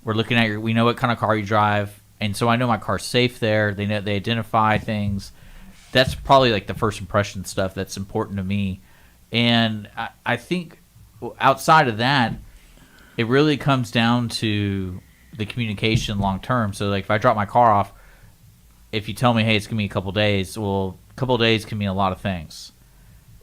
We're looking at we know what kind of car you drive. And so I know my car's safe there. They know, they identify things. That's probably like the first impression stuff that's important to me. And I think outside of that, it really comes down to the communication long term. So like if I drop my car off, if you tell me, hey, it's going to be a couple days, well, a couple days can mean a lot of things.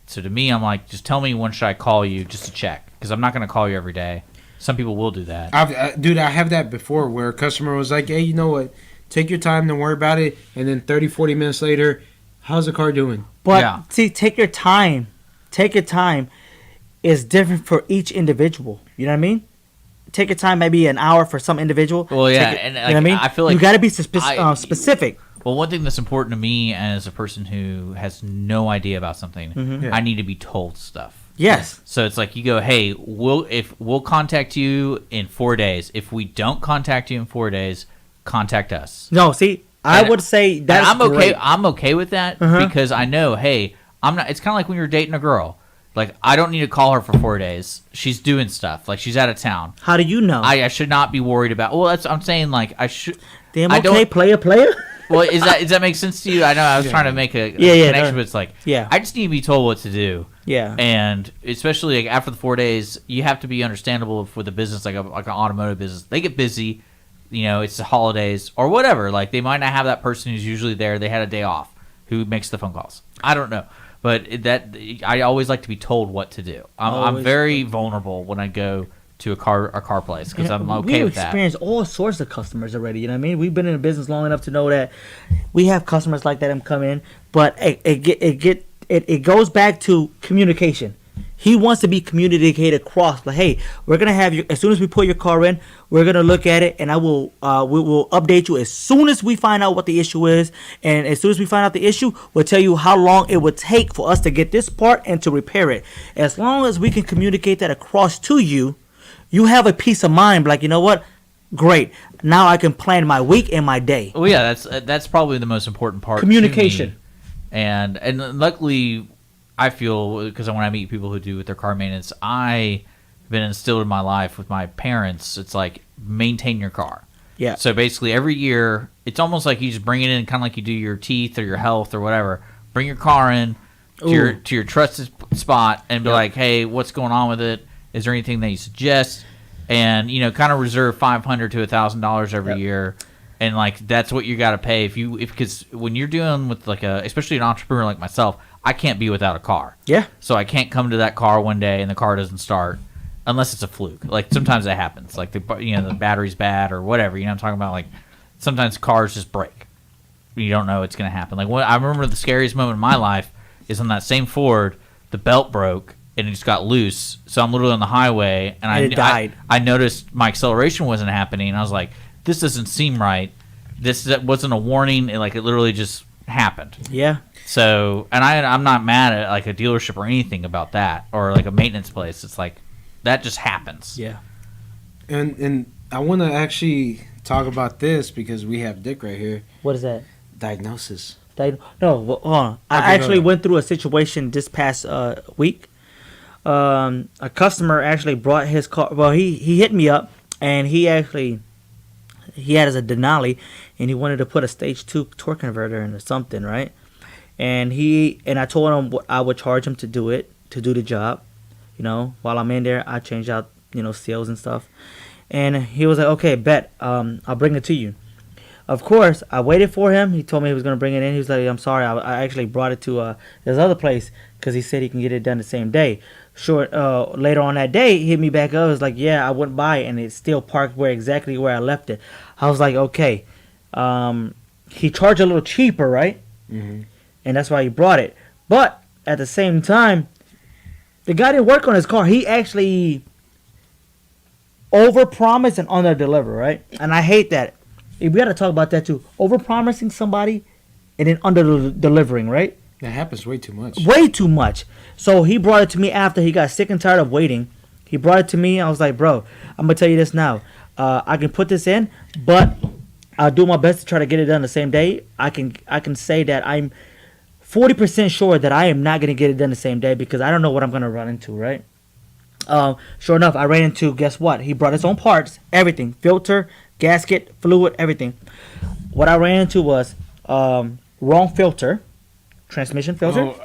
So to me, I'm like, just tell me when should I call you just to check, because I'm not going to call you every day. Some people will do that. Dude, I have that before where a customer was like, hey, you know what? Take your time, don't worry about it. And then 30, 40 minutes later, how's the car doing? But Yeah. see, take your time. Take your time is different for each individual. You know what I mean? Take your time, maybe an hour for some individual. Well, yeah, Take it- and, you know what I mean? I feel like you got to be I- specific. Well, one thing that's important to me as a person who has no idea about something, Yeah. I need to be told stuff. Yes. So it's like you go, hey, we'll contact you in 4 days. If we don't contact you in 4 days, contact us. No, see, I And- would say And that's I'm okay. great. I'm okay with that because I know, hey, I'm not. It's kind of like when you're dating a girl. Like I don't need to call her for 4 days. She's doing stuff. Like she's out of town. How do you know? I should not be worried about. Well, that's I'm saying. Like I should. Damn, I okay, don't- player. Well, does that make sense to you? I know I was trying to make a Yeah, connection, no. but it's like, Yeah. I just need to be told what to do. Yeah. And especially like after the 4 days, you have to be understandable with a business like an automotive business. They get busy, you know, it's the holidays or whatever. Like they might not have that person who's usually there. They had a day off who makes the phone calls. I don't know. But I always like to be told what to do. I'm Always. very vulnerable when I go to a car place because I'm okay We've with that. experienced all sorts of customers already. You know what I mean? We've been in the business long enough to know that we have customers like that come in, but it goes back to communication. He wants to be communicated across. Like, hey, we're gonna have you as soon as we put your car in. We're gonna look at it, and we will update you as soon as we find out what the issue is. And as soon as we find out the issue, we'll tell you how long it would take for us to get this part and to repair it. As long as we can communicate that across to you, you have a peace of mind. Like, you know what? Great. Now I can plan my week and my day. Well, yeah, that's probably the most important part. Communication. To me. And luckily, I feel because when I meet people who do with their car maintenance, I've been instilled in my life with my parents. It's like maintain your car. Yeah. So basically, every year, it's almost like you just bring it in, kind of like you do your teeth or your health or whatever. Bring your car in to your trusted spot and be like, hey, what's going on with it? Is there anything that you suggest? And kind of reserve $500 to $1,000 every year, and like that's what you got to pay because when you're dealing with especially an entrepreneur like myself, I can't be without a car. Yeah. So I can't come to that car one day and the car doesn't start unless it's a fluke. Like sometimes that happens. Like the battery's bad or whatever. I'm talking about like sometimes cars just break. You don't know it's gonna happen. Like I remember the scariest moment in my life is on that same Ford, the belt broke. And it just got loose, so I'm literally on the highway, and it died. I noticed my acceleration wasn't happening, and I was like, "This doesn't seem right. That wasn't a warning. It literally just happened." Yeah. So, and I'm not mad at like a dealership or anything about that, or like a maintenance place. It's like that just happens. Yeah. And I want to actually talk about this because we have Dick right here. What is that? Diagnosis. No, well, hold on. I Okay, go actually ahead. went through a situation this past week. A customer actually brought his car. Well, he hit me up, and he had as a Denali, and he wanted to put a stage 2 torque converter in or something, right? And I told him what I would charge him to do the job. You know, while I'm in there, I change out seals and stuff. And he was like, okay, bet. I'll bring it to you. Of course, I waited for him. He told me he was going to bring it in. He was like, I'm sorry. I actually brought it to this other place because he said he can get it done the same day. Later on that day, he hit me back up. He was like, yeah, I went by and it's still parked exactly where I left it. I was like, okay. He charged a little cheaper, right? Mm-hmm. And that's why he brought it. But at the same time, the guy didn't work on his car. He actually overpromised and underdeliver, right? And I hate that. We got to talk about that too. Overpromising somebody and then under-delivering, right? That happens way too much. Way too much. So he brought it to me after he got sick and tired of waiting. He brought it to me. I was like, bro, I'm going to tell you this now. I can put this in, but I'll do my best to try to get it done the same day. I can say that I'm 40% sure that I am not going to get it done the same day because I don't know what I'm going to run into, right? Sure enough, I ran into, guess what? He brought his own parts, everything. Filter, gasket, fluid, everything. What I ran into was wrong filter, transmission filter. Oh,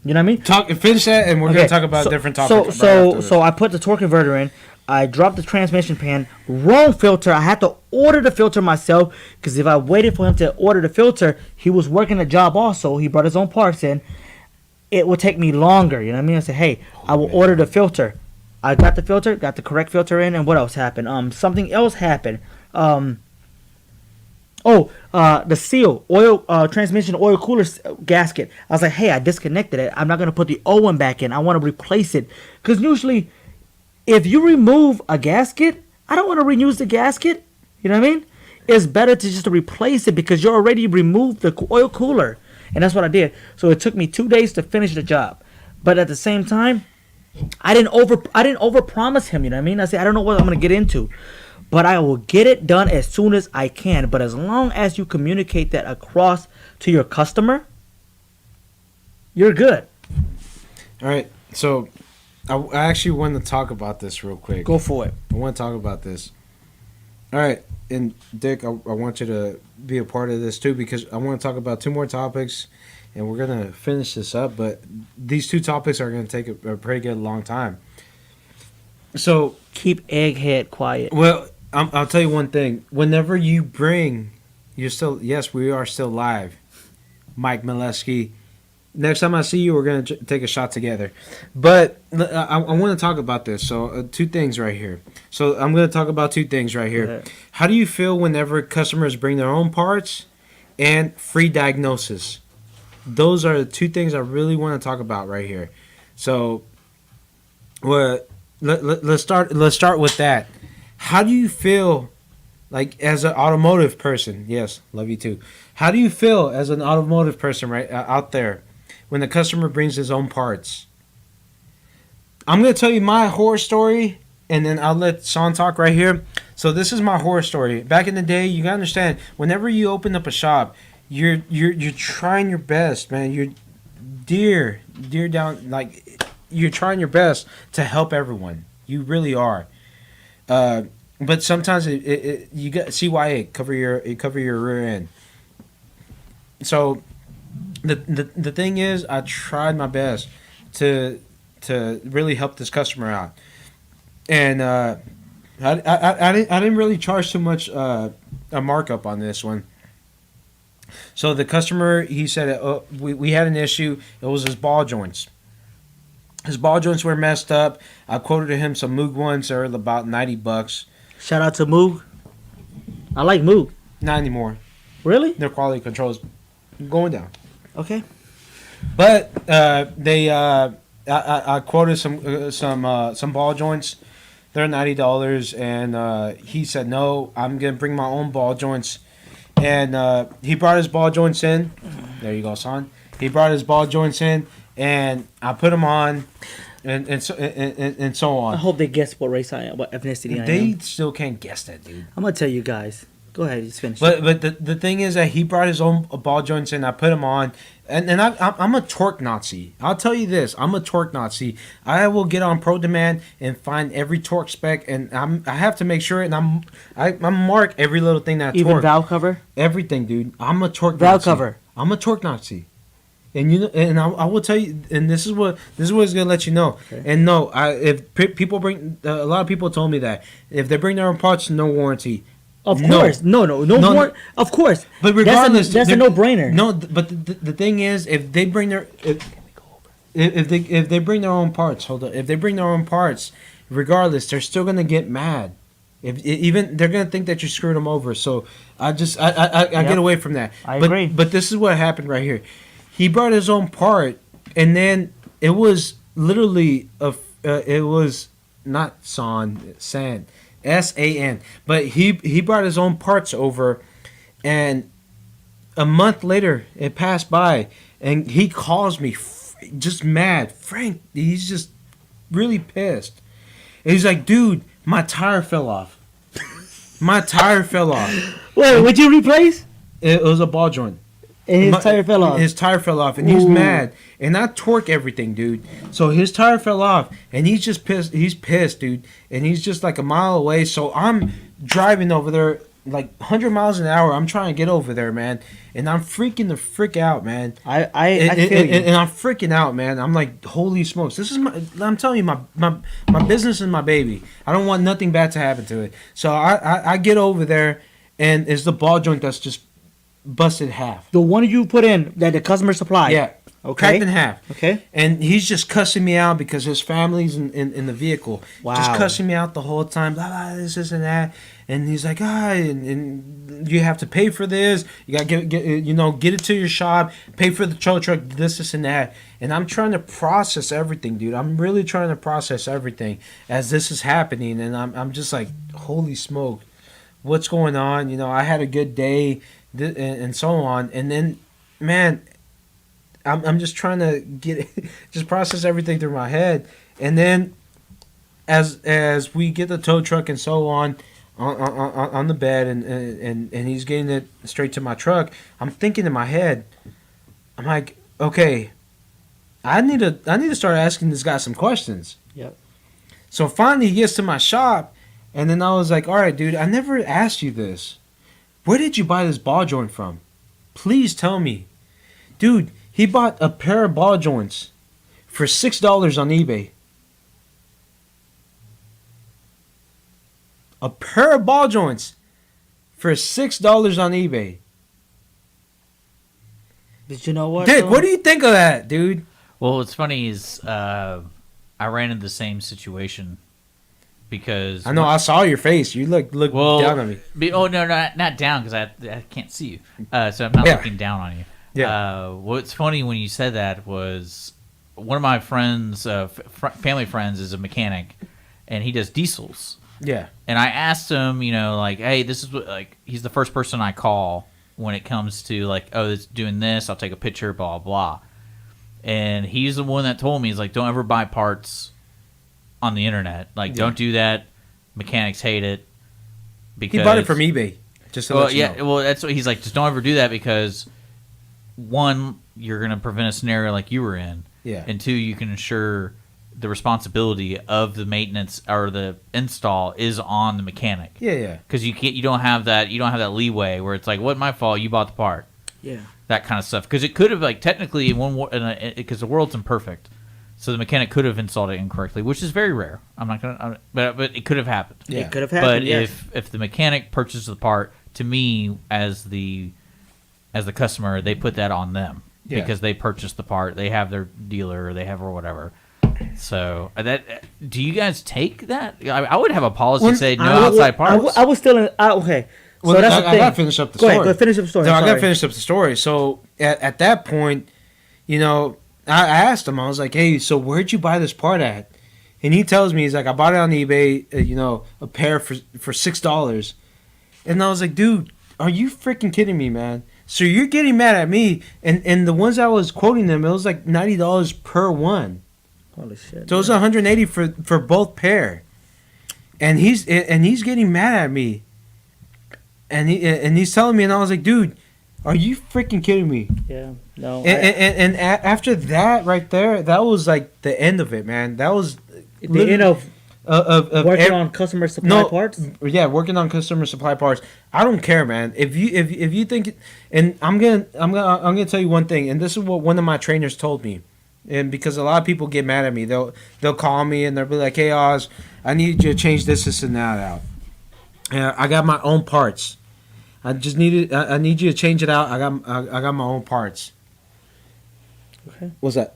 You know what I mean? finish that, and we're Okay, gonna talk about so- different topics. So I put the torque converter in. I dropped the transmission pan. Wrong filter. I had to order the filter myself because if I waited for him to order the filter, he was working the job also. He brought his own parts in. It would take me longer. You know what I mean? I said, hey, I will order the filter. I got the filter, got the correct filter in, and what else happened? Something else happened. The seal, transmission oil cooler gasket. I was like, hey, I disconnected it. I'm not going to put the old one back in. I want to replace it. Because usually, if you remove a gasket, I don't want to reuse the gasket. You know what I mean? It's better to just replace it because you already removed the oil cooler. And that's what I did. So it took me 2 days to finish the job. But at the same time, I didn't overpromise him, you know what I mean? I said, I don't know what I'm going to get into. But I will get it done as soon as I can. But as long as you communicate that across to your customer, you're good. All right, so I actually want to talk about this real quick. Go for it. I want to talk about this. All right, and Dick, I want you to be a part of this too because I want to talk about two more topics, and we're gonna finish this up. But these two topics are gonna take a pretty good long time. So, Keep Egghead quiet. well, I'll tell you one thing. Whenever you bring, we are still live. Mike Molesky. Next time I see you, we're going to take a shot together. But I want to talk about this. So, two things right here. So, I'm going to talk about two things right here. Okay. How do you feel whenever customers bring their own parts and free diagnosis? Those are the two things I really want to talk about right here. So, let's start with that. How do you feel, like, as an automotive person? Yes, love you too. How do you feel as an automotive person right out there when the customer brings his own parts? I'm gonna tell you my horror story, and then I'll let Sean talk right here. So this is my horror story. Back in the day, you gotta understand. Whenever you open up a shop, you're trying your best, man. You're dear down, like, you're trying your best to help everyone. You really are. But sometimes you got CYA cover your rear end. So the thing is, I tried my best to really help this customer out, and I didn't really charge too much a markup on this one. So the customer, he said, we had an issue. It was his ball joints. His ball joints were messed up. I quoted him some Moog ones. They're about $90. Shout out to Moog. I like Moog. Not anymore. Really? Their quality control's going down. Okay. But I quoted some ball joints. They're $90, and he said no. I'm gonna bring my own ball joints, and he brought his ball joints in. There you go, son. He brought his ball joints in, and I put them on, and so I on. hope they guess what race I am, what ethnicity I They am. still can't guess that, dude. I'm gonna tell you guys. Go ahead, just finish. But the thing is that he brought his own ball joints in. I put them on, and I'm a torque Nazi. I'll tell you this, I'm a torque Nazi. I will get on Pro Demand and find every torque spec, and I have to make sure, and I mark every little thing that I Even torque. valve cover, Everything, dude. I'm a torque valve Nazi. cover. I'm a torque Nazi. And you know, and I will tell you, and this is what it's gonna let you know. Okay. And no, people bring a lot of people told me that if they bring their own parts, no warranty. Of No. course, no more. Of course, But regardless, that's a they're- no-brainer. No, but the thing is, if they bring their if they bring their own parts, hold up. If they bring their own parts, regardless, they're still gonna get mad. Even they're gonna think that you screwed them over. So I Yep. get away from that. I but, agree. But this is what happened right here. He brought his own part, and then it was literally it was not San, SAN, but he brought his own parts over, and a month later it passed by, and he calls me just mad. Frank, he's just really pissed. And he's like, dude, my tire fell off. My tire fell off. Wait, would you replace? It was a ball joint. And his tire fell off. His tire fell off, and he's Ooh. mad. And I torque everything, dude. So his tire fell off, and he's just pissed. He's pissed, dude. And he's just like a mile away. So I'm driving over there like 100 miles an hour. I'm trying to get over there, man. And I'm freaking the frick out, man. I And, feel and, you. and I'm freaking out, man. I'm like, holy smokes. This is I'm telling you, my business is my baby. I don't want nothing bad to happen to it. So I get over there, and it's the ball joint that's just busted half. The one you put in that the customer supplied. Yeah. Okay. Cracked in half. Okay. And he's just cussing me out because his family's in the vehicle. Wow. Just cussing me out the whole time. Blah, blah, this and that. And he's like, and you have to pay for this. You got to get it to your shop. Pay for the tow truck, this and that. And I'm trying to process everything, dude. I'm really trying to process everything as this is happening. And I'm just like, holy smoke. What's going on? You know, I had a good day and so on. And then, man, I'm just trying to just process everything through my head, and then as we get the tow truck and so on the bed, and he's getting it straight to my truck, I'm thinking in my head, I'm like, okay, I need to start asking this guy some questions. Yep. So finally he gets to my shop, and then I was like, all right, dude, I never asked you this. Where did you buy this ball joint from? Please tell me. Dude, he bought a pair of ball joints for $6 on eBay. A pair of ball joints for $6 on eBay. Did you know what? Dick, though? what do you think of that, dude? Well, what's funny is I ran into the same situation because I know, I saw your face. You look well, down on me. Oh no, not down because I can't see you, so I'm not Yeah. looking down on you. Yeah. What's funny when you said that was one of my friends, family friends, is a mechanic, and he does diesels. Yeah. And I asked him, you know, like, hey, this is what, like, he's the first person I call when it comes to, like, oh, it's doing this, I'll take a picture, blah, blah. And he's the one that told me, he's like, don't ever buy parts on the internet. Like, Yeah. don't do that. Mechanics hate it. Because, He bought it from eBay. Just to well, let you yeah, know. well, that's what he's like, just don't ever do that because, one, you're going to prevent a scenario like you were in. Yeah. And two, you can ensure the responsibility of the maintenance or the install is on the mechanic. Yeah. Because you don't have that leeway where it's like, what, my fault, you bought the part, Yeah. that kind of stuff. Because it could have, like, technically because the world's imperfect, so the mechanic could have installed it incorrectly, which is very rare. But it could have happened. Yeah. It could have happened. But yes. if the mechanic purchases the part, to me as the customer, they put that on them Yeah. because they purchased the part. They have their dealer, or whatever. So do you guys take that? I would have a policy Well, say no I would- outside parts. I was still in. Okay. Well, so that's I the thing. gotta finish up the Go story. ahead. Go finish up the story. No, I Sorry. gotta finish up the story. So at that point, you know, I asked him. I was like, "Hey, so where'd you buy this part at?" And he tells me, he's like, "I bought it on eBay. You know, a pair for $6." And I was like, "Dude, are you freaking kidding me, man?" So you're getting mad at me, and the ones I was quoting them, it was like $90 per one. Holy shit. So it was 180 for both pair. And he's getting mad at me. and he's telling me, and I was like, dude, are you freaking kidding me? Yeah. No. After that right there, that was like the end of it, man. That was the end of working ev- on customer supply parts. Yeah, working on customer supply parts. I don't care, man. If you think, and I'm gonna tell you one thing, and this is what one of my trainers told me, and because a lot of people get mad at me, they'll call me and they'll be like, "Hey Oz, I need you to change this and that out." I got my own parts. I just needed. I need you to change it out. I got my own parts. Okay. What's that?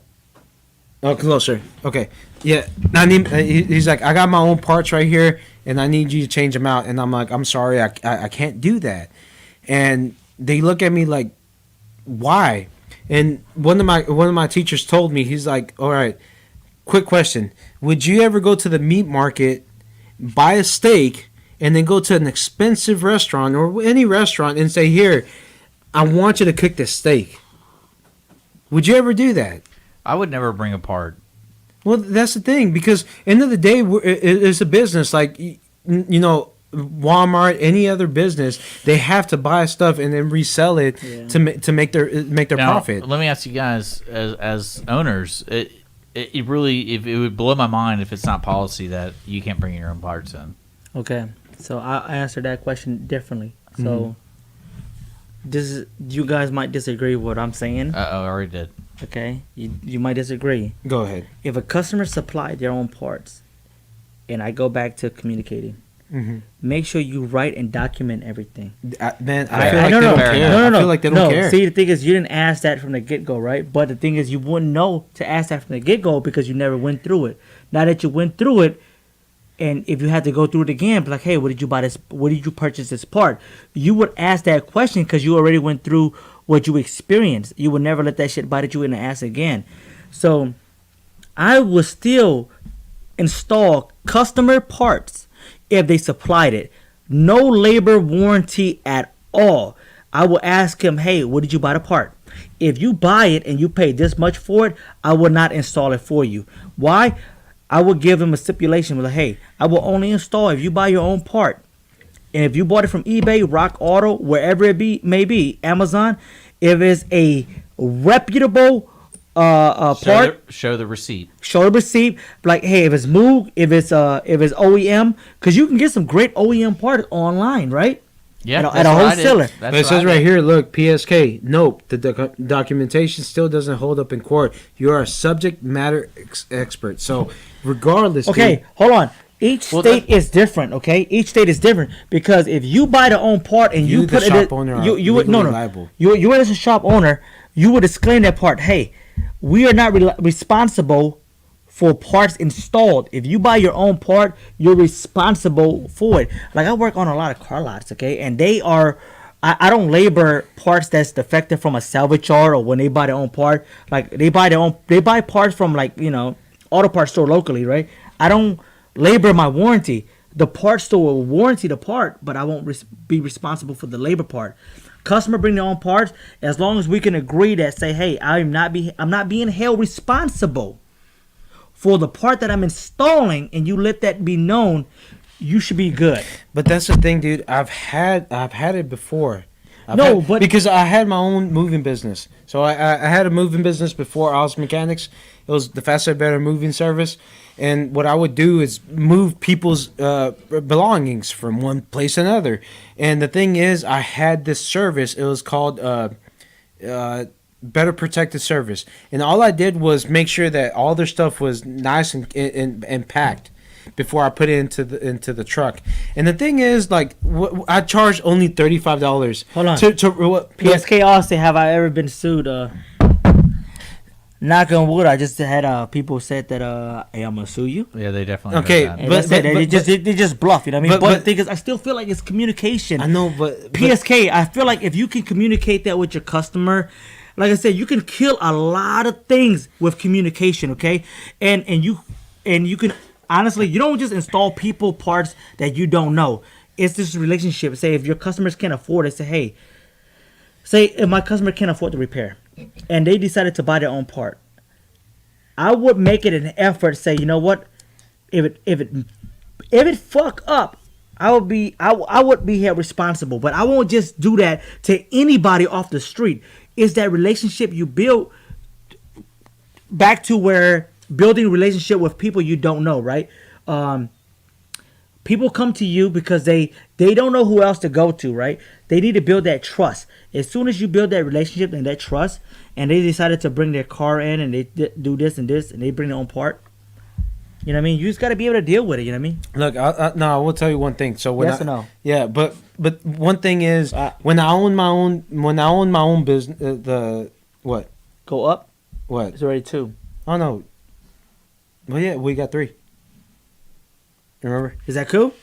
Oh, closer. Okay. Yeah. I need. He's like, I got my own parts right here, and I need you to change them out. And I'm like, I'm sorry, I can't do that. And they look at me like, why? And one of my teachers told me, he's like, all right, quick question: would you ever go to the meat market, buy a steak, and then go to an expensive restaurant or any restaurant and say, here, I want you to cook this steak? Would you ever do that? I would never bring apart. Well, that's the thing, because end of the day, it's a business. Like, you know, Walmart, any other business, they have to buy stuff and then resell it to make their Now, profit. let me ask you guys, as owners, it really, if it would blow my mind if it's not policy that you can't bring your own parts in. Okay. So I'll answer that question differently. So you guys might disagree with what I'm saying. I already did. Okay. You might disagree. Go ahead. If a customer supplied their own parts, and I go back to communicating, make sure you write and document everything. Man, I I feel like no, they no, don't no, care. no, no, I feel like they don't care. See, the thing is, you didn't ask that from the get-go, right? But the thing is, you wouldn't know to ask that from the get-go because you never went through it. Now that you went through it, and if you had to go through it again, be like, hey, what did you buy this? What did you purchase this part? You would ask that question because you already went through what you experienced. You would never let that shit bite at you and ask again. So I would still install customer parts if they supplied it. No labor warranty at all. I will ask him, hey, what did you buy the part? If you buy it and you pay this much for it, I will not install it for you. Why? I will give him a stipulation like, hey, I will only install if you buy your own part. And if you bought it from eBay, Rock Auto, wherever it may be, Amazon, if it's a reputable part, Show the receipt. show the receipt. Like, hey, if it's Moog, if it's OEM, because you can get some great OEM parts online, right? Yeah, At a wholesaler. But it says right here, look, PSK, nope, the documentation still doesn't hold up in court. You are a subject matter expert. So, regardless. Okay, dude, hold on. Each state is different, okay? Each state is different because if you buy the own part and you the put shop it, owner are you would legally liable. You as a shop owner, you would disclaim that part. Hey, we are not responsible for parts installed. If you buy your own part, you're responsible for it. Like, I work on a lot of car lots, okay, and they are. I don't labor parts that's defective from a salvage yard or when they buy their own part. Like, they buy parts from, like, you know, auto parts store locally, right? I don't labor my warranty. The parts store will warranty the part, but I won't be responsible for the labor part. Customer bring their own parts as long as we can agree that say, hey, I'm not being held responsible for the part that I'm installing, and you let that be known, you should be good. But that's the thing, dude. I've had it before. But because I had my own moving business. So I had a moving business before Oz Mechanics. It was the Faster Better moving service. And what I would do is move people's belongings from one place to another. And the thing is, I had this service. It was called Better Protected Service. And all I did was make sure that all their stuff was nice and packed before I put it into the truck. And the thing is, like, I charged only $35. Hold on. To PSK Austin, have I ever been sued? Knock on wood. I just had people said that hey, I'm gonna sue you. Yeah, they definitely. Okay, heard that. And that's it. They just bluff. You know what I mean? But but- the thing is, I still feel like it's communication. I know, but PSK, I feel like if you can communicate that with your customer, like I said, you can kill a lot of things with communication, okay? And you can honestly, you don't just install people parts that you don't know. It's this relationship. Say if your customers can't afford it, say if my customer can't afford the repair and they decided to buy their own part, I would make it an effort to say, you know what? If it fuck up, I would be held responsible, but I won't just do that to anybody off the street. It's that relationship you build back to where building relationship with people you don't know, right? People come to you because they don't know who else to go to, right? They need to build that trust. As soon as you build that relationship and that trust, and they decided to bring their car in and they do this and this and they bring their own part, you know what I mean? You just got to be able to deal with it, you know what I mean? Look, I will tell you one thing. So when Yes or no? Yeah, but one thing is when I own my own business, the what? Go up. What? It's already 2. Oh no. Well, yeah, we got 3. Remember? Is that cool?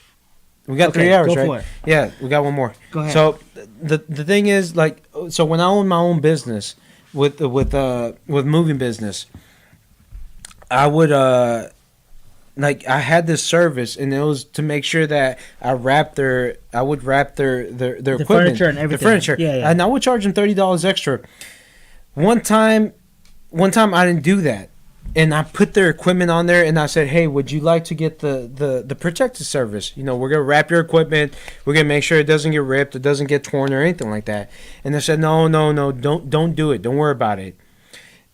We got Okay, 3 hours, go right? for it. Yeah, we got one more. Go ahead. So the thing is, like, so when I own my own business with moving business, I would like I had this service, and it was to make sure that I would wrap their equipment, furniture and everything. the furniture, Yeah. and I would charge them $30 extra. One time I didn't do that. And I put their equipment on there, and I said, "Hey, would you like to get the protective service? You know, we're gonna wrap your equipment. We're gonna make sure it doesn't get ripped, it doesn't get torn, or anything like that." And they said, "No, don't do it. Don't worry about it."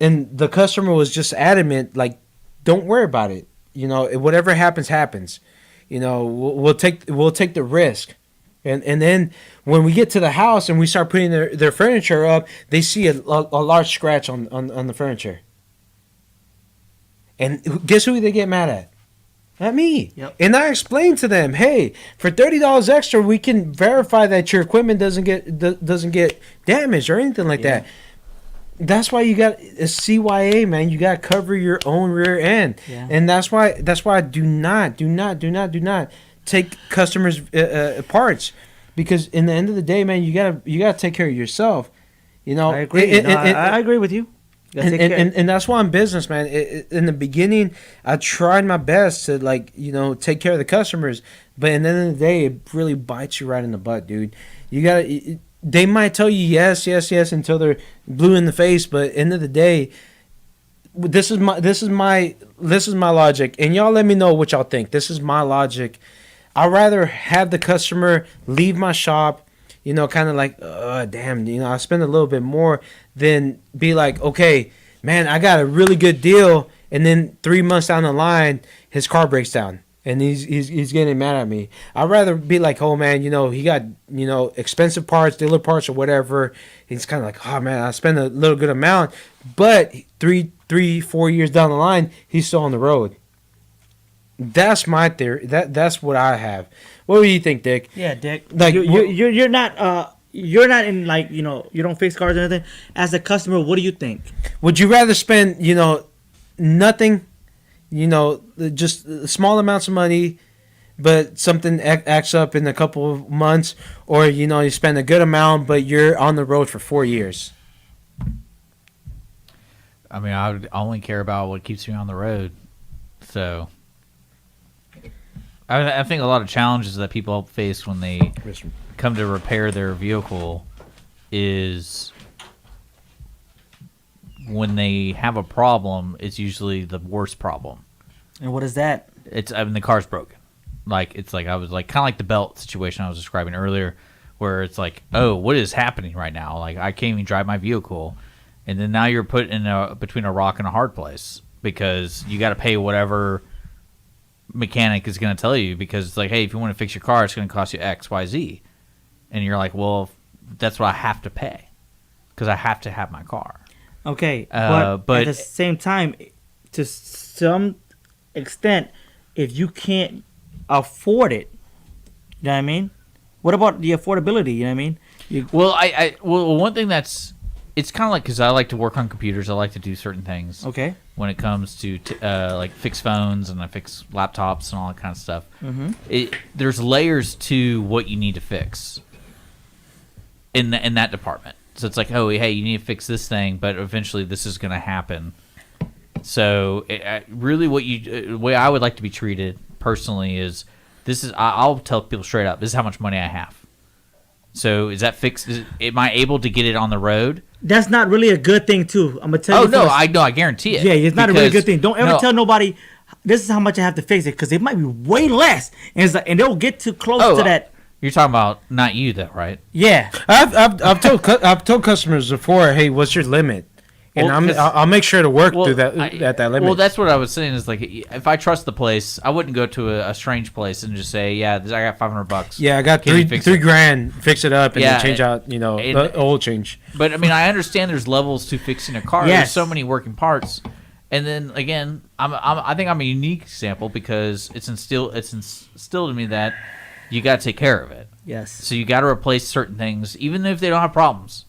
And the customer was just adamant, like, "Don't worry about it. You know, whatever happens, happens. You know, we'll take the risk." And then when we get to the house and we start putting their furniture up, they see a large scratch on the furniture. And guess who they get mad at? At me. Yep. And I explained to them, hey, for $30 extra, we can verify that your equipment doesn't get damaged or anything like that. That's why you got a CYA, man. You got to cover your own rear end. Yeah. And that's why I do not take customers' parts, because in the end of the day, man, you gotta take care of yourself. You know, I agree. I agree with you. You gotta take care. And that's why I'm business, man. In the beginning, I tried my best to, like, you know, take care of the customers, but at the end of the day, it really bites you right in the butt, dude. You gotta. They might tell you yes until they're blue in the face, but at the end of the day, this is my logic, and y'all let me know what y'all think. This is my logic. I'd rather have the customer leave my shop, you know, kind of like, damn, you know, I spend a little bit more, than be like, okay, man, I got a really good deal, and then 3 months down the line, his car breaks down, and he's getting mad at me. I'd rather be like, oh man, you know, he got, you know, expensive parts, dealer parts or whatever. He's kind of like, oh man, I spend a little good amount, but 4 years down the line, he's still on the road. That's my theory. That's what I have. What do you think, Dick? Yeah, Dick. Like, you're not in, like, you know, you don't fix cars or anything. As a customer, what do you think? Would you rather spend, you know, nothing, you know, just small amounts of money, but something acts up in a couple of months, or, you know, you spend a good amount, but you're on the road for 4 years? I mean, I would only care about what keeps me on the road. So I think a lot of challenges that people face when they come to repair their vehicle is when they have a problem, it's usually the worst problem. And what is that? The car's broken. Like, it's like, I was like, kind of like the belt situation I was describing earlier, where it's like, oh, what is happening right now? Like, I can't even drive my vehicle. And then now you're put in between a rock and a hard place, because you got to pay whatever mechanic is going to tell you, because it's like, hey, if you want to fix your car, it's going to cost you X, Y, Z. And you're like, well, that's what I have to pay, because I have to have my car. Okay, but at the same time, to some extent, if you can't afford it, you know what I mean? What about the affordability? You know what I mean? Well, one thing it's kind of like, because I like to work on computers, I like to do certain things. Okay. When it comes to like fix phones, and I fix laptops and all that kind of stuff. Mm-hmm. There's layers to what you need to fix in that department. So it's like, oh, hey, you need to fix this thing, but eventually this is going to happen. So really, the way I would like to be treated personally is, I'll tell people straight up, this is how much money I have. So is that fixed? Am I able to get it on the road? That's not really a good thing, too. I'm gonna tell you. Oh no, I guarantee it. Yeah, it's not a really good thing. Don't ever tell nobody this is how much I have to fix it, because it might be way less, and it's like, and they'll get too close Oh, to that. You're talking about not you though, right? Yeah, I've told customers before, hey, what's your limit? And Well, 'cause- I'll make sure to work through that I- at that limit. Well, that's what I was saying. Is like, if I trust the place, I wouldn't go to a strange place and just say, "Yeah, I got $500." yeah, I got Can you three fix it? grand, fix it up, and Yeah, then change out, and- the oil change. But I mean, I understand there's levels to fixing a car. Yes. There's so many working parts, and then again, I think I'm a unique example because it's instilled in me that you got to take care of it. yes. So you got to replace certain things, even if they don't have problems.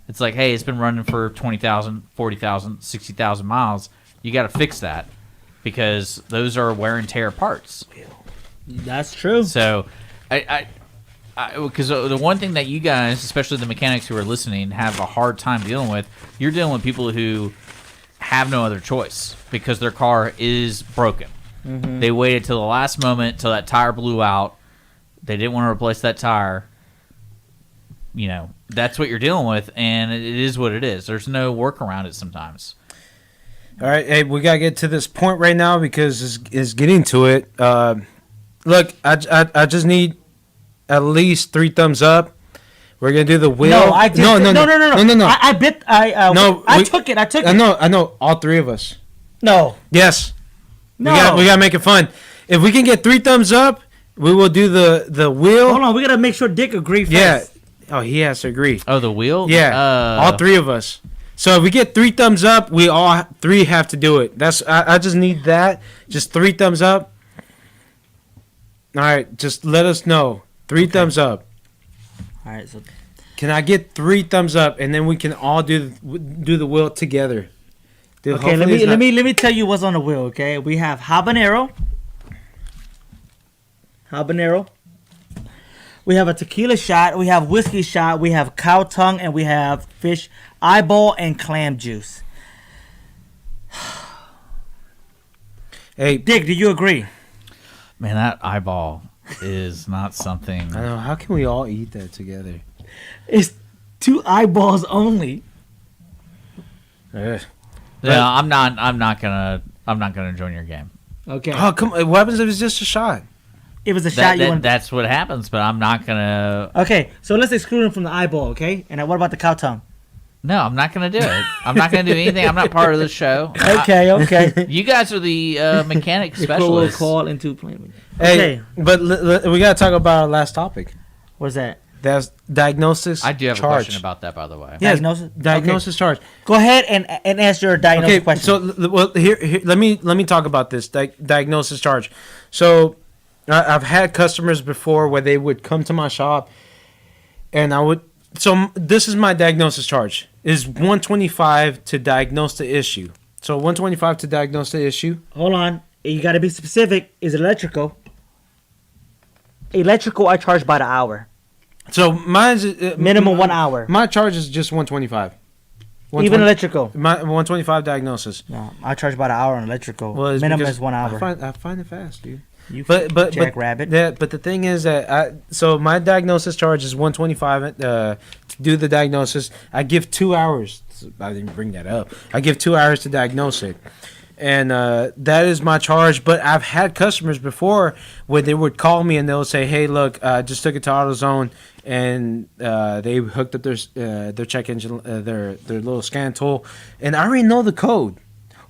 It's like, hey, it's been running for 20,000, 40,000, 60,000 miles. You got to fix that because those are wear and tear parts. That's true. So, because the one thing that you guys, especially the mechanics who are listening, have a hard time dealing with, you're dealing with people who have no other choice because their car is broken. Mm-hmm. They waited till the last moment till that tire blew out. They didn't want to replace that tire. You know, that's what you're dealing with, and it is what it is. There's no work around it sometimes. All right, hey, we gotta get to this point right now because it's getting to it. Look, I just need at least 3 thumbs up. We're gonna do the wheel. No, I did. No. No. I bit. No, I took it. I know. All 3 of us. No. Yes. No. We gotta make it fun. If we can get 3 thumbs up, we will do the wheel. Hold on. We gotta make sure Dick agrees first. Yeah. Oh, he has to agree. Oh, the wheel? Yeah. All 3 of us. So if we get 3 thumbs up, we all 3 have to do it. I just need that. Just 3 thumbs up. All right. Just let us know. 3 thumbs up. All right. So Can I get 3 thumbs up, and then we can all do the wheel together? Dude, okay. Let hopefully me it's let me tell you what's on the wheel. Okay. We have habanero. We have a tequila shot. We have whiskey shot. We have cow tongue, and we have fish eyeball and clam juice. Hey, Dick, do you agree? Man, that eyeball is not something. I know. How can we all eat that together? It's 2 eyeballs only. Ugh. No, I'm not gonna join your game. Okay. Oh, come on. What happens if it's just a shot? It was a shot you want. That's what happens, but I'm not gonna. Okay, so let's exclude him from the eyeball, okay? And what about the cow tongue? No, I'm not gonna do it. I'm not gonna do anything. I'm not part of the show. Okay. You guys are the mechanic We'll specialists. call into play. Hey, Okay. but we gotta talk about our last topic. What's that? That's diagnosis. I do have charge. a question about that, by the way. Yeah, Diagnosis? Diagnosis charge. Go ahead and ask your diagnosis Okay, question. so well, here let me talk about this diagnosis charge. So I've had customers before where they would come to my shop, and I would. So this is my diagnosis charge is $125 to diagnose the issue. So $125 to diagnose the issue. Hold on. You got to be specific. Is it electrical? Electrical, I charge by the hour. So mine's Minimum 1 hour. My charge is just $125. Even electrical. My 125 diagnosis. No, I charge by the hour on electrical. Well, it's Minimum because is 1 hour. I find it fast, dude. You But jackrabbit. But the thing is that so my diagnosis charge is $125 to do the diagnosis. I give 2 hours. I didn't bring that up. I give 2 hours to diagnose it, and that is my charge. But I've had customers before where they would call me and they'll say, "Hey, look, I just took it to AutoZone and they hooked up their check engine, their little scan tool, and I already know the code."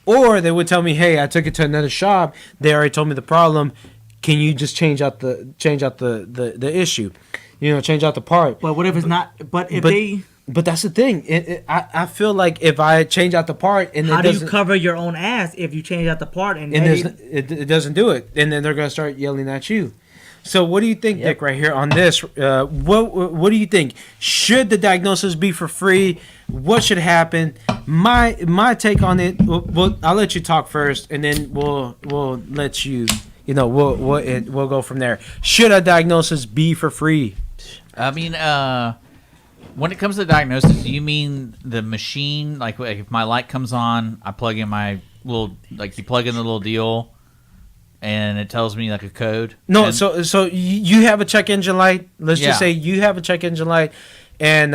Or they would tell me, "Hey, I took it to another shop. They already told me the problem. Can you just change out the issue? Change out the part." But what if it's not? But if But- they, But that's the thing. I feel like if I change out the part and how it do you doesn't, cover your own ass if you change out the part and and they, it doesn't do it, and then they're gonna start yelling at you. So what do you think, Dick, right here on this? What do you think? Should the diagnosis be for free? What should happen? My take on it. Well, I'll let you talk first, and then we'll let you. We'll go from there. Should a diagnosis be for free? I mean, when it comes to diagnosis, do you mean the machine? Like if my light comes on, I plug in my little, like you plug in the little deal, and it tells me like a code. No, And- so you have a check engine light. Let's Yeah. just say you have a check engine light, and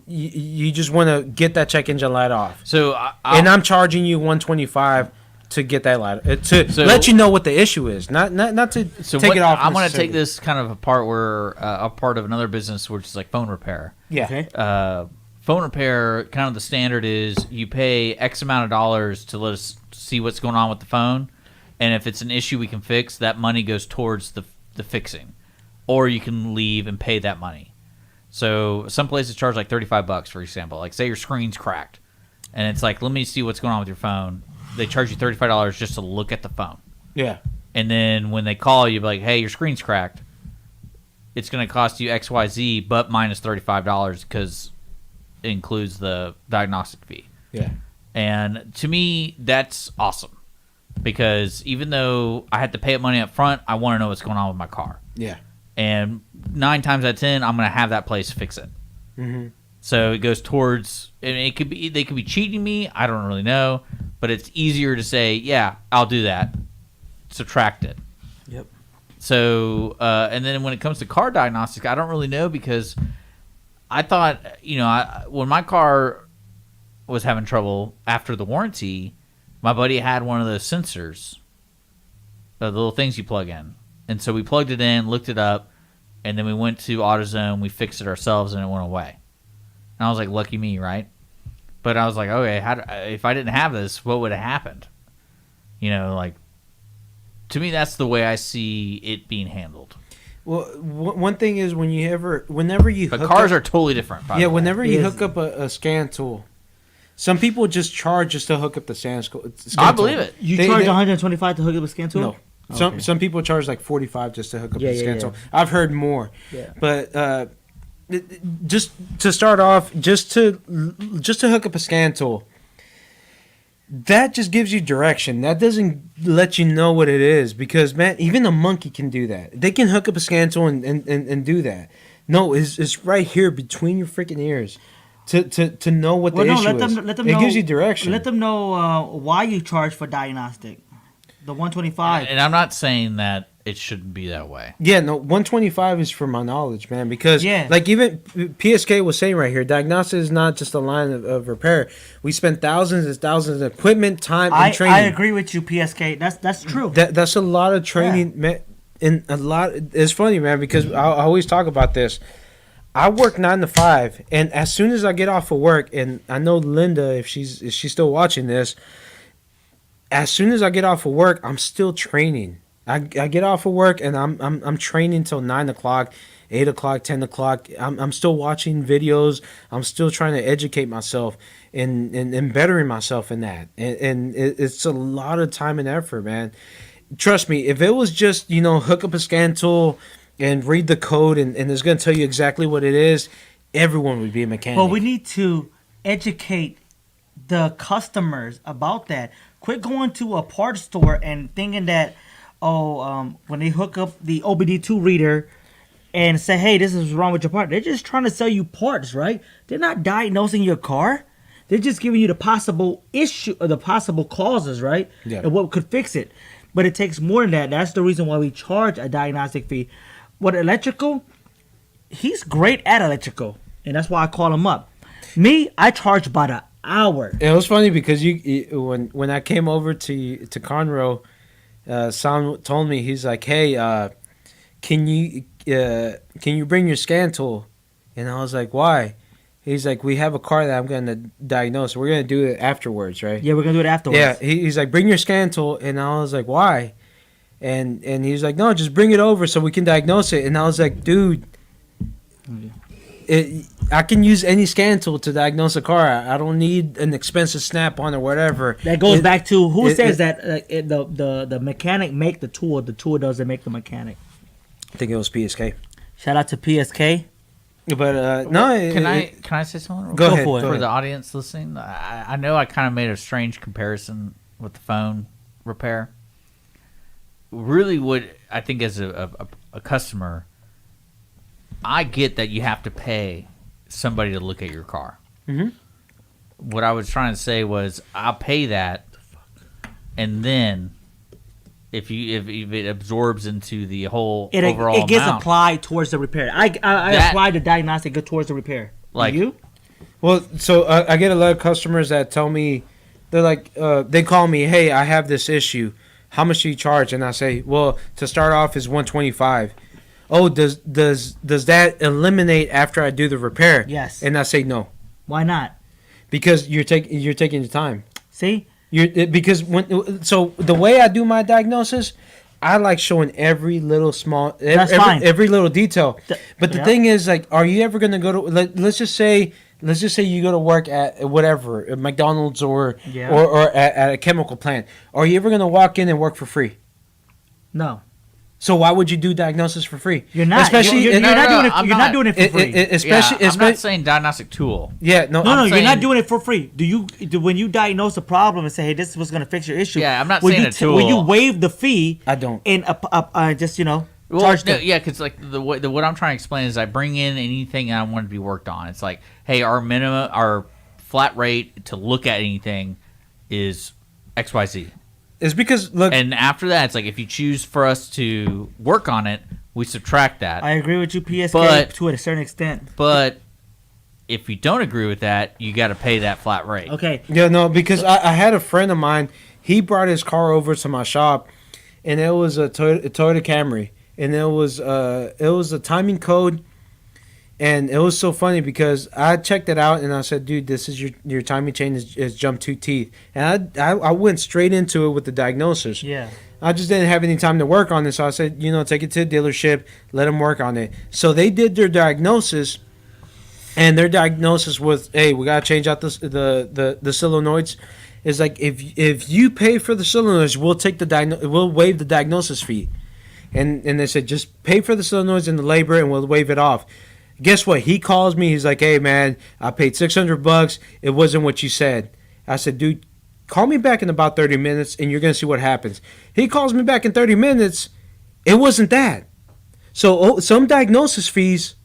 you just want to get that check engine light off. so And I'm charging you $125 to get that ladder to So- let you know what the issue is, not to So take what, it off. I'm going to necessarily. take this kind of apart. Where a part of another business, which is like phone repair. Yeah. Okay. Phone repair, kind of the standard is you pay X amount of dollars to let us see what's going on with the phone, and if it's an issue we can fix, that money goes towards the fixing, or you can leave and pay that money. So some places charge like $35, for example. Like say your screen's cracked, and it's like, let me see what's going on with your phone. They charge you $35 just to look at the phone, Yeah. and then when they call you, be like, hey, your screen's cracked. It's going to cost you XYZ, but minus $35 because it includes the diagnostic fee. Yeah. And to me, that's awesome because even though I had to pay up money up front, I want to know what's going on with my car. Yeah. And 9 times out of 10, I'm going to have that place fix it. Mm-hmm. So it goes towards, and it could be, they could be cheating me. I don't really know, but it's easier to say, yeah, I'll do that. Subtract it. Yep. So, and then when it comes to car diagnostics, I don't really know because I thought, when my car was having trouble after the warranty, my buddy had one of those sensors, the little things you plug in. And so we plugged it in, looked it up, and then we went to AutoZone, we fixed it ourselves, and it went away. And I was like, lucky me, right? But I was like, okay, if I didn't have this, what would have happened? To me, that's the way I see it being handled. Well, one thing is whenever you But hook cars up, are totally different. By yeah, the way. whenever you Yes. hook up a scan tool, some people just charge just to hook up the scan tool. I believe it. You They- charge they- 125 to hook up a scan tool? No. Okay. Some people charge like 45 just to hook up Yeah, the yeah, scan yeah. tool. I've heard more. Yeah. But just to start off, just to hook up a scan tool, that just gives you direction. That doesn't let you know what it is because, man, even a monkey can do that. They can hook up a scan tool and do that. No, it's right here between your freaking ears to know what the issue is. Let them it know. gives you direction. Let them know why you charge for diagnostic. The 125. And I'm not saying that it shouldn't be that way. Yeah, no, 125 is for my knowledge, man. Because, Yeah. like, even PSK was saying right here, diagnostics is not just a line of repair. We spend thousands and thousands of equipment, time, and training. I agree with you, PSK. That's true. That's a lot of training, man. And a lot. It's funny, man, because I always talk about this. I work 9 to 5, and as soon as I get off of work, and I know Linda, if she's still watching this, as soon as I get off of work, I'm still training. I get off of work and I'm training till 9 o'clock, 8 o'clock, 10 o'clock. I'm still watching videos. I'm still trying to educate myself and bettering myself in that. And it's a lot of time and effort, man. Trust me, if it was just, hook up a scan tool and read the code and it's going to tell you exactly what it is, everyone would be a mechanic. But we need to educate the customers about that. Quit going to a parts store and thinking that, when they hook up the OBD2 reader and say, hey, this is wrong with your part, they're just trying to sell you parts, right? They're not diagnosing your car. They're just giving you the possible issue or the possible causes, right? Yeah. And what could fix it. But it takes more than that. That's the reason why we charge a diagnostic fee. With electrical, he's great at electrical, and that's why I call him up. Me, I charge by the hour. It was funny because when I came over to Conroe, Sam told me, he's like, "Hey, can you bring your scan tool?" And I was like, "Why?" He's like, "We have a car that I'm going to diagnose. We're going to do it afterwards, right?" Yeah, we're gonna do it afterwards. Yeah. He's like, "Bring your scan tool," and I was like, "Why?" And he's like, "No, just bring it over so we can diagnose it." And I was like, "Dude, I can use any scan tool to diagnose a car. I don't need an expensive Snap-on or whatever." That goes back to who it- says it- that the mechanic make the tool doesn't make the mechanic. I think it was PSK. Shout out to PSK. But no, Can I say something? real Go quick ahead. for it. go For ahead. the audience listening, I know I kind of made a strange comparison with the phone repair. Really, what I think as a customer, I get that you have to pay somebody to look at your car. Mhm. What I was trying to say was, I'll pay that, and then if it absorbs into the whole overall It gets amount, applied towards the repair. I That- apply the diagnostic towards the repair. Like- Do you? Well, so I get a lot of customers that tell me, They're like, they call me, hey, I have this issue. How much do you charge? And I say, well, to start off is $125. Oh, does that eliminate after I do the repair? Yes. And I say no, Why not? because you're taking your time. See? Because so the way I do my diagnosis, I like showing every little small, That's fine. every little detail. But the yeah. thing is, like, are you ever gonna go to? Let's just say you go to work at whatever, at McDonald's or Yeah. or at a chemical plant. Are you ever gonna walk in and work for free? No. So why would you do diagnosis for free? You're not. Especially You're in- not doing it. I'm You're not doing it for it- free. especially, I'm not especially saying diagnostic tool. yeah, no, No, you're saying- not doing it for free. When you diagnose a problem and say, "Hey, this is what's going to fix your issue"? Yeah, I'm not will saying you a tool. Will you waive the fee? I don't. And just Well, charge no, them. yeah, because like what I'm trying to explain is I bring in anything I want to be worked on. It's like, hey, our flat rate to look at anything is XYZ. It's because look, And after that, it's like if you choose for us to work on it, we subtract that. I agree with you, PSK, But- to a certain extent. But if you don't agree with that, you got to pay that flat rate. Okay. yeah, no, because I had a friend of mine. He brought his car over to my shop, and it was a Toyota Camry, and it was a timing code, and it was so funny because I checked it out and I said, dude, this is your timing chain is jumped 2 teeth, and I went straight into it with the diagnosis. Yeah. I just didn't have any time to work on it, so I said, take it to the dealership, let them work on it. So they did their diagnosis, and their diagnosis was, hey, we gotta change out the solenoids. It's like if you pay for the solenoids, we'll waive the diagnosis fee, and they said just pay for the solenoids and the labor, and we'll waive it off. Guess what? He calls me. He's like, hey man, I paid $600. It wasn't what you said. I said, dude, call me back in about 30 minutes and you're going to see what happens. He calls me back in 30 minutes. It wasn't that. So some diagnosis fees,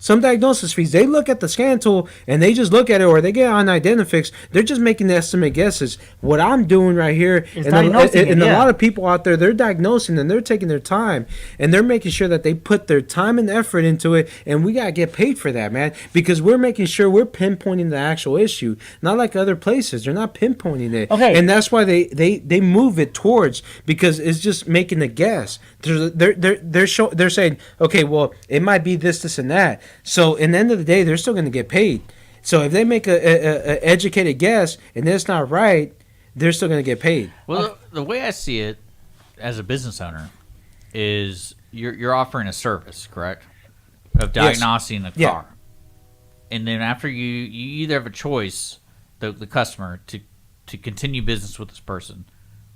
they look at the scan tool and they just look at it, or they get on Identifix. They're just making the estimate guesses. What I'm doing right here, It's and diagnosing it, a yeah. lot of people out there, they're diagnosing and they're taking their time and they're making sure that they put their time and effort into it, and we gotta get paid for that, man, because we're making sure we're pinpointing the actual issue, not like other places. They're not pinpointing it, Okay. and that's why they move it towards, because it's just making a guess. They're saying, okay, well, it might be this, and that. So in the end of the day, they're still going to get paid. So if they make a educated guess and it's not right, they're still going to get paid. Well, the way I see it as a business owner is you're offering a service, correct? Of diagnosing a Yeah. car. And then after you either have a choice, the customer, to continue business with this person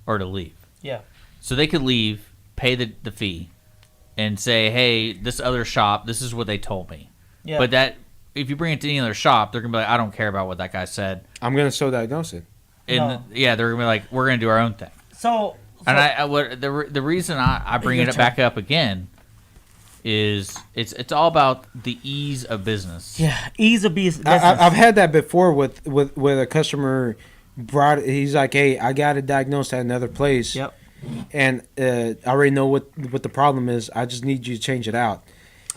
or to leave. Yeah. So they could leave, pay the fee, and say, hey, this other shop, this is what they told me. Yeah. But that if you bring it to any other shop, they're going to be like, I don't care about what that guy said. I'm going to so diagnose it. And No. yeah, they're going to be like, we're going to do our own thing. So. And the reason I bring Your it back up again is it's all about the ease of business. Yeah, ease of business. I've had that before with a customer brought. He's like, hey, I got it diagnosed at another place. Yep. And I already know what the problem is. I just need you to change it out.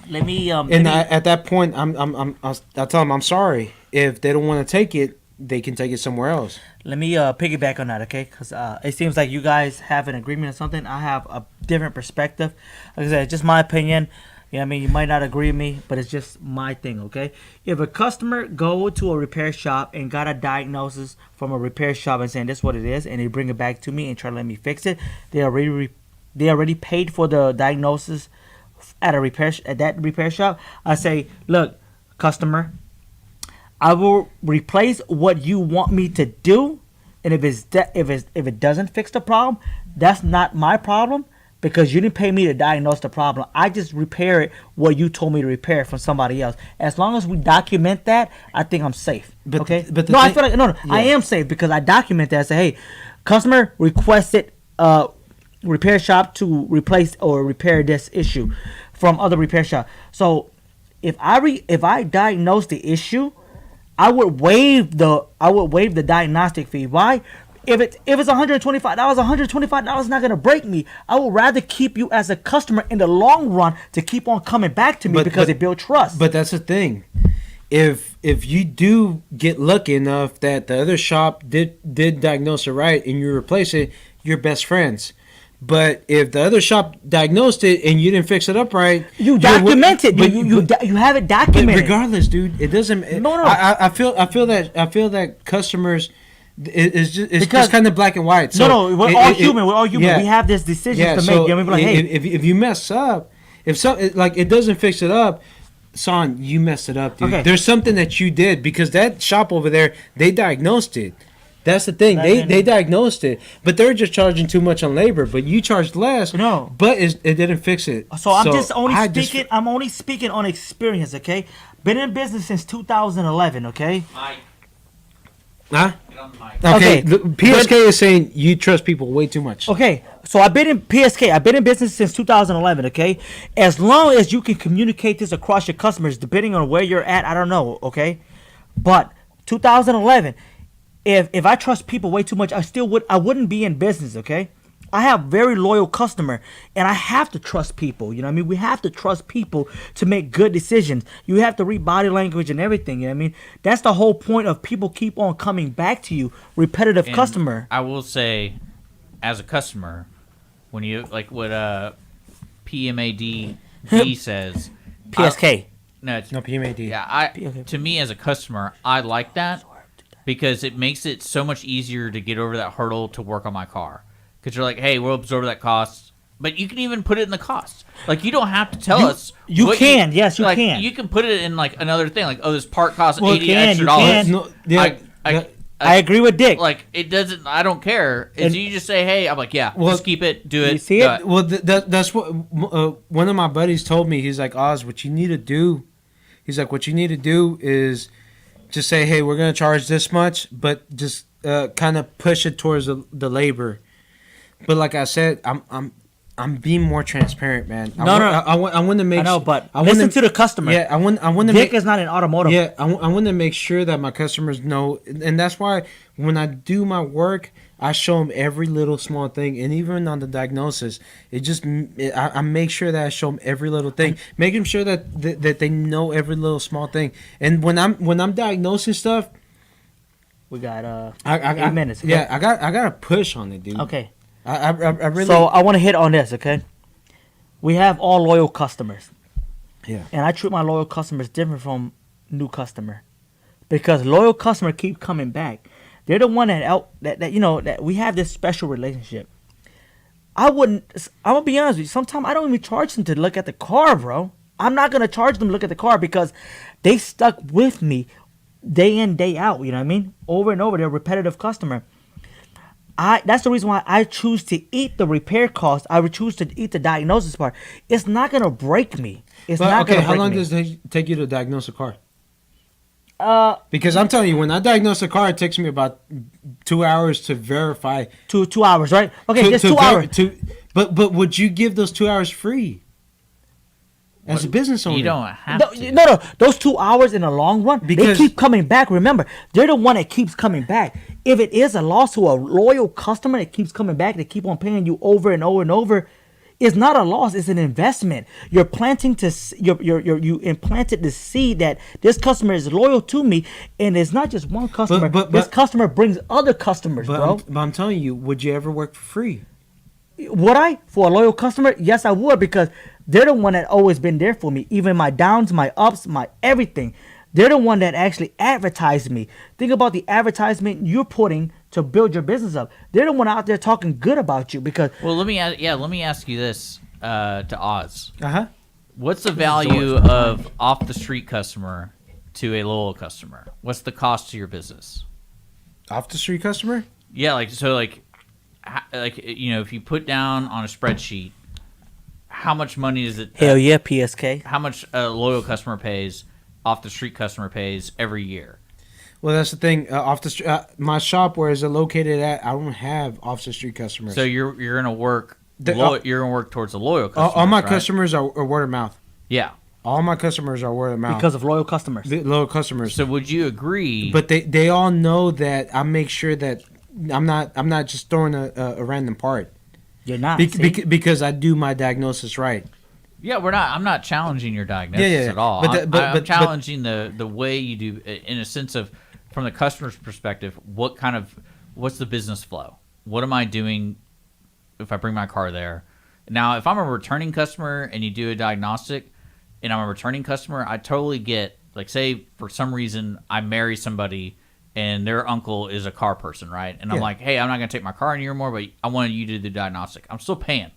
Let me. At that point, I'll tell them I'm sorry. If they don't want to take it, they can take it somewhere else. Let me piggyback on that, okay? Because it seems like you guys have an agreement or something. I have a different perspective. Like I said, it's just my opinion. You know what I mean? You might not agree with me, but it's just my thing, okay? If a customer go to a repair shop and got a diagnosis from a repair shop and saying this is what it is, and they bring it back to me and try to let me fix it, they already paid for the diagnosis at that repair shop. I say, look, customer, I will replace what you want me to do, and if it doesn't fix the problem, that's not my problem, because you didn't pay me to diagnose the problem. I just repair it what you told me to repair from somebody else. As long as we document that, I think I'm safe. But- okay? but the no, I thing- feel like no, I Yeah. am safe because I document that. I say, hey, customer requested repair shop to replace or repair this issue from other repair shop. So if I diagnose the issue, I would waive the diagnostic fee. Why? If it's $125, $125 is not gonna break me. I would rather keep you as a customer in the long run to keep on coming back to me because it built trust. But that's the thing. if you do get lucky enough that the other shop did diagnose it right and you replace it, you're best friends. But if the other shop diagnosed it and you didn't fix it up right, You you're document it. but- You have it but documented. regardless, dude, it doesn't. No. I feel that customers it's Because- just kind of black and white. So no, we're all human. We're all human. yeah. We have this decisions Yeah, to so make. You know, we're like, hey, if you mess up, like it doesn't fix it up, son, you messed it up, dude. Okay. There's something that you did because that shop over there, they diagnosed it. That's the thing. They diagnosed it, but they're just charging too much on labor. But you charged less. No. but it didn't fix it. So I'm just only I speaking. I'm only speaking on experience. Okay, been in business since 2011. Okay. Mike, Huh? get on the mic. Okay. Okay, The PSK is saying you trust people way too much. Okay, so I've been in PSK. I've been in business since 2011. Okay, as long as you can communicate this across your customers, depending on where you're at, I don't know. Okay, but 2011, if I trust people way too much, I wouldn't be in business. Okay, I have very loyal customer, and I have to trust people. You know what I mean? We have to trust people to make good decisions. You have to read body language and everything. You know what I mean? That's the whole point of people keep on coming back to you. Repetitive And customer. I will say, as a customer, when you like what PMAD says, PSK. no, it's, No PMAD. yeah, Okay. to me as a customer, I like that because it makes it so much easier to get over that hurdle to work on my car. Because you're like, hey, we'll absorb that cost, but you can even put it in the cost. Like you don't have to tell us. you what can, yes, you like, can. You can put it in like another thing, like this part costs Well, $80 you extra can. dollars. No, yeah, I agree with Dick. Like it doesn't. I don't care. If And- you just say, "Hey," I'm like, "Yeah, Well, just keep it, do it." you see do it? Well, that's what one of my buddies told me. He's like, Oz, what you need to do, he's like, what you need to do is just say, hey, we're going to charge this much, but just kind of push it towards the labor. But like I said, I'm being more transparent, man. No. I want to make. I know, but I listen wanna- to the customer. Yeah, I want to Dick make. is not in automotive. Yeah, I want to make sure that my customers know, and that's why when I do my work, I show them every little small thing, and even on the diagnosis, I make sure that I show them every little thing, making sure that they know every little small thing. And when I'm diagnosing stuff, We got I 8 minutes. Okay? Yeah, I got to push on it, dude. Okay. I really. So I want to hit on this. Okay. We have all loyal customers, yeah. and I treat my loyal customers different from new customer, because loyal customer keep coming back. They're the one that you know that we have this special relationship. I'm gonna be honest with you. Sometimes I don't even charge them to look at the car, bro. I'm not gonna charge them to look at the car because they stuck with me day in, day out. You know what I mean? Over and over. They're a repetitive customer. That's the reason why I choose to eat the repair cost. I would choose to eat the diagnosis part. It's not gonna break me. It's But, not okay, gonna how break long me. does it take you to diagnose a car? Because I'm telling you, when I diagnose a car, it takes me about 2 hours to verify. 2 hours, right? Okay, just 2 hours. But would you give those 2 hours free? As a business owner, You don't have No, to. no, those 2 hours in the long run, they Because- keep coming back. Remember, they're the one that keeps coming back. If it is a loss to a loyal customer that keeps coming back, they keep on paying you over and over and over. It's not a loss; it's an investment. You're planting you implanted the seed that this customer is loyal to me, and it's not just one customer. This customer brings other customers, bro. But I'm telling you, would you ever work for free? Would I for a loyal customer? Yes, I would, because they're the one that always been there for me. Even my downs, my ups, my everything. They're the one that actually advertised me. Think about the advertisement you're putting to build your business up. They're the one out there talking good about you because Well, let me ask you this to Oz. Uh-huh. What's the value of off the street customer to a loyal customer? What's the cost to your business? Off the street customer? Yeah, like if you put down on a spreadsheet how much money is it? hell yeah, PSK. How much a loyal customer pays, off the street customer pays every year? Well, that's the thing. Off the my shop, where is it located at? I don't have off the street customers. So you're gonna work. The- You're gonna work towards a loyal customer. all my right? customers are word of mouth. Yeah. All my customers are word of mouth. Because of loyal customers. The loyal customers. So would you agree? But they all know that I make sure that I'm not just throwing a random part. You're not. Be- see? because I do my diagnosis right. Yeah, I'm not challenging your diagnosis Yeah, yeah, at all. but I'm challenging the way you do, in a sense of, from the customer's perspective, what's the business flow? What am I doing if I bring my car there? Now, if I'm a returning customer and you do a diagnostic, and I'm a returning customer, I totally get, like, say for some reason I marry somebody and their uncle is a car person, right? And I'm Yeah. like, hey, I'm not going to take my car anymore, but I wanted you to do the diagnostic. I'm still paying,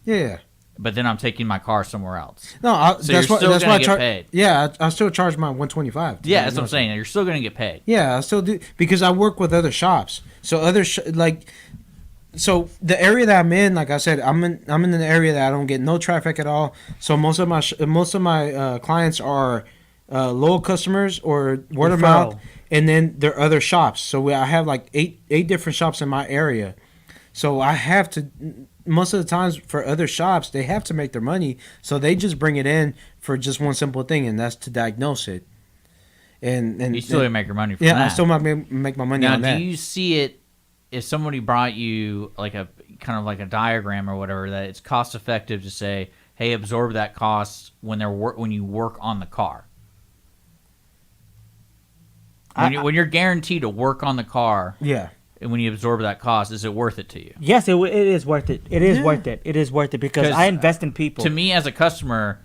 Yeah. but then I'm taking my car somewhere else. No, So you're still that's why gonna I get charge. paid. Yeah, I still charge my 125. Yeah, that's what I'm saying. You're still going to get paid. Yeah, I still do because I work with other shops. So so the area that I'm in, like I said, I'm in an area that I don't get no traffic at all. So most of my clients are loyal customers or word of mouth, Referral. and then there are other shops. So I have like eight different shops in my area. So I have to, most of the times for other shops, they have to make their money. So they just bring it in for just one simple thing, and that's to diagnose it. And You still and, make your money from yeah, that. I still might make my money Now, on that. do you see it if somebody brought you like a kind of like a diagram or whatever, that it's cost effective to say, hey, absorb that cost when you work on the car? When you're guaranteed to work on the car, Yeah. and when you absorb that cost, is it worth it to you? Yes, it is worth it. It is Yeah. worth it. It is worth it because 'Cause I invest in people. To me, as a customer,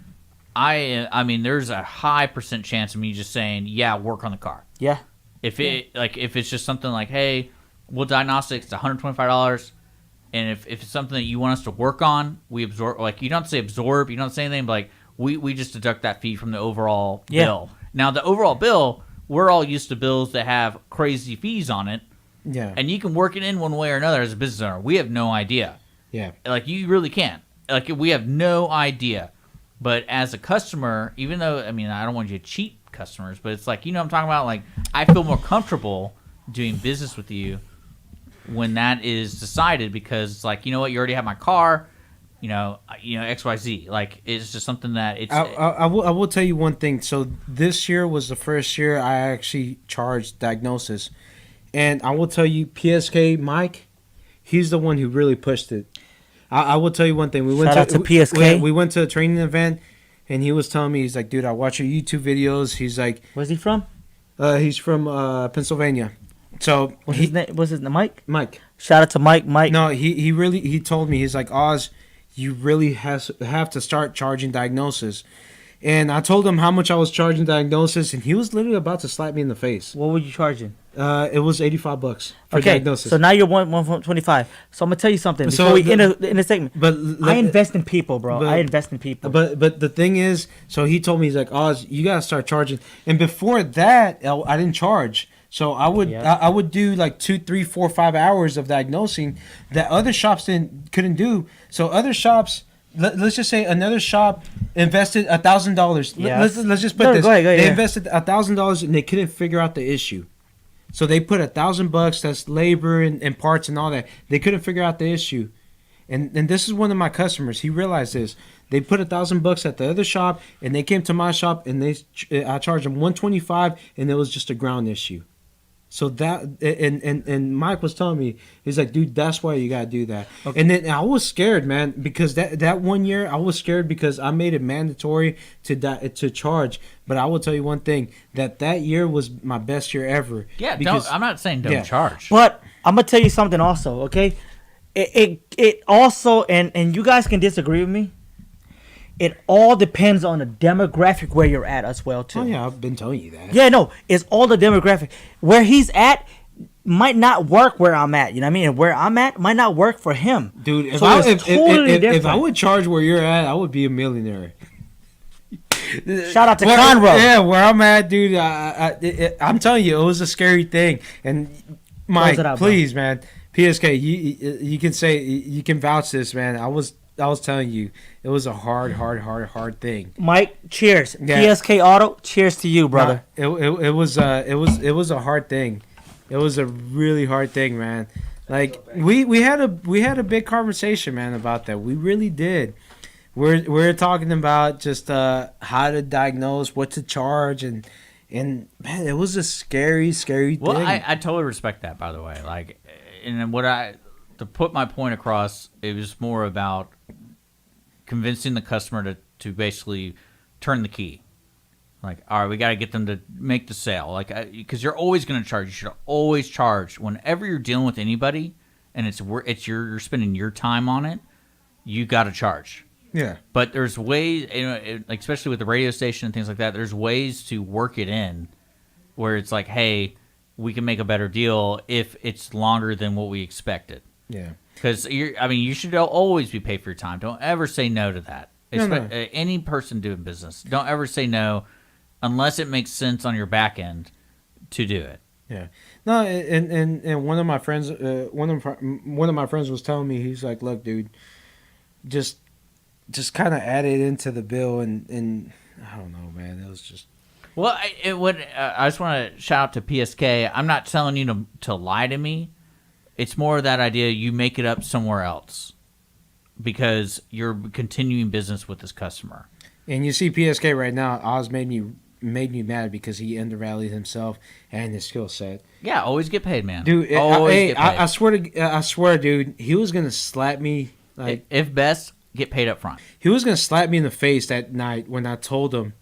I mean, there's a high % chance of me just saying, yeah, work on the car. Yeah. If it's just something like, hey, we'll diagnostic, it's $125, and if it's something that you want us to work on, we absorb. Like, you don't have to say absorb, you don't say anything, but like we just deduct that fee from the overall Yeah. bill. Now, the overall bill, we're all used to bills that have crazy fees on it, Yeah. and you can work it in one way or another as a business owner. We have no idea. Yeah. Like, you really can't. Like, we have no idea. But as a customer, even though, I mean, I don't want you to cheat customers, but it's like, you know what I'm talking about? Like, I feel more comfortable doing business with you when that is decided, because it's like, you know what, you already have my car, XYZ. Like, it's just something that it's. I will tell you one thing. So this year was the first year I actually charged diagnosis, and I will tell you, PSK Mike, he's the one who really pushed it. I will tell you one thing. Shout out to PSK. We went to a training event, and he was telling me, he's like, dude, I watch your YouTube videos. He's like, Where's he from? he's from Pennsylvania. So What's his name? What's his name? Mike? Mike. Shout out to Mike. Mike. No, he told me, he's like, Oz, you really have to start charging diagnosis. And I told him how much I was charging diagnosis, and he was literally about to slap me in the face. What were you charging? It was $85 for Okay, diagnosis. so now you're 125. So I'm gonna tell you something So before we the- in a segment. but I invest in people, bro. but- I invest in people. But the thing is, so he told me, he's like, Oz, you gotta start charging. And before that, I didn't charge. So I would do like 2, 3, 4, 5 hours of diagnosing that other shops couldn't do. So other shops, let's just say another shop invested $1,000. Yes. Let's just put No, this. go ahead, They yeah. invested $1,000 and they couldn't figure out the issue. So they put $1,000. That's labor and parts and all that. They couldn't figure out the issue. And this is one of my customers. He realized this. They put $1,000 at the other shop, and they came to my shop, and I charged them $125, and it was just a ground issue. So that and Mike was telling me, he's like, dude, that's why you gotta do that. Okay. And then I was scared, man, because that one year I was scared because I made it mandatory to charge. But I will tell you one thing, that year was my best year ever. Yeah, because, I'm not saying don't Yeah. charge. But I'm gonna tell you something also, okay? It also, and you guys can disagree with me. It all depends on the demographic where you're at as well too. Oh yeah, I've been telling you that. Yeah, no, it's all the demographic. Where he's at might not work where I'm at. You know what I mean? And where I'm at might not work for him. Dude, if So I it's if, totally if I different. would charge where you're at, I would be a millionaire. Shout out to Where- Conroe. Yeah, where I'm at, dude. I'm telling you, it was a scary thing. And Mike, it out, bro. please, man, PSK, you can say, you can vouch this, man. I was telling you, it was a hard thing. Mike, cheers. Yeah. PSK Auto, cheers to you, brother. It was a hard thing. It was a really hard thing, man. Like we had a big conversation, man, about that. We really did. We're talking about just how to diagnose, what to charge, and man, it was a scary thing. Well, I totally respect that, by the way. Like, and then to put my point across, it was more about convincing the customer to basically turn the key. Like, all right, we got to get them to make the sale. Like, because you're always going to charge. You should always charge whenever you're dealing with anybody, and you're spending your time on it. You got to charge. Yeah. But there's ways, like, especially with the radio station and things like that. There's ways to work it in, where it's like, hey, we can make a better deal if it's longer than what we expected. Yeah. Because you should always be paid for your time. Don't ever say no to that. No. Any person doing business, don't ever say no, unless it makes sense on your back end to do it. Yeah. No, and one of my friends, one of my friends was telling me, he's like, look, dude, just kind of add it into the bill, and I don't know, man. It was just. Well, I just want to shout out to PSK. I'm not telling you to lie to me. It's more of that idea you make it up somewhere else because you're continuing business with this customer. And you see PSK right now, Oz made me mad because he undervalued himself and his skill set. Yeah, always get paid, man. Dude, always get paid. I swear, dude, he was gonna slap me like if best, get paid up front. he was gonna slap me in the face that night when I told him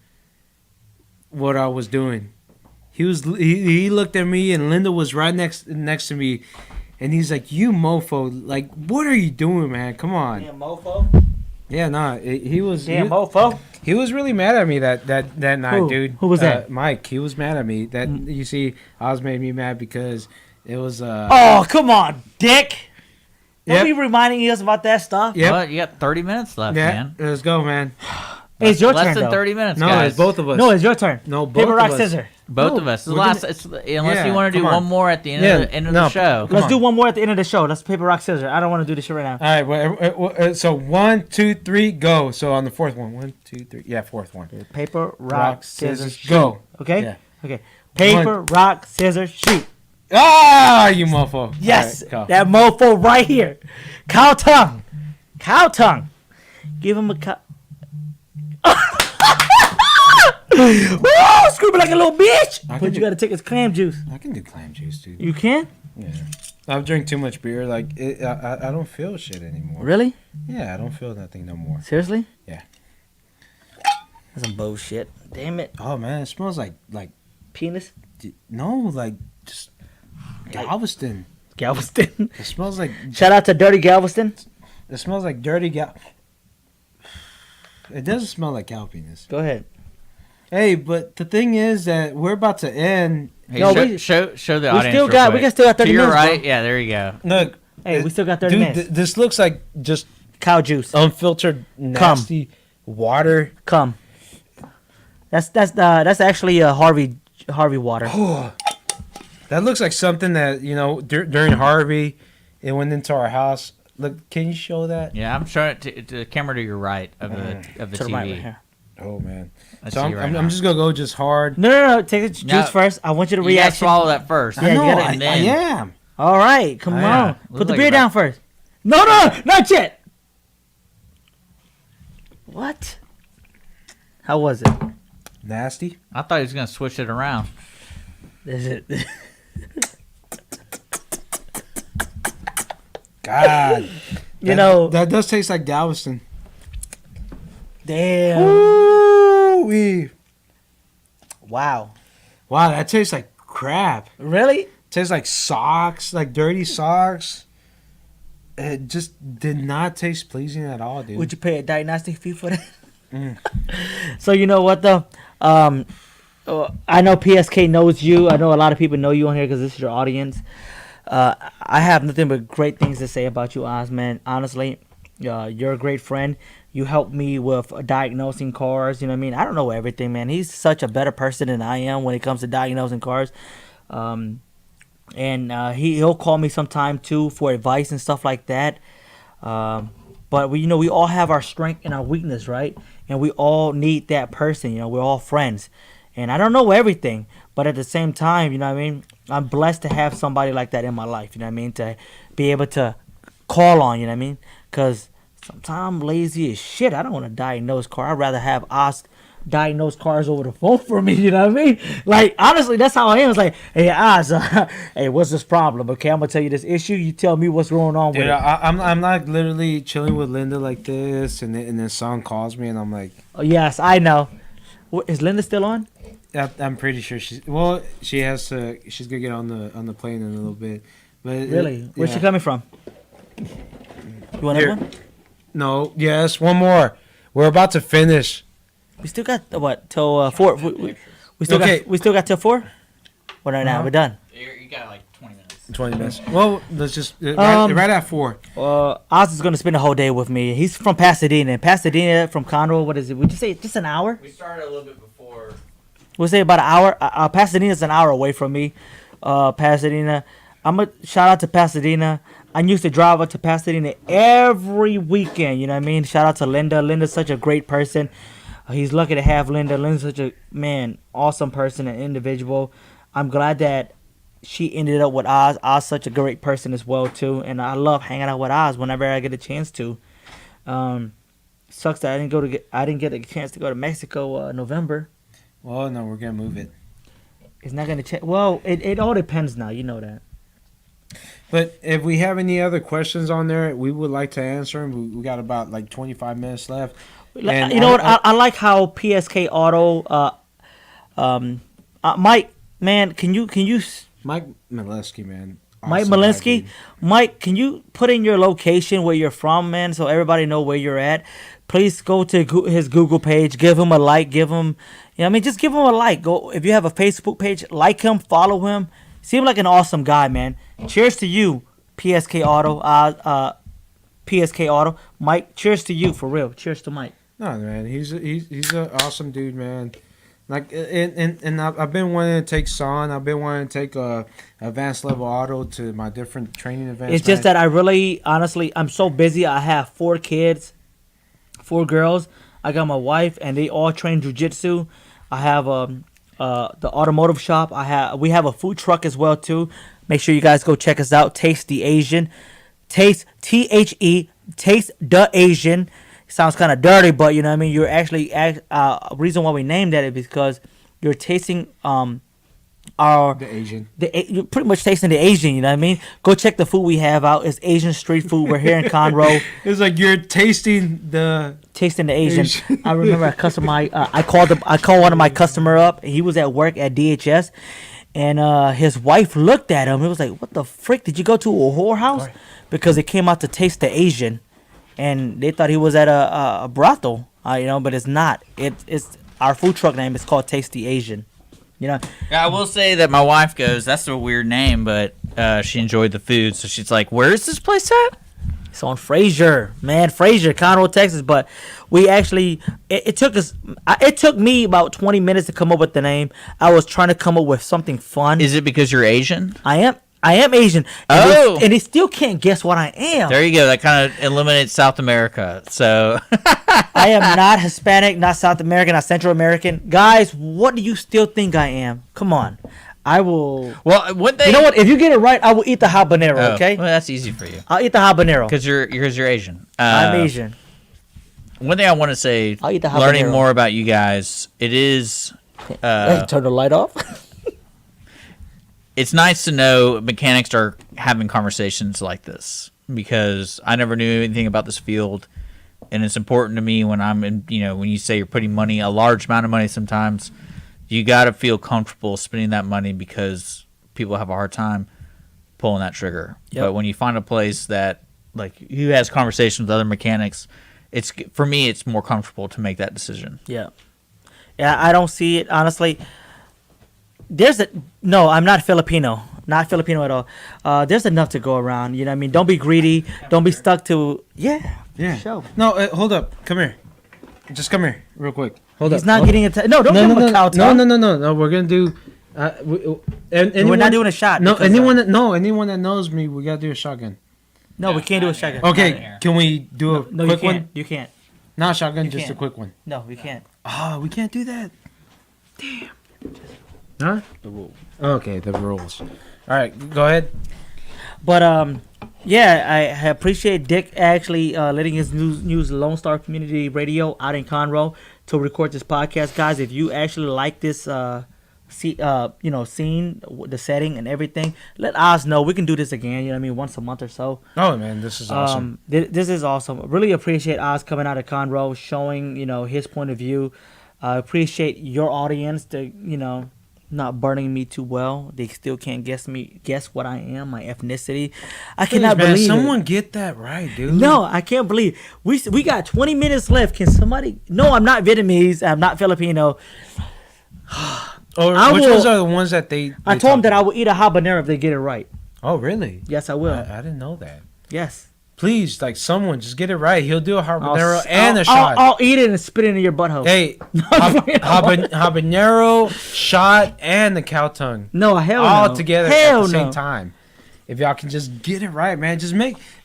what I was doing. He looked at me, and Linda was right next to me, and he's like, "You mofo! Like, what are you doing, man? Come on!" Damn mofo. Yeah, nah, he was. Damn mofo. He was really mad at me that night, Who? dude. Who was that? Mike. He was mad at me. That you see, Oz made me mad because it was. Oh, come on, dick. Don't Yep. be reminding us about that stuff. Yep. Well, you got 30 minutes left, Yeah, man. let's go, man. Hey, it's your Less turn, than though. 30 minutes, No, guys. it's both of us. No, it's your turn. No, both Paper, of rock, us. scissors. Both No, of us. we're Unless Yeah, you want to do come on. one more at the end, Yeah, end of no, the show. come Let's on. do one more at the end of the show. Let's paper, rock, scissors. I don't want to do this shit right now. All right. Well, so 1, 2, 3, go. So on the fourth one, 1, 2, 3. Yeah, fourth one. Paper, rock, scissors, go. shoot. Okay? Yeah. Okay. Paper, rock, scissors, shoot. Ah, you mofo. Yes. All right, go. That mofo right here. Cow tongue. Cow tongue. Give him a cow. Woo! Screaming like a little bitch. I can But you do- gotta take his clam juice. I can do clam juice, dude. You can? Yeah. I've drank too much beer. Like I don't feel shit anymore. Really? Yeah, I don't feel nothing no more. Seriously? Yeah. That's some bullshit. Damn it. Oh man, it smells like Penis? no, like just Galveston. Galveston. It smells like Shout out to Dirty Galveston. it smells like dirty gal. It doesn't smell like cow penis. Go ahead. Hey, but the thing is that we're about to end. Hey, No, show the we audience. still real got- we quick. can still have 30 to your minutes, bro. right, yeah, there you go. Look, Hey, we still got 30 dude, minutes. this looks like just Cow juice. unfiltered, nasty water. Come. That's actually Harvey water. That looks like something that during Harvey, it went into our house. Look, can you show that? Yeah, I'm showing it to the camera to your right of the To TV. the right here. Oh man. Let's So see I'm, right I'm, now. I'm just gonna go just hard. No. Take the juice No. first. I want you to You gotta react. swallow that first. Yeah, I know, you gotta- I, and I then- am. All right, come Yeah. on. Look Put the like beer a down first. No, not yet. What? How was it? Nasty. I thought he was gonna switch it around. Is it? God. that does taste like Galveston. Damn. Ooh-wee. Wow. Wow, that tastes like crap. Really? Tastes like socks, like dirty socks. It just did not taste pleasing at all, dude. Would you pay a diagnostic fee for that? Mm. So you know what though? I know PSK knows you. I know a lot of people know you on here because this is your audience. I have nothing but great things to say about you, Oz, man. Honestly, you're a great friend. You helped me with diagnosing cars. You know what I mean? I don't know everything, man. He's such a better person than I am when it comes to diagnosing cars. And he'll call me sometime too for advice and stuff like that. But we all have our strength and our weakness, right? And we all need that person. We're all friends. And I don't know everything, but at the same time, you know what I mean? I'm blessed to have somebody like that in my life, you know what I mean? To be able to call on, you know what I mean? Because sometimes I'm lazy as shit. I don't want to diagnose car. I'd rather have Oz diagnose cars over the phone for me. You know what I mean? Like honestly, that's how I am. It's like, hey, Oz, hey, what's this problem? Okay, I'm gonna tell you this issue. You tell me what's going on with Dude, it. I'm not literally chilling with Linda like this, and then Son calls me, and I'm like, Oh, yes, I know. Is Linda still on? I'm pretty sure she has to. She's gonna get on the plane in a little bit. But Really? Where's she yeah. coming from? You want Here. another one? No, yes, one more. We're about to finish. We still got what till 4? We still Okay. got till 4. Well, right now Uh-huh. we're done. You got like 20 minutes. 20 minutes. Well, let's just right at 4. Oz is gonna spend the whole day with me. He's from Pasadena. And Pasadena from Conroe. What is it? Would you say just an hour? We started a little bit before. We'll say about an hour. Pasadena's an hour away from me. Pasadena. I'm a shout out to Pasadena. I used to drive up to Pasadena every weekend. You know what I mean? Shout out to Linda. Linda's such a great person. He's lucky to have Linda. Linda's such a awesome person and individual. I'm glad that she ended up with Oz. Oz such a great person as well too, and I love hanging out with Oz whenever I get a chance to. Sucks that I didn't get a chance to go to Mexico November. Well, no, we're gonna move it. It's not gonna change. Well, it all depends now. You know that. But if we have any other questions on there, we would like to answer them. We got about like 25 minutes left. And You know what? I like how PSK Auto. Mike, man, can you Mike Molesky, man. Mike Awesome guy, Malinsky, dude. Mike, can you put in your location where you're from, man, so everybody know where you're at? Please go to his Google page, give him a like, give him, just give him a like. Go if you have a Facebook page, like him, follow him. Seem like an awesome guy, man. Cheers to you, PSK Auto, PSK Auto, Mike. Cheers to you for real. Cheers to Mike. No, man, he's an awesome dude, man. Like, and I've been wanting to take Son. I've been wanting to take advanced level auto to my different training events. It's just that I really, honestly, I'm so busy. I have 4 kids, 4 girls. I got my wife, and they all train jujitsu. I have the automotive shop. We have a food truck as well too. Make sure you guys go check us out. Taste the Asian, Taste Taste the Asian. Sounds kind of dirty, but you know what I mean. You're actually reason why we named that is because you're tasting the Asian. you're pretty much tasting the Asian. You know what I mean. Go check the food we have out. It's Asian street food. We're here in Conroe. It's like you're tasting the. Tasting the Asian. Asian. I remember a customer. I called one of my customer up. He was at work at DHS, and his wife looked at him. He was like, "What the frick? Did you go to a whorehouse?" Because it came out to Taste the Asian, and they thought he was at a brothel. But it's not. It's our food truck name. It's called Taste the Asian. You know. Yeah, I will say that my wife goes, that's a weird name, but she enjoyed the food, so she's like, where is this place at? It's on Fraser, Conroe, Texas. But we actually, it took me about 20 minutes to come up with the name. I was trying to come up with something fun. Is it because you're Asian? I am Asian. And Oh. and they still can't guess what I am. There you go. That kind of eliminates South America. So I am not Hispanic, not South American, not Central American. Guys, what do you still think I am? Come on. I will. well, what they You know what? If you get it right, I will eat the habanero, Oh, okay? well, that's easy for you I'll eat the habanero. because you're Asian. I'm Asian. One thing I want to say, I'll eat the learning habanero. more about you guys, it is. Hey, turn the light off. It's nice to know mechanics are having conversations like this because I never knew anything about this field, and it's important to me when I'm in. When you say you're putting money, a large amount of money, sometimes you got to feel comfortable spending that money because people have a hard time pulling that trigger. Yep. But when you find a place that who has conversations with other mechanics, for me it's more comfortable to make that decision. Yeah, I don't see it honestly. No, I'm not Filipino. Not Filipino at all. There's enough to go around. You know what I mean? Don't be greedy. Don't be stuck to. Yeah. Show. No, hold up. Come here. Just come here, real quick. Hold He's up. not Hold getting it. No, don't give him a cow tongue. No. We're gonna do. We're not doing a shot. No, because, anyone that knows me, we gotta do a shotgun. No, we can't do a shotgun. Okay, can we do a No, you quick can't. one? You can't. Not shotgun, You just a can't. quick one. No, we can't. Oh, we can't do that. Damn. Huh? The rule. Okay, the rules. All right, go ahead. But Yeah, I appreciate Dick actually letting us use Lone Star Community Radio out in Conroe to record this podcast, guys. If you actually like this, scene, the setting and everything, let us know. We can do this again. You know what I mean, once a month or so. Oh man, this is awesome. This is awesome. Really appreciate Oz coming out of Conroe, showing his point of view. I appreciate your audience to not burning me too well. They still can't guess what I am, my ethnicity. I cannot man, believe someone it. get that right, dude. No, I can't believe we got 20 minutes left. Can somebody? No, I'm not Vietnamese. I'm not Filipino. Or which ones are the ones that they I told them that I will eat a habanero if they get it right. Oh, really? Yes, I will. I didn't know that. Yes. Please, like someone, just get it right. He'll do a habanero and a shot. I'll eat it and spit it in your butthole. Hey, habanero, shot, and the cow tongue. No, hell no. All together Hell at the same no. time. If y'all can just get it right, man. Just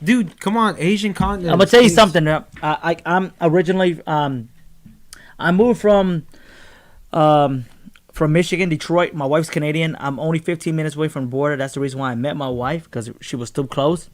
dude, come on, Asian continent. I'm gonna tell you something. I'm originally I moved from Michigan, Detroit. My wife's Canadian. I'm only 15 minutes away from the border. That's the reason why I met my wife, because she was still close.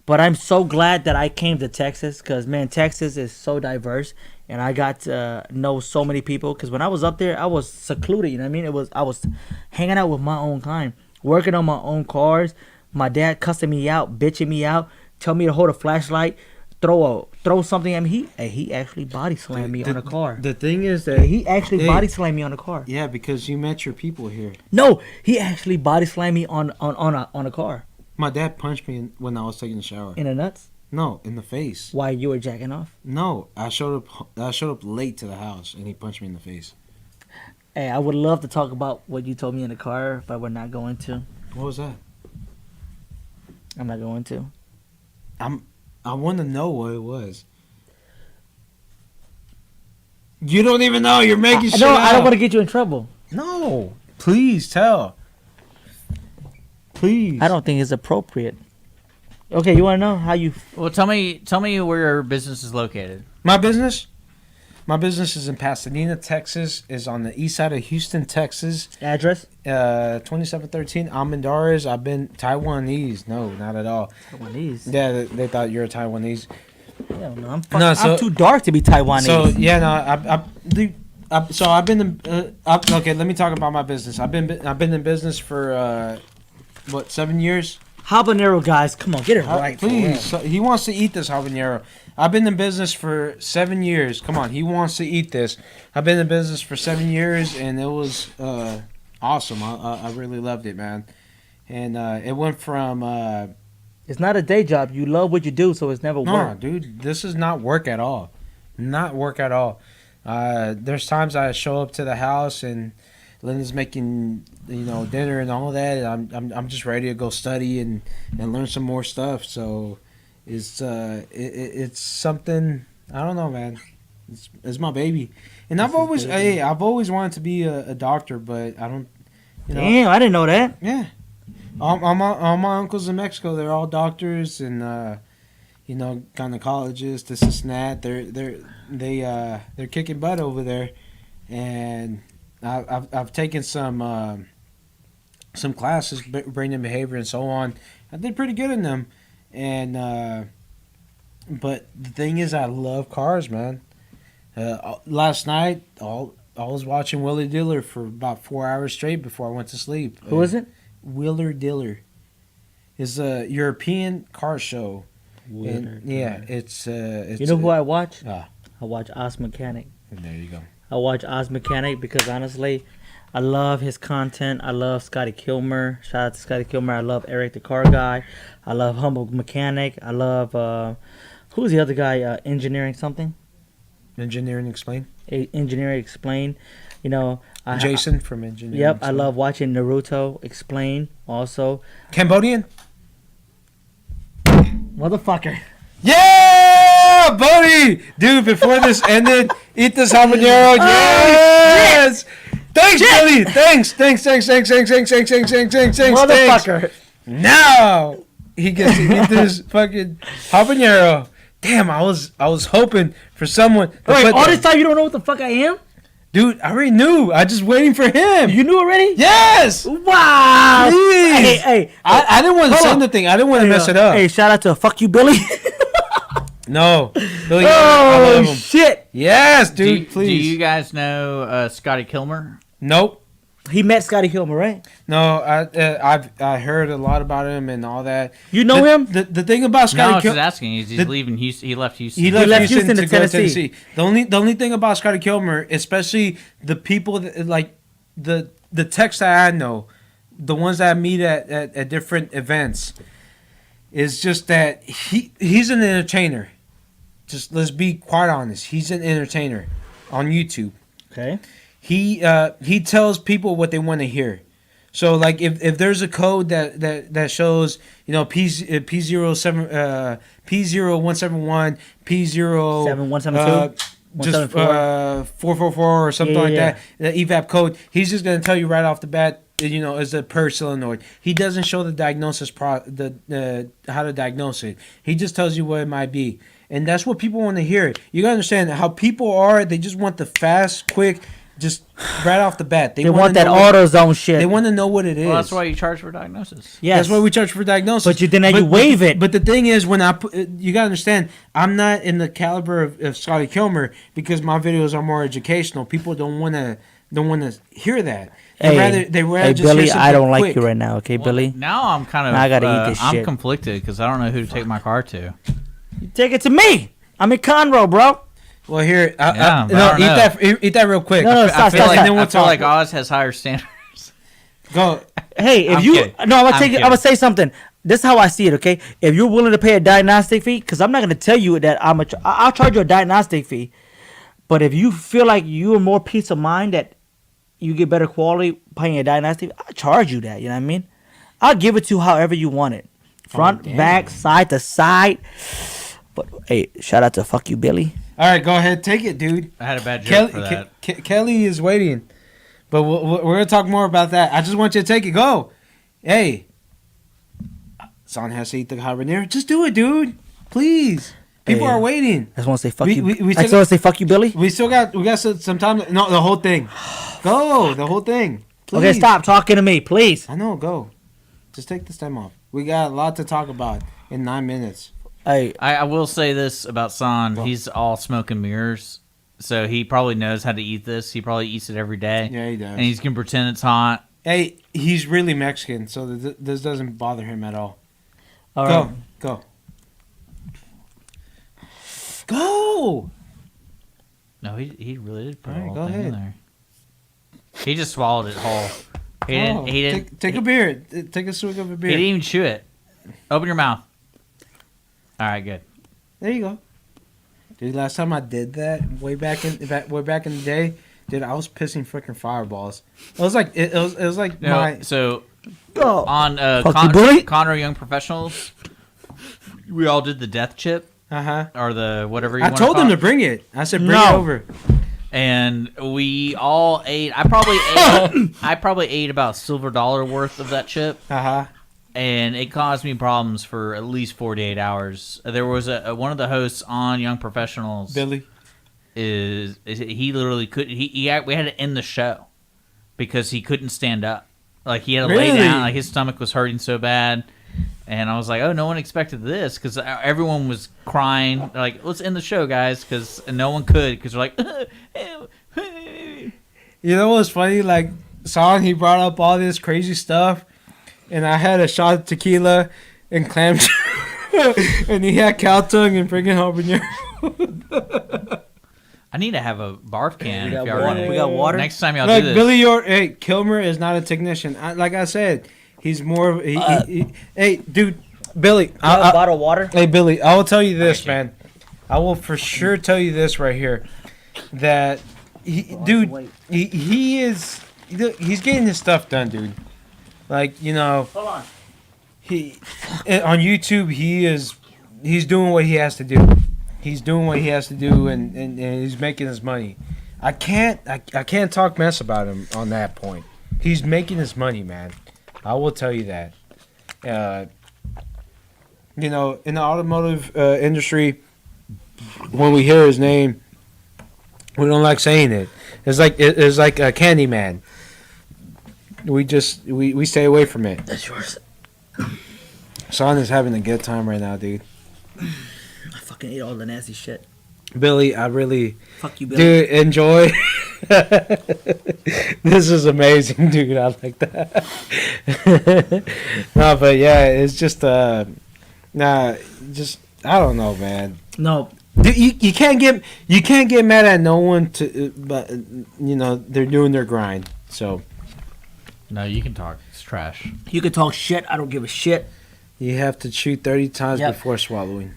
But I'm so glad that I came to Texas, because man, Texas is so diverse, and I got to know so many people. Because when I was up there, I was secluded. You know what I mean? I was hanging out with my own kind, working on my own cars. My dad cussing me out, bitching me out, telling me to hold a flashlight, throw something at me. He actually body slammed me on a car. The thing is that He actually body slammed me on a car. yeah, because you met your people here. No, he actually body slammed me on a car. My dad punched me when I was taking a shower. In the nuts? No, in the face. Why, you were jacking off? No, I showed up late to the house, and he punched me in the face. Hey, I would love to talk about what you told me in the car, but we're not going to. What was that? I'm not going to. I want to know what it was. You don't even know. You're making shit No, up. I don't want to get you in trouble. No, please tell. Please. I don't think it's appropriate. Okay, you want to know how you... Well, tell me where your business is located. My business is in Pasadena, Texas. Is on the east side of Houston, Texas. Address? 2713 Almendares. I've been Taiwanese. No, not at all. Taiwanese? Yeah, they thought you were Taiwanese. Hell no, No, I'm too dark to be Taiwanese. So yeah, no, so I've been okay. Let me talk about my business. I've been in business for 7 years? Habanero, guys, come on, get it right. Please, so he wants to eat this habanero. I've been in business for 7 years. Come on, he wants to eat this. I've been in business for 7 years, and it was awesome. I really loved it, man. And it went from It's not a day job. You love what you do, so it's never no, work. dude, this is not work at all. Not work at all. There's times I show up to the house and Linda's making dinner and all that. And I'm just ready to go study and learn some more stuff. So it's something, I don't know, man. It's my baby, and I've always wanted to be a doctor, but I don't. Damn, I didn't know that. Yeah, all my uncles in Mexico, they're all doctors and gynecologists, this and that. They're kicking butt over there, and I've taken some classes, brain and behavior and so on. I did pretty good in them, and but the thing is, I love cars, man. Last night, I was watching Wheeler Dealer for about 4 hours straight before I went to sleep. Who is it? Wheeler Dealer. It's a European car show. It's You know who I watch? Ah. I watch Oz Mechanic. There you go. I watch Oz Mechanic because honestly, I love his content. I love Scotty Kilmer. Shout out to Scotty Kilmer. I love Eric the Car Guy. I love Humble Mechanic. I love who's the other guy? Engineering something. Engineering Explain. Engineering Explain. Jason from Engineering. Yep, Explain. I love watching Naruto Explain also. Cambodian. Motherfucker. Yeah, buddy, dude. Before this ended, eat this habanero. Yes. Thanks, Billy. Thanks. Motherfucker. Now he gets to eat this fucking habanero. Damn, I was hoping for someone. Wait, all this time you don't know what the fuck I am? Dude, I already knew. I just waiting for him. You knew already? Yes. Wow. Please. Hey. I didn't want to Hold say on. anything. I didn't want to mess it up. Hey, shout out to Fuck You, Billy. No. Billy, I Oh love him. shit. Yes, Do, dude. do Please. you guys know Scotty Kilmer? Nope. He met Scotty Kilmer, right? No. I heard a lot about him and all that. You know him? The thing about No, I Scotty was just Kilmer. asking. He's the- leaving Houston. He left Houston. He left, left Houston, Houston to to go to Tennessee. Tennessee. The only thing about Scotty Kilmer, especially the people that, like the techs that I know, the ones that I meet at different events, is just that he's an entertainer. Just let's be quite honest. He's an entertainer on YouTube. Okay. He tells people what they want to hear. So like if there's a code that shows P07 P0171 P0 7172 just 174. 444 or something Yeah, like yeah. that, the evap code, he's just gonna tell you right off the bat, is a per solenoid. He doesn't show the diagnosis how to diagnose it. He just tells you what it might be, and that's what people want to hear. You gotta understand how people are. They just want the fast, quick, just right off the bat. They want wanna that know what- AutoZone shit. They want to know what it is. Well, that's why you charge for diagnosis. Yes. That's why we charge for diagnosis. But you waive it. But the thing is, when I put, you gotta understand, I'm not in the caliber of Scotty Kilmer because my videos are more educational. People don't wanna hear that. They rather just Billy, hear I don't something like quick. you right now, okay, Well, Billy? Now I'm kind of. Now I gotta eat this I'm shit. conflicted because I don't know who to take my car to. Take it to me. I'm in Conroe, bro. Well, here, Yeah, but no, I don't know. eat that real quick. No, I stop, feel stop, like stop. And then we'll I feel talk. like Oz has higher standards. Go. Hey, if I'm you kidding. no, I'm I'm gonna kidding. I'm gonna say something. This is how I see it, okay? If you're willing to pay a diagnostic fee, because I'm not gonna tell you that I'll charge you a diagnostic fee, but if you feel like you are more peace of mind that you get better quality paying a diagnostic, I'll charge you that. You know what I mean? I'll give it to you however you want it, front, damn. back, side to side. But hey, shout out to Fuck You, Billy. All right, go ahead, take it, dude. I had a bad joke for Kelly, that. Kelly is waiting, but we're gonna talk more about that. I just want you to take it. Go. Hey, Son has to eat the habanero. Just do it, dude. Please. People Hey. are waiting. I just want to say fuck We- you. we I took- just want to say fuck you, Billy. We got some time. No, the whole thing. Go, the whole thing. Please. Okay, stop talking to me, please. I know. Go. Just take this time off. We got a lot to talk about in 9 minutes. Hey, I will say this about San. Well- He's all smoke and mirrors. So he probably knows how to eat this. He probably eats it every day. Yeah, he does. And he's going to pretend it's hot. Hey, he's really Mexican, so this doesn't bother him at all. all Go, right. go, go. No, he really did put All right, a whole go thing in ahead. there. He just swallowed it whole. He didn't. Oh, He didn't. take a beer. Take a swig of a He beer. didn't even chew it. Open your mouth. All right, good. There you go. Dude, last time I did that, way back in the day, dude, I was pissing freaking fireballs. It was like it was like No, my so Go. on Fuck you, Billy. Connor Young Professionals, we all did the death chip uh-huh. or the whatever you I want told to them call to it. bring it. I said bring No. it over. And we all ate. I probably ate about $1 worth of that chip, Uh-huh. and it caused me problems for at least 48 hours. There was one of the hosts on Young Professionals. Billy. Is he literally couldn't? We had to end the show because he couldn't stand up. Like he had to lay Really? down. Like his stomach was hurting so bad. And I was like, oh, no one expected this because everyone was crying. They're like, let's end the show, guys, because no one could because they're like, You know what's funny? like Son, he brought up all this crazy stuff, and I had a shot of tequila and clam chowder, and he had cow tongue and freaking habanero. I need to have a barf can. We if got y'all water. run We it. got water. Next time y'all Like do this. Billy, Kilmer is not a technician. Like I said, he's more. Of, hey, dude, Billy. A bottle of water. Hey, Billy. I will tell you this, Thank you. man. I will for sure tell you this right here, that dude, he's getting his stuff done, dude. Like Hold on. he on YouTube, he's doing what he has to do. He's doing what he has to do, and he's making his money. I can't talk mess about him on that point. He's making his money, man. I will tell you that. In the automotive industry, when we hear his name, We don't like saying it. It's like a Candyman. We stay away from it. That's yours. Son is having a good time right now, dude. I fucking ate all the nasty shit. Billy, I really, Fuck you, Billy. dude, enjoy. This is amazing, dude. I like that. No, but yeah, it's just just I don't know, man. No, Dude, you can't get mad at no one but you know they're doing their grind. So No, you can talk. It's trash. you can talk shit. I don't give a shit. you have to chew 30 times Yep. before swallowing.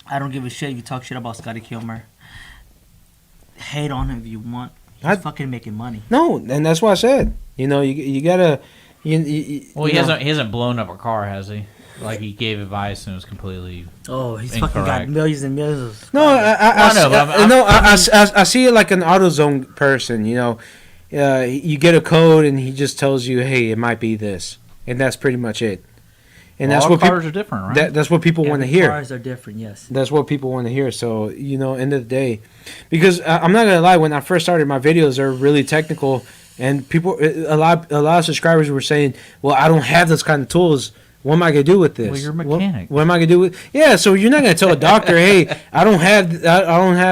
I don't give a shit if you talk shit about Scotty Kilmer. Hate on him if you want. He's I- fucking making money. No, and that's what I said. You know, you gotta. Well, he know. hasn't blown up a car, has he? Like he gave advice and it was completely. Oh, he's fucking got Incorrect. millions and millions. No, I No, but I'm- no, I see it like an AutoZone person. You know, you get a code and he just tells you, "Hey, it might be this," and that's pretty much it. And Well, that's all what cars people. are different, right? That's what people want to hear. Cars are different, yes. That's what people want to hear. So you know, end of the day, because I'm not gonna lie, when I first started my videos, they're really technical, and people, a lot of subscribers were saying, "Well, I don't have those kind of tools. What am I gonna do with this? Well, you're a What- mechanic. What, am I gonna do with? Yeah, so you're not gonna tell a doctor, "Hey, I don't have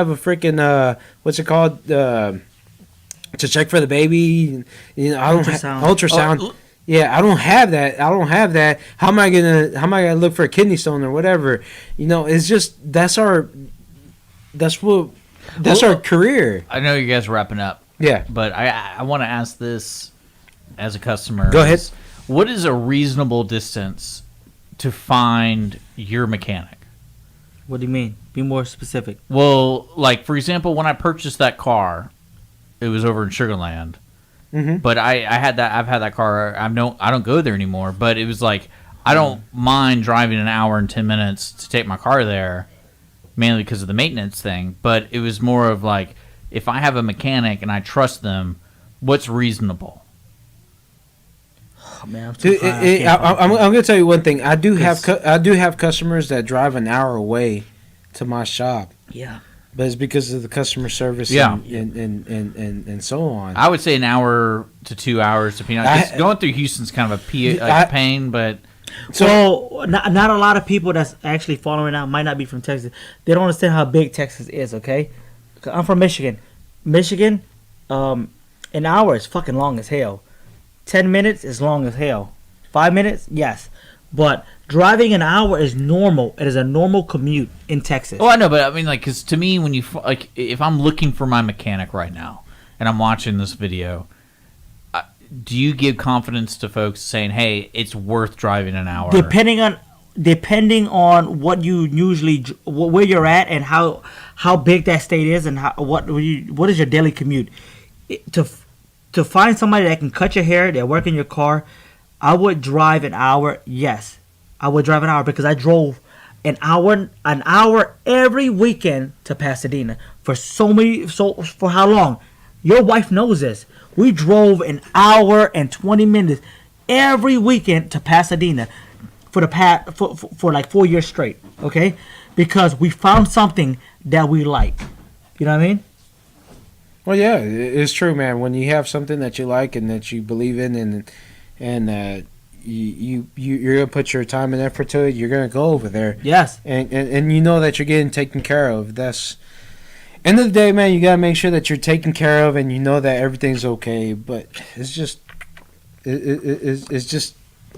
a freaking what's it called to check for the baby. You know, I don't Ultrasound. ultrasound. Oh, Yeah, I don't have that. I don't have that. How am I gonna look for a kidney stone or whatever? You know, it's just that's our career. I know you guys are wrapping up, Yeah. but I want to ask this as a customer. Go ahead. What is a reasonable distance to find your mechanic? What do you mean? Be more specific. Well, like for example, when I purchased that car, it was over in Sugarland. Mm-hmm. But I've had that car. I don't go there anymore. But it was like I don't mind driving an hour and 10 minutes to take my car there, mainly because of the maintenance thing. But it was more of like if I have a mechanic and I trust them, what's reasonable? Oh, man, I'm too Dude, high. I'm gonna tell you one thing. I do have customers that drive an hour away to my shop, Yeah. but it's because of the customer service. Yeah. and so on. I would say an hour to 2 hours, depending on. 'Cause going through Houston's kind of a pain, but So not a lot of people that's actually following out might not be from Texas. They don't understand how big Texas is. Okay, 'Cause I'm from Michigan. Michigan, an hour is fucking long as hell. 10 minutes is long as hell. 5 minutes, yes, but driving an hour is normal. It is a normal commute in Texas. oh, I know, but I mean, like, because to me, when you like, if I'm looking for my mechanic right now and I'm watching this video, do you give confidence to folks saying, "Hey, it's worth driving an hour"? Depending on what you usually where you're at and how big that state is and what is your daily commute. To find somebody that can cut your hair, that work in your car, I would drive an hour. Yes, I would drive an hour because I drove an hour every weekend to Pasadena for for how long? Your wife knows this. We drove an hour and 20 minutes every weekend to Pasadena for the past for like 4 years straight. Okay, because we found something that we like. You know what I mean? Well, yeah, it's true, man. When you have something that you like and that you believe in, and you're gonna put your time and effort to it, you're gonna go over there, Yes. and you know that you're getting taken care of. That's end of the day, man. You gotta make sure that you're taken care of, and you know that everything's okay. But it's just, it's just,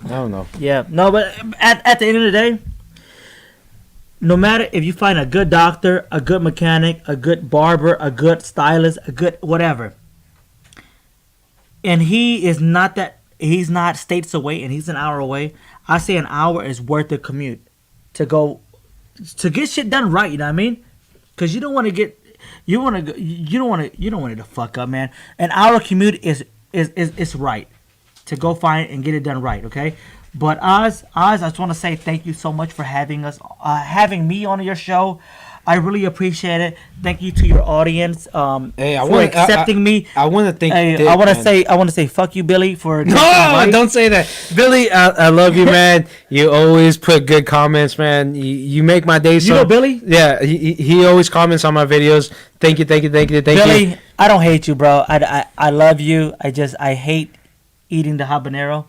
I don't know. Yeah. No, but at the end of the day, no matter if you find a good doctor, a good mechanic, a good barber, a good stylist, a good whatever, and he's not states away and he's an hour away, I say an hour is worth the commute to get shit done right. You know what I mean? Because you don't want it to fuck up, man. An hour commute is right to go find and get it done right. Okay. But Oz, I just want to say thank you so much for having me on your show. I really appreciate it. Thank you to your audience Hey, for accepting me. I want to thank. Hey, Dick, I want to man. say fuck you, Billy, for No, don't say that, Billy. I love you, man. You always put good comments, man. You make my day. You know Billy? Yeah, he always comments on my videos. Thank you. Billy, I don't hate you, bro. I love you. I hate eating the habanero.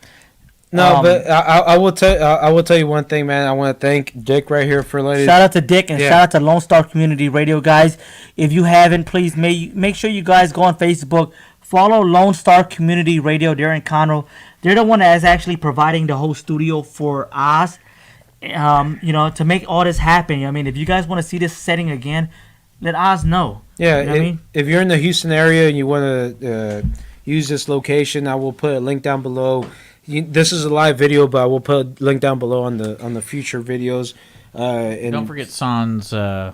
No, but I will tell you one thing, man. I want to thank Dick right here for letting. Shout out to Dick and Yeah. shout out to Lone Star Community Radio, guys. If you haven't, please make sure you guys go on Facebook, follow Lone Star Community Radio. They're in Conroe. They're the one that is actually providing the whole studio for Oz. To make all this happen. I mean, if you guys want to see this setting again, let Oz know. Yeah, You know what I mean? if you're in the Houston area and you want to use this location, I will put a link down below. This is a live video, but I will put a link down below on the future videos. And Don't forget San's Yeah.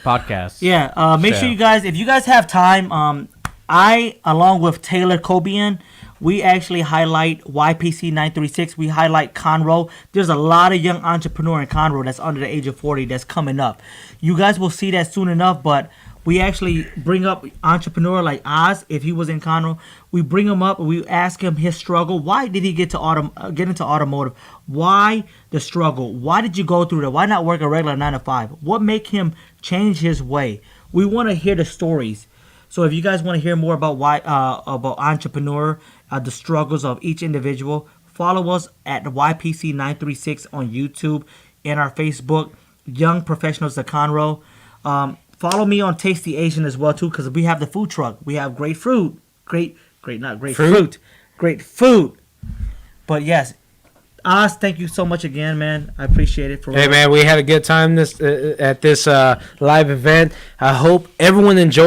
podcast. Yeah, make So- sure you guys, if you guys have time, I, along with Taylor Cobian, we actually highlight YPC 936. We highlight Conroe. There's a lot of young entrepreneur in Conroe that's under the age of 40 that's coming up. You guys will see that soon enough, but we actually bring up entrepreneur like Oz, if he was in Conroe. We bring him up and we ask him his struggle. Why did he get into automotive? Why the struggle? Why did you go through that? Why not work a regular 9 to 5? What make him change his way? We want to hear the stories. So if you guys want to hear more about about entrepreneur, the struggles of each individual, follow us at YPC 936 on YouTube and our Facebook, Young Professionals of Conroe. Follow me on Tasty Asian as well too, because we have the food truck. We have great fruit, great food. But yes, Oz, thank you so much again, man. I appreciate it. Hey, man, we had a good time at this live event. I hope everyone enjoyed.